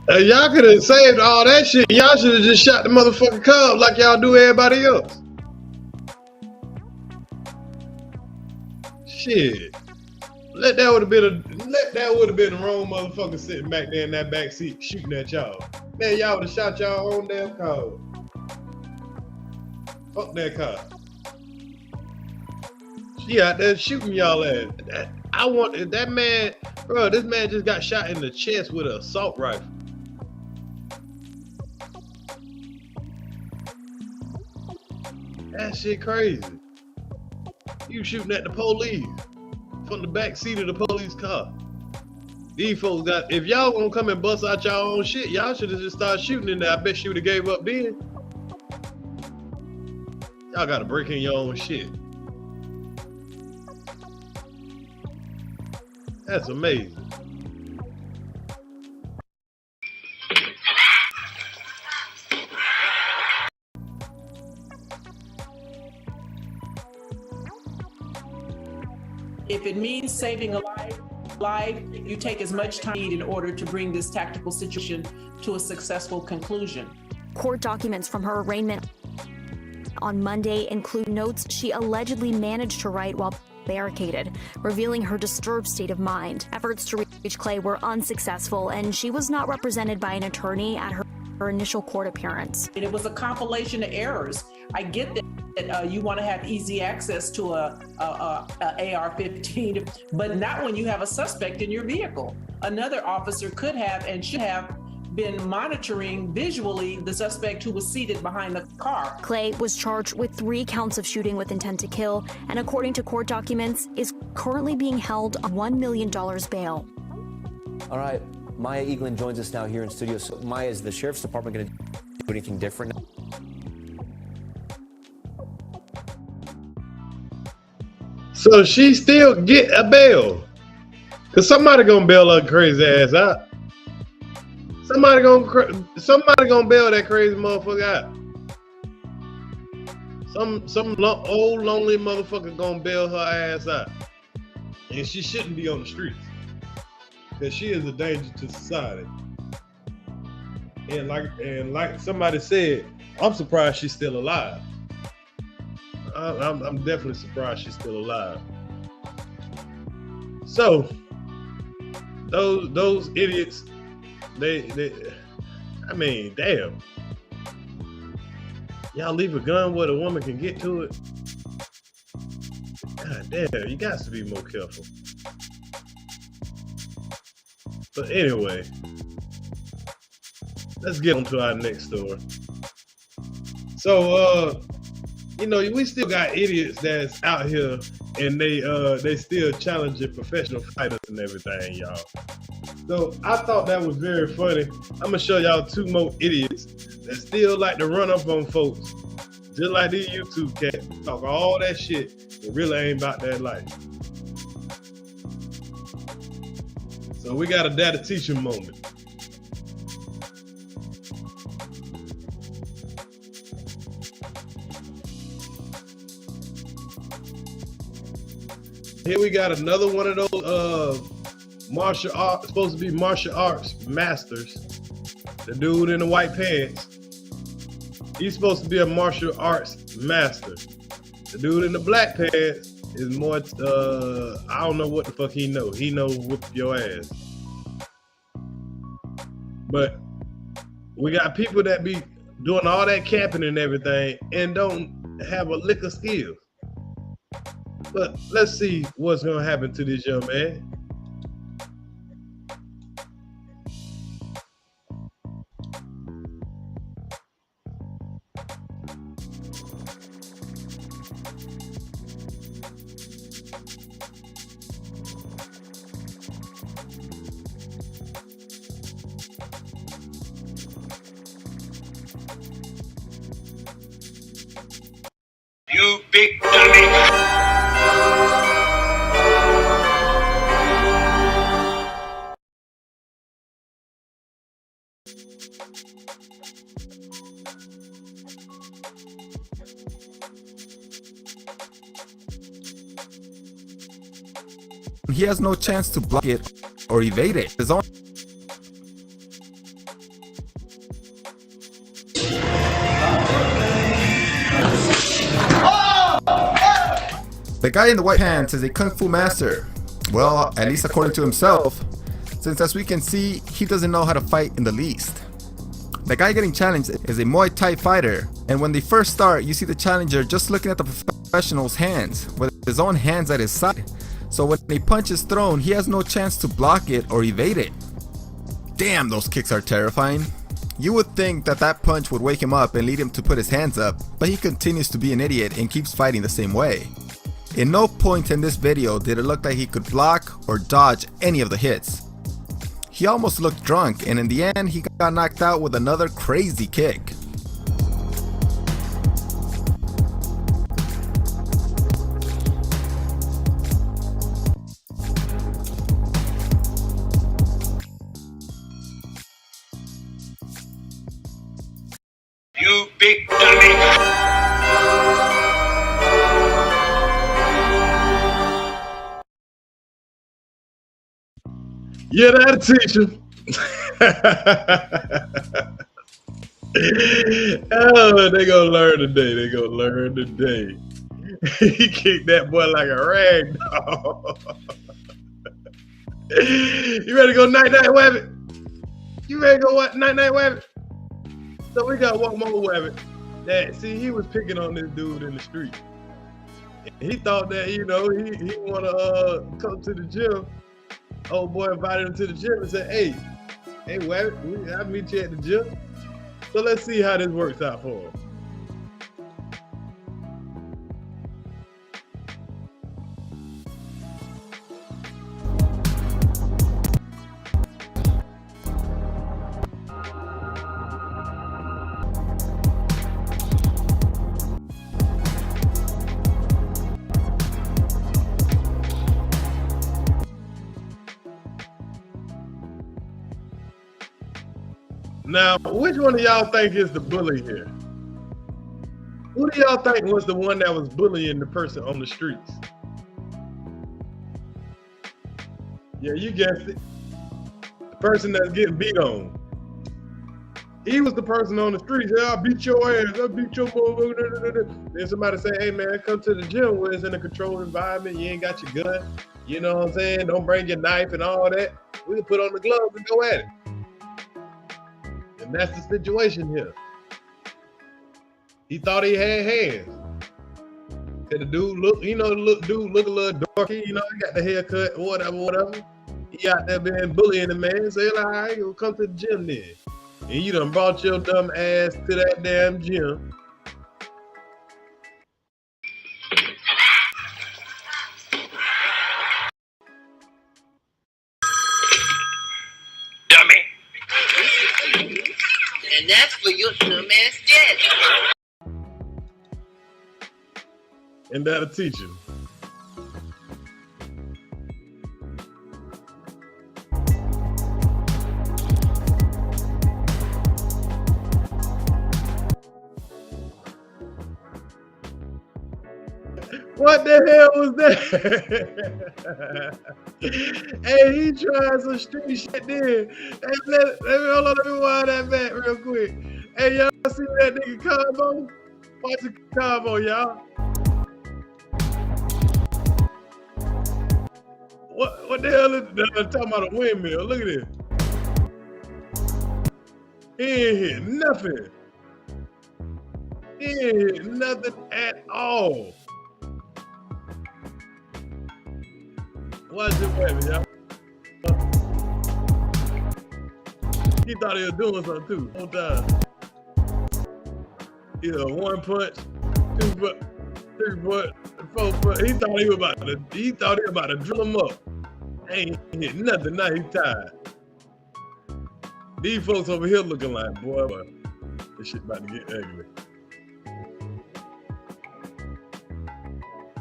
Y'all could have saved all that shit. Y'all should have just shot the motherfucking cub like y'all do everybody else. Shit. That would have been the wrong motherfucker sitting back there in that back seat shooting at y'all. Man, y'all would have shot y'all own damn car. Fuck that car. She out there shooting y'all ass. That man, bro, this man just got shot in the chest with an assault rifle. That shit crazy. You shooting at the police from the back seat of the police car. These folks got, if y'all gonna come and bust out y'all own shit, y'all should have just started shooting in there. I bet you would have gave up then. Y'all gotta break in your own shit. That's amazing. If it means saving a life, you take as much time in order to bring this tactical situation to a successful conclusion. Court documents from her arraignment on Monday include notes she allegedly managed to write while barricaded, revealing her disturbed state of mind. Efforts to reach Clay were unsuccessful, and she was not represented by an attorney at her initial court appearance. It was a compilation of errors. I get that you want to have easy access to a AR-15, but not when you have a suspect in your vehicle. Another officer could have and should have been monitoring visually the suspect who was seated behind the car. Clay was charged with 3 counts of shooting with intent to kill, and according to court documents, is currently being held on $1 million bail. All right, Maya Eaglin joins us now here in studio. So Maya, is the Sheriff's Department going to do anything different? So she still get a bail? Cause somebody gonna bail her crazy ass out. Somebody gonna bail that crazy motherfucker out. Some old lonely motherfucker gonna bail her ass out, and she shouldn't be on the streets because she is a danger to society. And like somebody said, I'm surprised she's still alive. I'm definitely surprised she's still alive. So those idiots, they I mean, damn. Y'all leave a gun where the woman can get to it. God damn, you got to be more careful. But anyway, let's get on to our next story. So, you know, we still got idiots that's out here and they still challenging professional fighters and everything, y'all. So I thought that was very funny. I'm gonna show y'all two more idiots that still like to run up on folks, just like these YouTube cats, talk all that shit, but really ain't about that life. So we got a data teaching moment. Here we got another one of those martial arts, supposed to be martial arts masters. The dude in the white pants, he's supposed to be a martial arts master. The dude in the black pants is more, I don't know what the fuck he know. He know whoop your ass. But we got people that be doing all that capping and everything and don't have a lick of skills. But let's see what's gonna happen to this young man. You big dummy. He has no chance to block it or evade it. His own The guy in the white pants is a kung fu master. Well, at least according to himself, since as we can see, he doesn't know how to fight in the least. The guy getting challenged is a Muay Thai fighter, and when they first start, you see the challenger just looking at the professional's hands, with his own hands at his side. So when a punch is thrown, he has no chance to block it or evade it. Damn, those kicks are terrifying. You would think that that punch would wake him up and lead him to put his hands up, but he continues to be an idiot and keeps fighting the same way. In no point in this video did it look like he could block or dodge any of the hits. He almost looked drunk, and in the end he got knocked out with another crazy kick. You big dummy. Yeah, that'll teach him. Oh, they gonna learn today. They gonna learn today. He kicked that boy like a rag doll. You ready to go night-night wabbit? You ready to go what? Night-night wabbit? So we got one more wabbit. That, see, he was picking on this dude in the street. He thought that, you know, he wanna come to the gym. Old boy invited him to the gym and said, hey, Wabbit, I'll meet you at the gym. So let's see how this works out for him. Now, which one of y'all think is the bully here? Who do y'all think was the one that was bullying the person on the streets? Yeah, you guessed it. The person that's getting beat on. He was the person on the streets. Yeah, I'll beat your ass. I'll beat your motherfucker. Then somebody say, hey man, come to the gym where it's in a controlled environment. You ain't got your gun. You know what I'm saying? Don't bring your knife and all that. We can put on the gloves and go at it. And that's the situation here. He thought he had hands. Cause the dude look, dude look a little dorky, he got the haircut, whatever. He out there being bullying the man, say like, all right, you'll come to the gym then. And you done brought your dumb ass to that damn gym. Dummy. And that's for your dumbass daddy. And that'll teach him. What the hell was that? Hey, he tried some street shit there. Hey, let me wind that back real quick. Hey, y'all see that nigga combo? Watch the combo, y'all. What the hell is that? Talking about a windmill? Look at this. He ain't hit nothing. He ain't hit nothing at all. Watch this baby, y'all. He thought he was doing something too. Whole time. Either 1 punch, 2 punch, 3 punch, 4 punch. He thought he was about to drill him up. Ain't hit nothing. Now he's tired. These folks over here looking like, boy, this shit about to get ugly.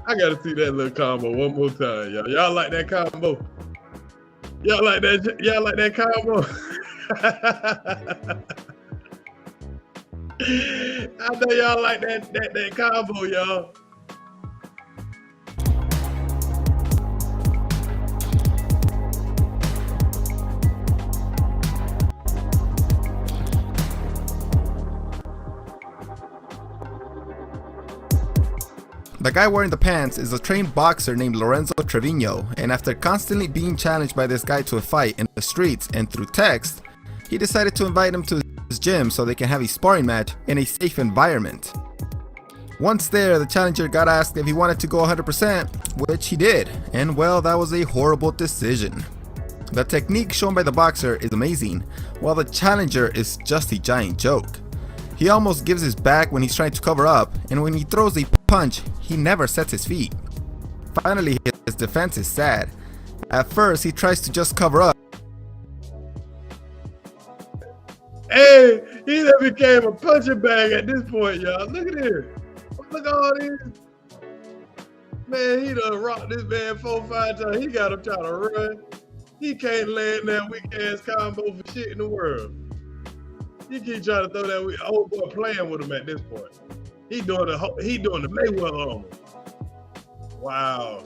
I gotta see that little combo one more time, y'all. Y'all like that combo? Y'all like that? Y'all like that combo? I know y'all like that combo, y'all. The guy wearing the pants is a trained boxer named Lorenzo Trevino, and after constantly being challenged by this guy to a fight in the streets and through text, he decided to invite him to his gym so they can have a sparring match in a safe environment. Once there, the challenger got asked if he wanted to go 100%, which he did, and well, that was a horrible decision. The technique shown by the boxer is amazing, while the challenger is just a giant joke. He almost gives his back when he's trying to cover up, and when he throws a punch, he never sets his feet. Finally, his defense is sad. At first, he tries to just cover up. Hey, he done became a punching bag at this point, y'all. Look at this. Look at all these. Man, he done rocked this man 4 or 5 times. He got him trying to run. He can't land that weak ass combo for shit in the world. He keep trying to throw that old boy playing with him at this point. He doing the Mayweather on him. Wow.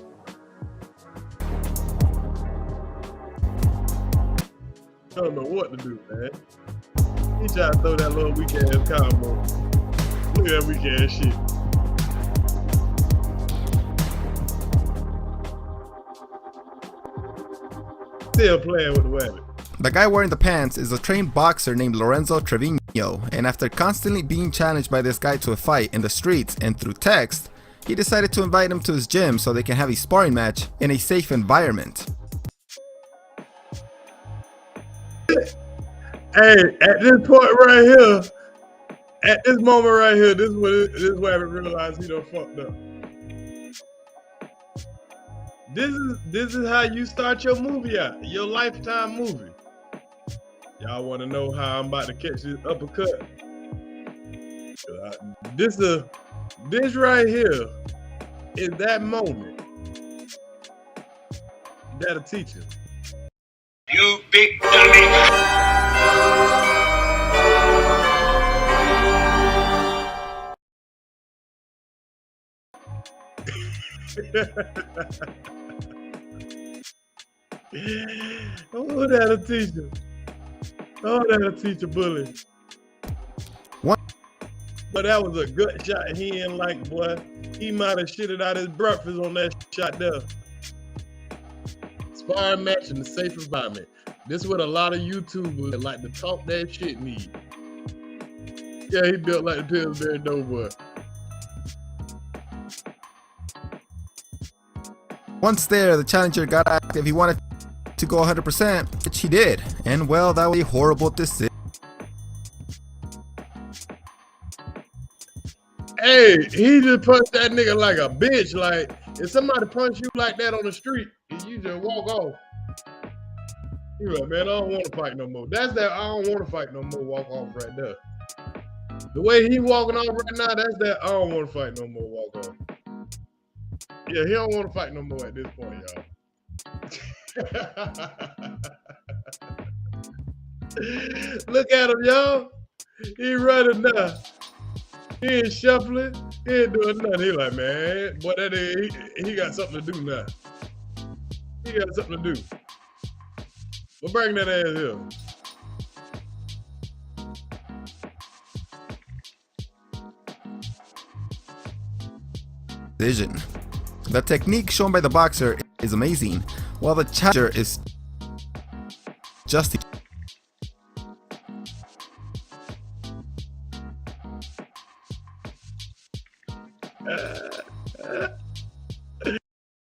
Don't know what to do, man. He trying to throw that little weak ass combo. Look at that weak ass shit. Still playing with the weapon. The guy wearing the pants is a trained boxer named Lorenzo Trevino, and after constantly being challenged by this guy to a fight in the streets and through text, he decided to invite him to his gym so they can have a sparring match in a safe environment. Hey, at this point right here, at this moment right here, this is where I realized he done fucked up. This is how you start your movie out, your lifetime movie. Y'all want to know how I'm about to catch this uppercut? This right here is that moment that'll teach him. You big dummy. Oh, that'll teach him. Oh, that'll teach a bully. What? But that was a gut shot. He ain't like, boy. He might have shitted out his breakfast on that shot there. sparring match in a safe environment. This is what a lot of YouTubers that like to talk that shit need. Yeah, he built like the Pillsbury Doughboy. Once there, the challenger got active. He wanted to go 100%, which he did. And well, that was a horrible decision. Hey, he just punched that nigga like a bitch. Like, if somebody punch you like that on the street, and you just walk off, you like, man, I don't want to fight no more. That's that I don't want to fight no more walk off right there. The way he walking off right now, that's that I don't want to fight no more walk off. Yeah, he don't want to fight no more at this point, y'all. Look at him, y'all. He running now. He ain't shuffling. He ain't doing nothing. He like, man, boy, that he got something to do now. He got something to do. Well, bring that ass here. Decision. The technique shown by the boxer is amazing, while the challenger is just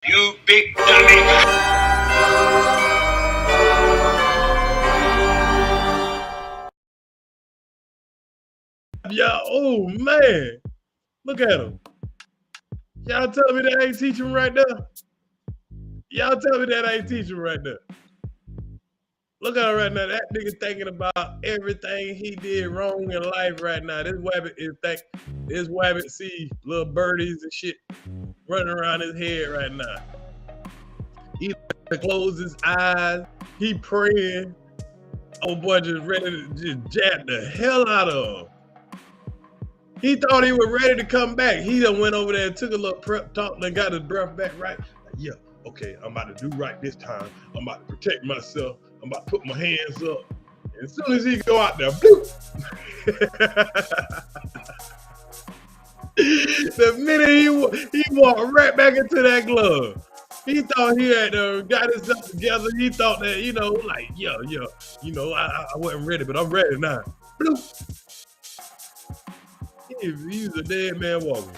You big dummy. Yeah, oh man. Look at him. Y'all tell me that ain't teaching right there? Y'all tell me that ain't teaching right there. Look at him right now. That nigga thinking about everything he did wrong in life right now. This wabbit see little birdies and shit running around his head right now. He closed his eyes. He praying. Oh boy, just ready to just jab the hell out of him. He thought he was ready to come back. He done went over there and took a little prep talk and got his breath back right. Like, yeah, okay, I'm about to do right this time. I'm about to protect myself. I'm about to put my hands up. And as soon as he go out there, bloop. The minute he walked right back into that glove. He thought he had got himself together. He thought that, like, I wasn't ready, but I'm ready now. Bloop. He's a dead man walking.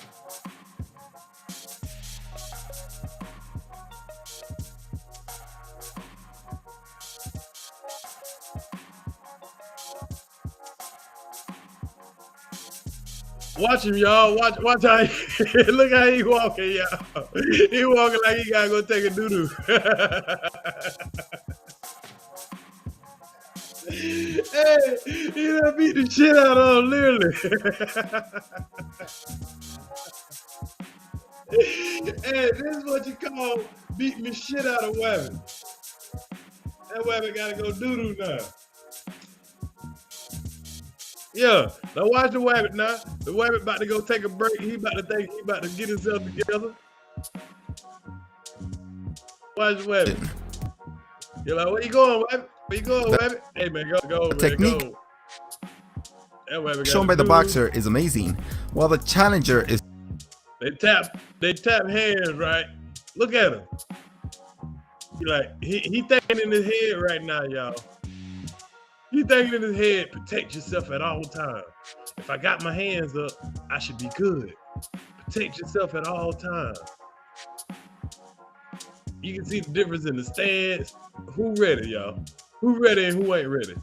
Watch him, y'all. Watch how look how he walking, y'all. He walking like he gotta go take a doo-doo. Hey, he done beat the shit out of him, literally. Hey, this is what you call beating the shit out of Wabbit. That Wabbit gotta go doo-doo now. Yeah, now watch the Wabbit now. The Wabbit about to go take a break. He about to get himself together. Watch the Wabbit. You're like, where you going, Wabbit? Where you going, Wabbit? Hey man, go, man, technique go. That Wabbit shown by the boxer is amazing, while the challenger is. They tap hands, right? Look at him. He like he thinking in his head right now, y'all. He thinking in his head, protect yourself at all times. If I got my hands up, I should be good. Protect yourself at all times. You can see the difference in the stance. Who ready, y'all? Who ready and who ain't ready?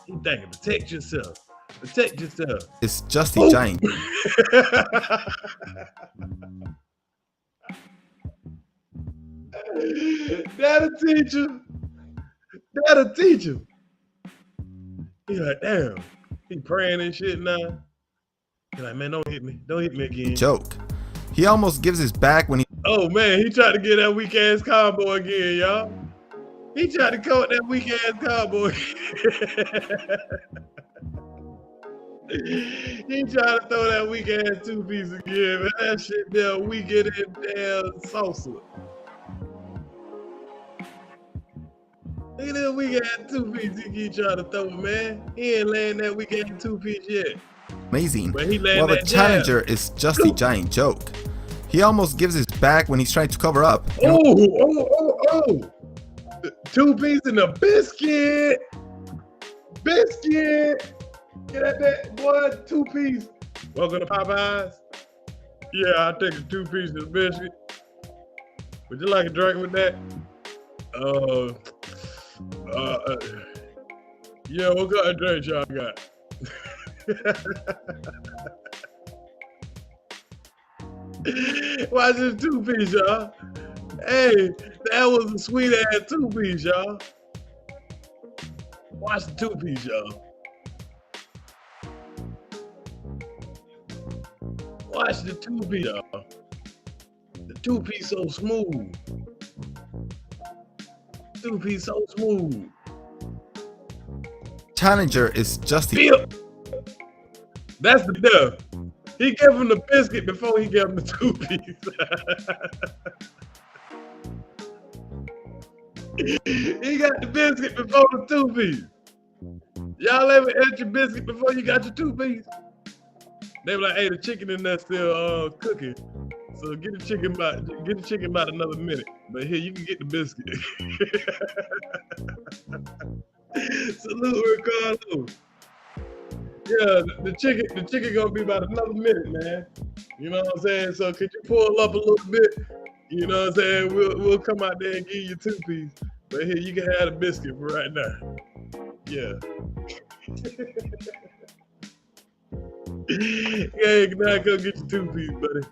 He thinking, protect yourself. Protect yourself. It's just a giant. That'll teach him. That'll teach him. He like, damn. He praying and shit now. He like, man, don't hit me. Don't hit me again. Joke. He almost gives his back when he. Oh man, he tried to get that weak ass combo again, y'all. He tried to coat that weak ass combo. He tried to throw that weak ass two piece again, man. That shit there weaker than damn salsa. Look at that weak ass two piece he keep trying to throw, man. He ain't laying that weak ass two piece yet. Amazing. While the challenger is just a giant joke. He almost gives his back when he's trying to cover up. Oh. 2 piece in a biscuit. Biscuit. Get that boy, 2 piece. Welcome to Popeyes. Yeah, I'll take a 2 piece of biscuit. Would you like a drink with that? Yeah, what kind of drink y'all got? Watch this 2 piece, y'all. Hey, that was a sweet ass 2 piece, y'all. Watch the 2 piece, y'all. Watch the 2 piece, y'all. The 2 piece so smooth. 2 piece so smooth. Challenger is just That's the death. He gave him the biscuit before he gave him the 2 piece. He got the biscuit before the 2 piece. Y'all ever ate your biscuit before you got your 2 piece? They were like, hey, the chicken in there still cooking. So get the chicken about another minute. But here, you can get the biscuit. Salute, Ricardo. Yeah, the chicken gonna be about another minute, man. You know what I'm saying? So could you pull up a little bit? You know what I'm saying? We'll come out there and give you 2 piece. But here, you can have the biscuit for right now. Yeah. Yeah, now come get your 2 piece, buddy.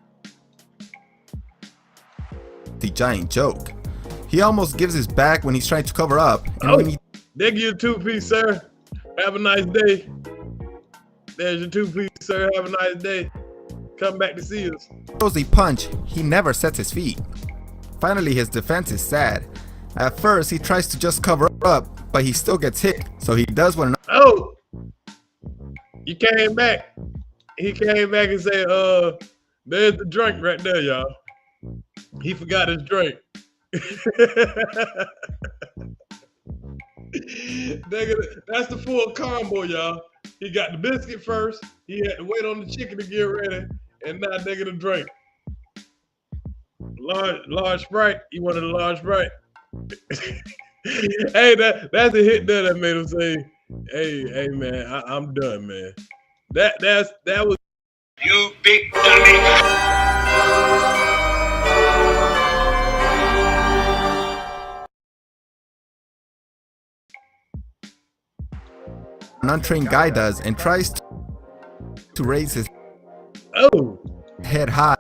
The giant joke. He almost gives his back when he's trying to cover up. And when he they give you a 2 piece, sir. Have a nice day. There's your 2 piece, sir. Have a nice day. Come back to see us. throws a punch, he never sets his feet. Finally, his defense is sad. At first, he tries to just cover up, but he still gets hit, so he does what Oh! He came back. He came back and said, there's the drink right there, y'all. He forgot his drink. That's the full combo, y'all. He got the biscuit first. He had to wait on the chicken to get ready, and now they get a drink. Large Sprite. He wanted a large Sprite. Hey, that's a hit there that made him say, "Hey, man, I'm done, man." That was You big dummy. an untrained guy does and tries to raise his head high.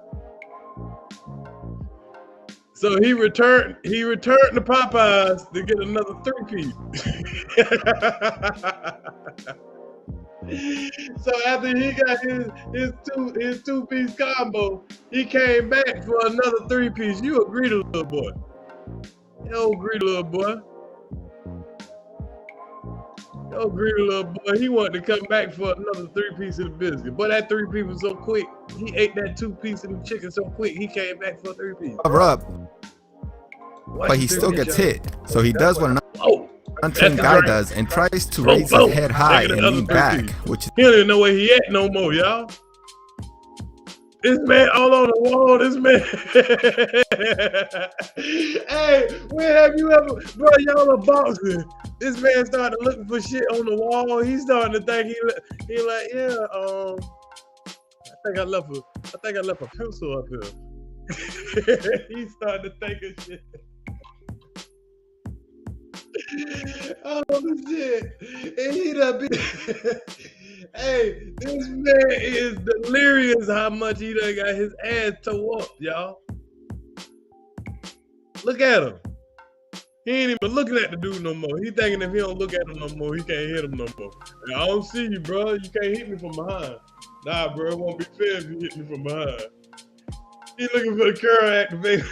So he returned to Popeyes to get another 3-piece. So after he got his 2-piece combo, he came back for another 3-piece. You a greedy little boy. Yo, greedy little boy. Yo, greedy little boy. He wanted to come back for another 3-piece of the biscuit. But that 3-piece was so quick. He ate that 2-piece of the chicken so quick, he came back for a 3-piece. Cover up, but he still gets hit. So he does what an untrained guy does and tries to raise his head high and lean back, which he don't even know where he at no more, y'all. This man all on the wall, this man. Hey, when have you ever, bro, y'all are boxing. This man started looking for shit on the wall. He's starting to think he like, yeah, I think I left a pencil up here. He started to think of shit. Oh shit. And he done been hey, this man is delirious how much he done got his ass tore up, y'all. Look at him. He ain't even looking at the dude no more. He thinking if he don't look at him no more, he can't hit him no more. And I don't see you, bro. You can't hit me from behind. Nah, bro, it won't be fair if you hit me from behind. He looking for the curl activator.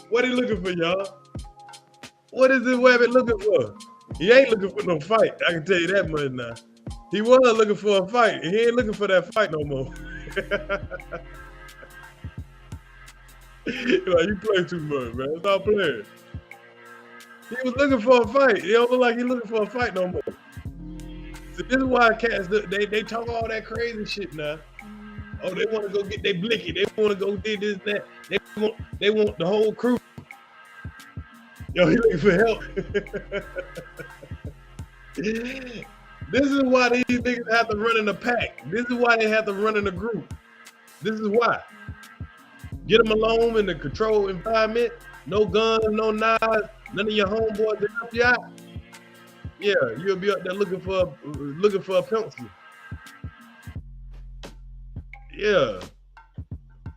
What he looking for, y'all? What is this rabbit looking for? He ain't looking for no fight. I can tell you that much now. He was looking for a fight. He ain't looking for that fight no more. Like, you play too much, man. Stop playing. He was looking for a fight. He don't look like he looking for a fight no more. So this is why cats, they talk all that crazy shit now. Oh, they want to go get their blicky. They want to go do this, that. They want the whole crew. Yo, he looking for help. This is why these niggas have to run in a pack. This is why they have to run in a group. This is why. Get them alone in the controlled environment. No guns, no knives. None of your homeboys to help you out. Yeah, you'll be up there looking for a pencil. Yeah.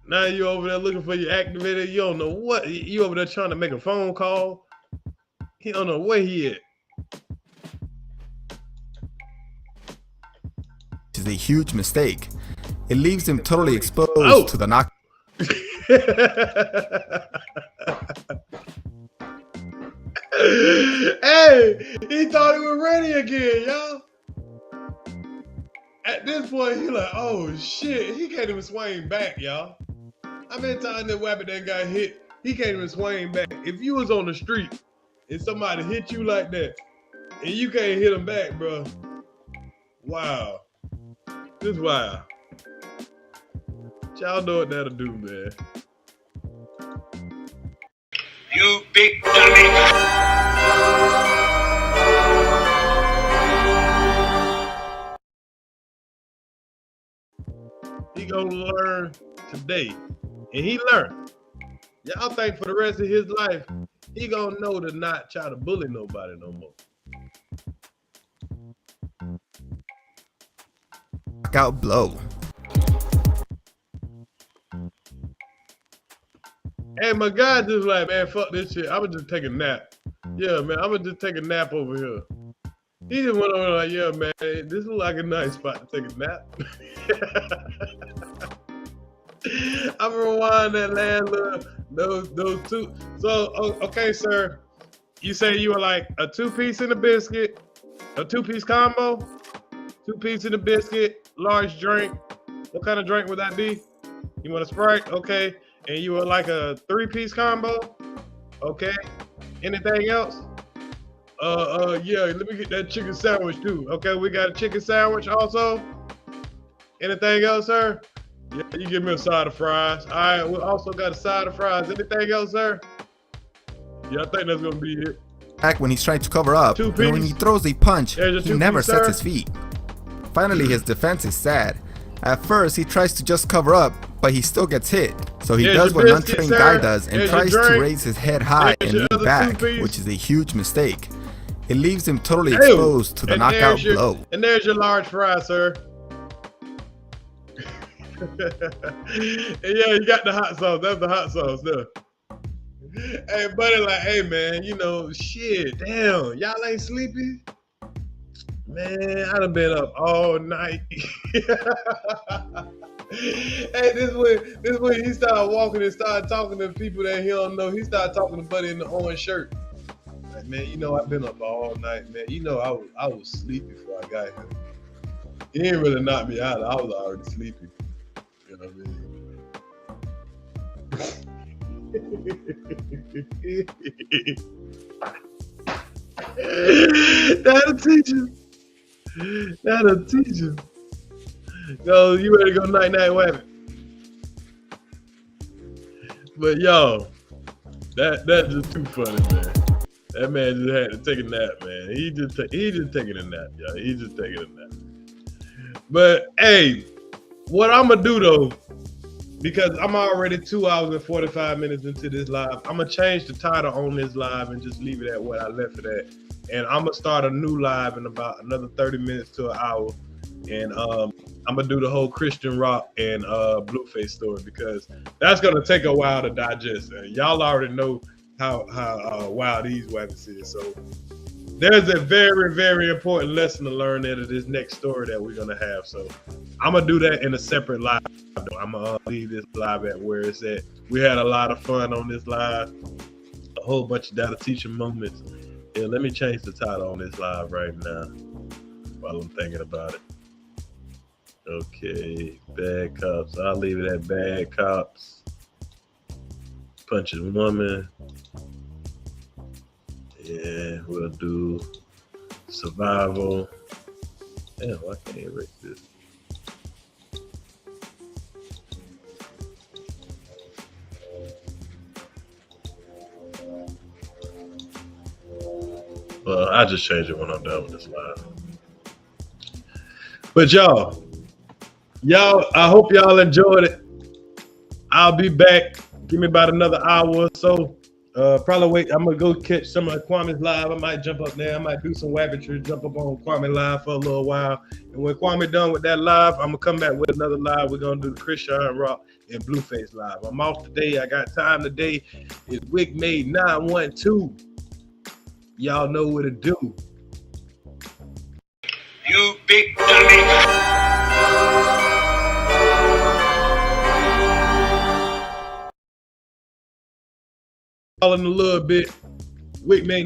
Now you over there looking for your activator. You don't know what. You over there trying to make a phone call. He don't know where he at. Which is a huge mistake. It leaves him totally exposed to the knock. Hey, he thought he was ready again, y'all. At this point, he like, oh shit, he can't even swing back, y'all. How many times that weapon that got hit? He can't even swing back. If you was on the street and somebody hit you like that, and you can't hit them back, bro. Wow. This wild. Y'all know what that'll do, man. You big dummy. He gonna learn today, and he learned. Y'all think for the rest of his life, he gonna know to not try to bully nobody no more. Knockout blow. Hey, my guy just like, man, fuck this shit. I'ma just take a nap. Yeah, man, I'ma just take a nap over here. He just went over like, yeah, man, this look like a nice spot to take a nap. I'm gonna rewind that last little, those two. So, okay, sir, you say you were like a 2-piece and a biscuit, a 2-piece combo, 2-piece and a biscuit, large drink. What kind of drink would that be? You want a Sprite? Okay. And you were like a 3-piece combo? Okay. Anything else? Yeah, let me get that chicken sandwich too. Okay, we got a chicken sandwich also. Anything else, sir? Yeah, you give me a side of fries. All right, we also got a side of fries. Anything else, sir? Yeah, I think that's gonna be it. Back when he's trying to cover up, and when he throws a punch, he never sets his feet. Finally, his defense is sad. At first, he tries to just cover up, but he still gets hit. So he does what an untrained guy does and tries to raise his head high and lean back, which is a huge mistake. It leaves him totally exposed to the knockout blow. And there's your large fry, sir. Yeah, you got the hot sauce. That's the hot sauce there. Hey, buddy, like, hey, man, you know, shit, damn, y'all ain't sleepy? Man, I done been up all night. Hey, this way he started walking and started talking to people that he don't know. He started talking to Buddy in the orange shirt. Like, man, you know, I've been up all night, man. You know, I was sleepy before I got here. He didn't really knock me out. I was already sleepy. You know what I mean? That'll teach him. That'll teach him. Yo, you ready to go night-night weapon? But yo, that's just too funny, man. That man just had to take a nap, man. He just taking a nap, y'all. He just taking a nap. But hey, what I'm gonna do though, because I'm already 2 hours and 45 minutes into this live, I'm gonna change the title on this live and just leave it at what I left it at. And I'm gonna start a new live in about another 30 minutes to an hour. And I'm gonna do the whole Christian Rock and Blueface story because that's gonna take a while to digest. And y'all already know how wild these weapons is. So there's a very, very important lesson to learn out of this next story that we're gonna have. So I'm gonna do that in a separate live. I'm gonna leave this live at where it's at. We had a lot of fun on this live, a whole bunch of data teaching moments. Yeah, let me change the title on this live right now while I'm thinking about it. Okay, bad cops. I'll leave it at bad cops. Punching woman. Yeah, we'll do survival. Damn, I can't erase this. I just change it when I'm done with this live. But y'all, I hope y'all enjoyed it. I'll be back. Give me about another hour or so. Probably wait. I'm gonna go catch some of Kwame's live. I might jump up there. I might do some wabbitry, jump up on Kwame live for a little while. And when Kwame done with that live, I'm gonna come back with another live. We're gonna do the Christian Rock and Blueface live. I'm off today. I got time today. It's Wick Made 912. Y'all know what to do. You big dummy. In a little bit. Wick Made